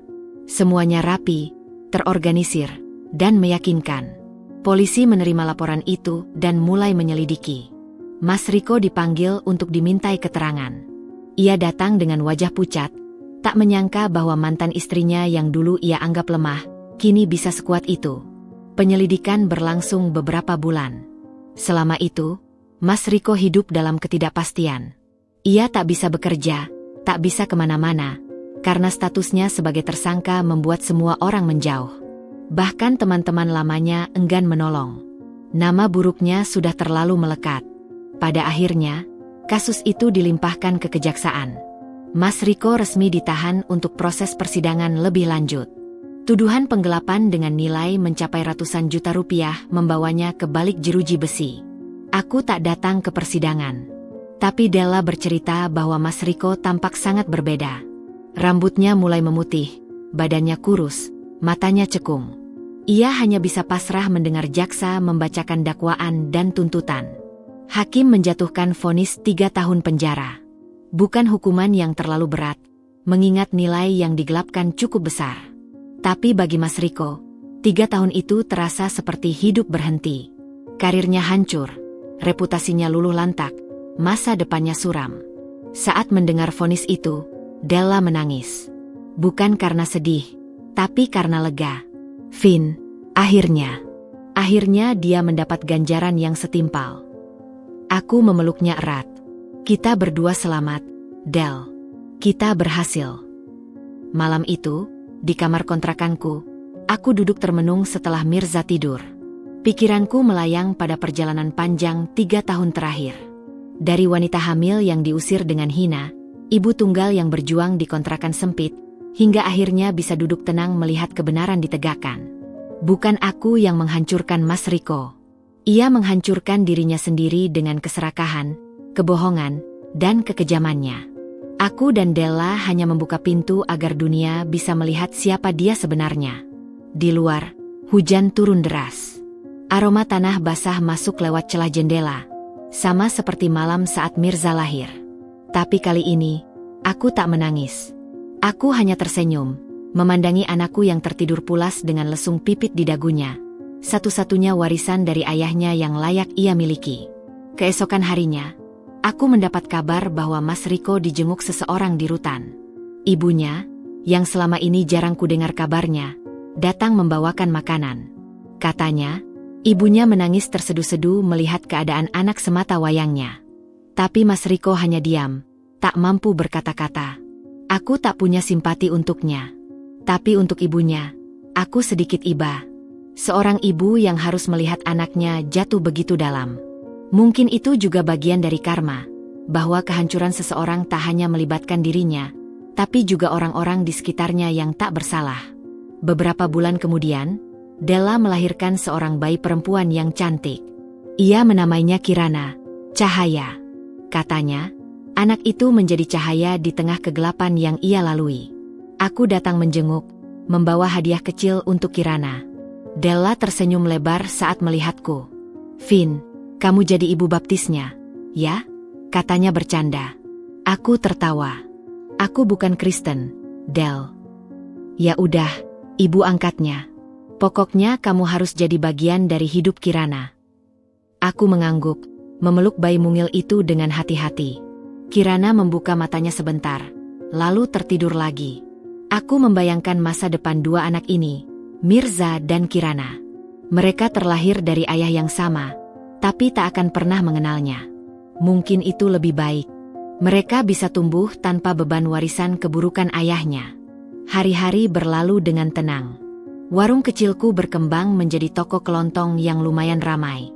Semuanya rapi, terorganisir, dan meyakinkan. Polisi menerima laporan itu dan mulai menyelidiki. Mas Riko dipanggil untuk dimintai keterangan. Ia datang dengan wajah pucat, tak menyangka bahwa mantan istrinya yang dulu ia anggap lemah, kini bisa sekuat itu. Penyelidikan berlangsung beberapa bulan. Selama itu, Mas Riko hidup dalam ketidakpastian. Ia tak bisa bekerja, tak bisa kemana-mana, karena statusnya sebagai tersangka membuat semua orang menjauh. Bahkan teman-teman lamanya enggan menolong. Nama buruknya sudah terlalu melekat. Pada akhirnya, kasus itu dilimpahkan ke kejaksaan. Mas Riko resmi ditahan untuk proses persidangan lebih lanjut. Tuduhan penggelapan dengan nilai mencapai ratusan juta rupiah membawanya ke balik jeruji besi. Aku tak datang ke persidangan. Tapi Della bercerita bahwa Mas Riko tampak sangat berbeda. Rambutnya mulai memutih, badannya kurus, matanya cekung. Ia hanya bisa pasrah mendengar jaksa membacakan dakwaan dan tuntutan. Hakim menjatuhkan vonis 3 tahun penjara. Bukan hukuman yang terlalu berat, mengingat nilai yang digelapkan cukup besar. Tapi bagi Mas Riko, 3 tahun itu terasa seperti hidup berhenti. Karirnya hancur, reputasinya luluh lantak, masa depannya suram. Saat mendengar vonis itu, Della menangis. Bukan karena sedih, tapi karena lega. Vin, akhirnya dia mendapat ganjaran yang setimpal. Aku memeluknya erat. Kita berdua selamat, Del. Kita berhasil. Malam itu, di kamar kontrakanku, aku duduk termenung setelah Mirza tidur. Pikiranku melayang pada perjalanan panjang 3 tahun terakhir. Dari wanita hamil yang diusir dengan hina, ibu tunggal yang berjuang di kontrakan sempit, hingga akhirnya bisa duduk tenang melihat kebenaran ditegakkan. Bukan aku yang menghancurkan Mas Riko. Ia menghancurkan dirinya sendiri dengan keserakahan, kebohongan, dan kekejamannya. Aku dan Della hanya membuka pintu agar dunia bisa melihat siapa dia sebenarnya. Di luar, hujan turun deras. Aroma tanah basah masuk lewat celah jendela, sama seperti malam saat Mirza lahir. Tapi kali ini, aku tak menangis. Aku hanya tersenyum, memandangi anakku yang tertidur pulas dengan lesung pipit di dagunya. Satu-satunya warisan dari ayahnya yang layak ia miliki. Keesokan harinya, aku mendapat kabar bahwa Mas Riko dijenguk seseorang di rutan. Ibunya, yang selama ini jarang kudengar kabarnya, datang membawakan makanan. Katanya, ibunya menangis terseduh-seduh melihat keadaan anak semata wayangnya. Tapi Mas Riko hanya diam, tak mampu berkata-kata. Aku tak punya simpati untuknya. Tapi untuk ibunya, aku sedikit iba. Seorang ibu yang harus melihat anaknya jatuh begitu dalam. Mungkin itu juga bagian dari karma, bahwa kehancuran seseorang tak hanya melibatkan dirinya, tapi juga orang-orang di sekitarnya yang tak bersalah. Beberapa bulan kemudian, Della melahirkan seorang bayi perempuan yang cantik. Ia menamainya Kirana, cahaya. Katanya, anak itu menjadi cahaya di tengah kegelapan yang ia lalui. Aku datang menjenguk, membawa hadiah kecil untuk Kirana. Della tersenyum lebar saat melihatku. "Vin, kamu jadi ibu baptisnya, ya?" katanya bercanda. Aku tertawa. "Aku bukan Kristen, Del." "Ya udah, ibu angkatnya. Pokoknya kamu harus jadi bagian dari hidup Kirana." Aku mengangguk, memeluk bayi mungil itu dengan hati-hati. Kirana membuka matanya sebentar, lalu tertidur lagi. Aku membayangkan masa depan dua anak ini, Mirza dan Kirana. Mereka terlahir dari ayah yang sama, tapi tak akan pernah mengenalnya. Mungkin itu lebih baik. Mereka bisa tumbuh tanpa beban warisan keburukan ayahnya. Hari-hari berlalu dengan tenang. Warung kecilku berkembang menjadi toko kelontong yang lumayan ramai.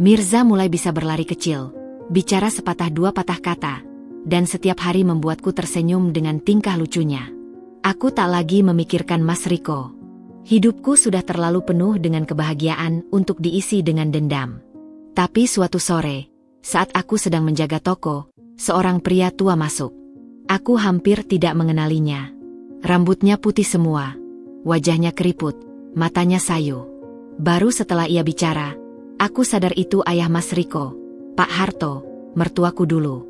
Mirza mulai bisa berlari kecil, bicara sepatah dua patah kata, dan setiap hari membuatku tersenyum dengan tingkah lucunya. Aku tak lagi memikirkan Mas Riko. Hidupku sudah terlalu penuh dengan kebahagiaan untuk diisi dengan dendam. Tapi suatu sore, saat aku sedang menjaga toko, seorang pria tua masuk. Aku hampir tidak mengenalinya. Rambutnya putih semua, wajahnya keriput, matanya sayu. Baru setelah ia bicara, aku sadar itu ayah Mas Riko, Pak Harto, mertuaku dulu.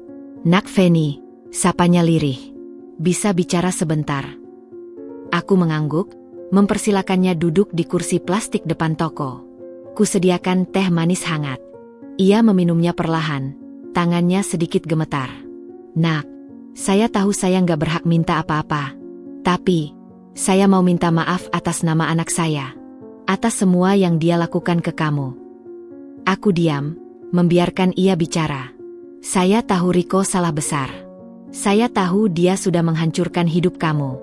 "Nak Feni," sapanya lirih. "Bisa bicara sebentar?" Aku mengangguk, mempersilakannya duduk di kursi plastik depan toko. Kusediakan teh manis hangat. Ia meminumnya perlahan, tangannya sedikit gemetar. "Nak, saya tahu saya nggak berhak minta apa-apa. Tapi, saya mau minta maaf atas nama anak saya. Atas semua yang dia lakukan ke kamu." Aku diam, membiarkan ia bicara. "Saya tahu Riko salah besar. Saya tahu dia sudah menghancurkan hidup kamu.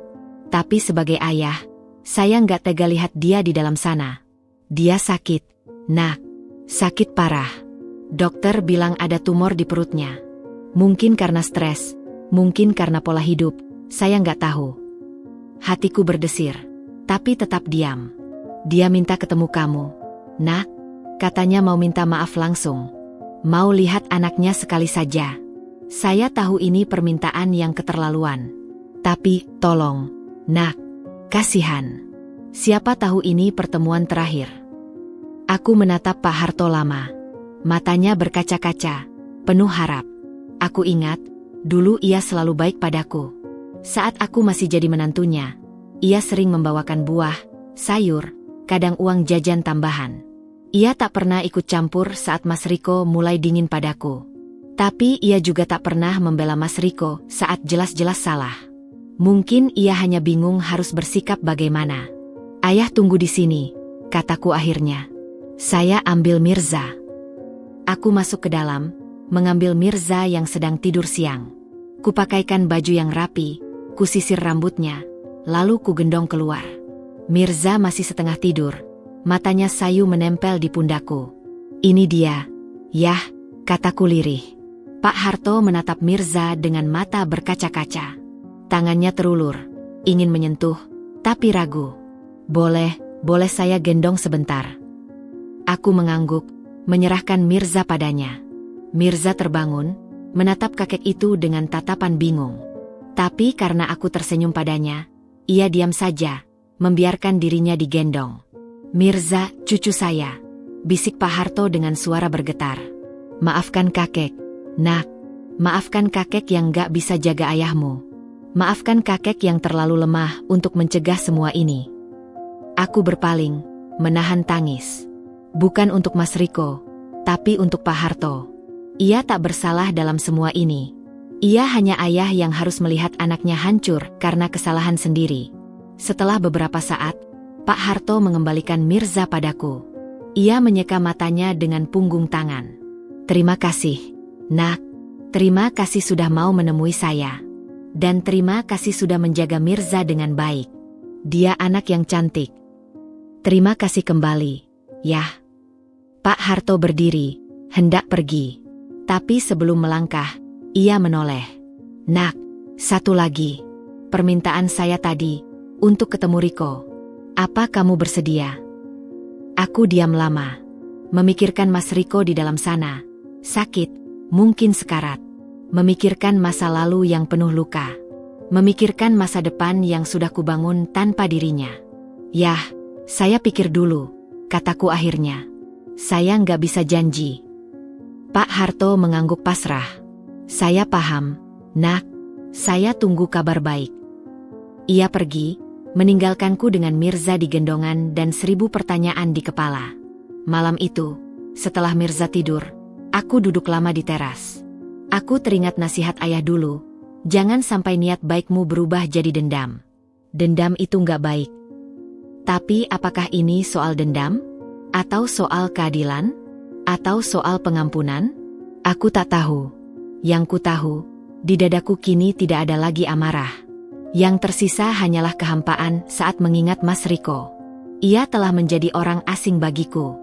Tapi sebagai ayah, saya nggak tega lihat dia di dalam sana. Dia sakit, Nak. Sakit parah. Dokter bilang ada tumor di perutnya. Mungkin karena stres, mungkin karena pola hidup, saya nggak tahu." Hatiku berdesir, tapi tetap diam. "Dia minta ketemu kamu, Nak. Katanya mau minta maaf langsung. Mau lihat anaknya sekali saja. Saya tahu ini permintaan yang keterlaluan. Tapi, tolong, Nak. Kasihan. Siapa tahu ini pertemuan terakhir." Aku menatap Pak Harto lama. Matanya berkaca-kaca, penuh harap. Aku ingat, dulu ia selalu baik padaku. Saat aku masih jadi menantunya, ia sering membawakan buah, sayur, kadang uang jajan tambahan. Ia tak pernah ikut campur saat Mas Riko mulai dingin padaku. Tapi ia juga tak pernah membela Mas Riko saat jelas-jelas salah. Mungkin ia hanya bingung harus bersikap bagaimana. "Ayah tunggu di sini," kataku akhirnya. "Saya ambil Mirza." Aku masuk ke dalam, mengambil Mirza yang sedang tidur siang. Kupakaikan baju yang rapi, kusisir rambutnya, lalu kugendong keluar. Mirza masih setengah tidur, matanya sayu menempel di pundakku. "Ini dia, Yah," kataku lirih. Pak Harto menatap Mirza dengan mata berkaca-kaca. Tangannya terulur, ingin menyentuh, tapi ragu. Boleh saya gendong sebentar?" Aku mengangguk, menyerahkan Mirza padanya. Mirza terbangun, menatap kakek itu dengan tatapan bingung. Tapi karena aku tersenyum padanya, ia diam saja, membiarkan dirinya digendong. "Mirza, cucu saya," bisik Pak Harto dengan suara bergetar. "Maafkan kakek, Nak. Maafkan kakek yang gak bisa jaga ayahmu. Maafkan kakek yang terlalu lemah untuk mencegah semua ini." Aku berpaling, menahan tangis. Bukan untuk Mas Riko, tapi untuk Pak Harto. Ia tak bersalah dalam semua ini. Ia hanya ayah yang harus melihat anaknya hancur karena kesalahan sendiri. Setelah beberapa saat, Pak Harto mengembalikan Mirza padaku. Ia menyeka matanya dengan punggung tangan. "Terima kasih, Nak. Terima kasih sudah mau menemui saya. Dan terima kasih sudah menjaga Mirza dengan baik. Dia anak yang cantik. Terima kasih kembali, Yah." Pak Harto berdiri, hendak pergi. Tapi sebelum melangkah, ia menoleh. "Nak, satu lagi. Permintaan saya tadi, untuk ketemu Riko. Apa kamu bersedia?" Aku diam lama. Memikirkan Mas Riko di dalam sana. Sakit, mungkin sekarat. Memikirkan masa lalu yang penuh luka. Memikirkan masa depan yang sudah kubangun tanpa dirinya. "Yah, saya pikir dulu," kataku akhirnya. "Saya nggak bisa janji." Pak Harto mengangguk pasrah. "Saya paham, Nak. Saya tunggu kabar baik." Ia pergi, meninggalkanku dengan Mirza di gendongan dan 1000 pertanyaan di kepala. Malam itu, setelah Mirza tidur, aku duduk lama di teras. Aku teringat nasihat ayah dulu, jangan sampai niat baikmu berubah jadi dendam. Dendam itu nggak baik. Tapi apakah ini soal dendam? Atau soal keadilan? Atau soal pengampunan? Aku tak tahu. Yang ku tahu, di dadaku kini tidak ada lagi amarah. Yang tersisa hanyalah kehampaan saat mengingat Mas Riko. Ia telah menjadi orang asing bagiku.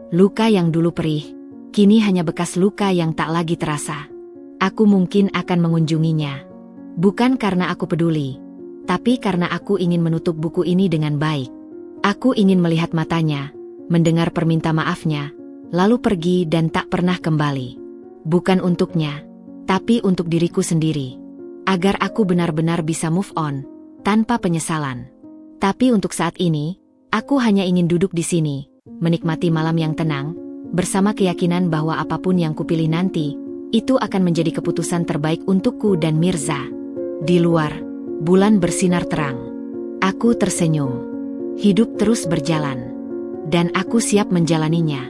Luka yang dulu perih, kini hanya bekas luka yang tak lagi terasa. Aku mungkin akan mengunjunginya. Bukan karena aku peduli, tapi karena aku ingin menutup buku ini dengan baik. Aku ingin melihat matanya, mendengar perminta maafnya, lalu pergi dan tak pernah kembali. Bukan untuknya, tapi untuk diriku sendiri. Agar aku benar-benar bisa move on, tanpa penyesalan. Tapi untuk saat ini, aku hanya ingin duduk di sini, menikmati malam yang tenang, bersama keyakinan bahwa apapun yang kupilih nanti, itu akan menjadi keputusan terbaik untukku dan Mirza. Di luar, bulan bersinar terang. Aku tersenyum. Hidup terus berjalan. Dan aku siap menjalaninya.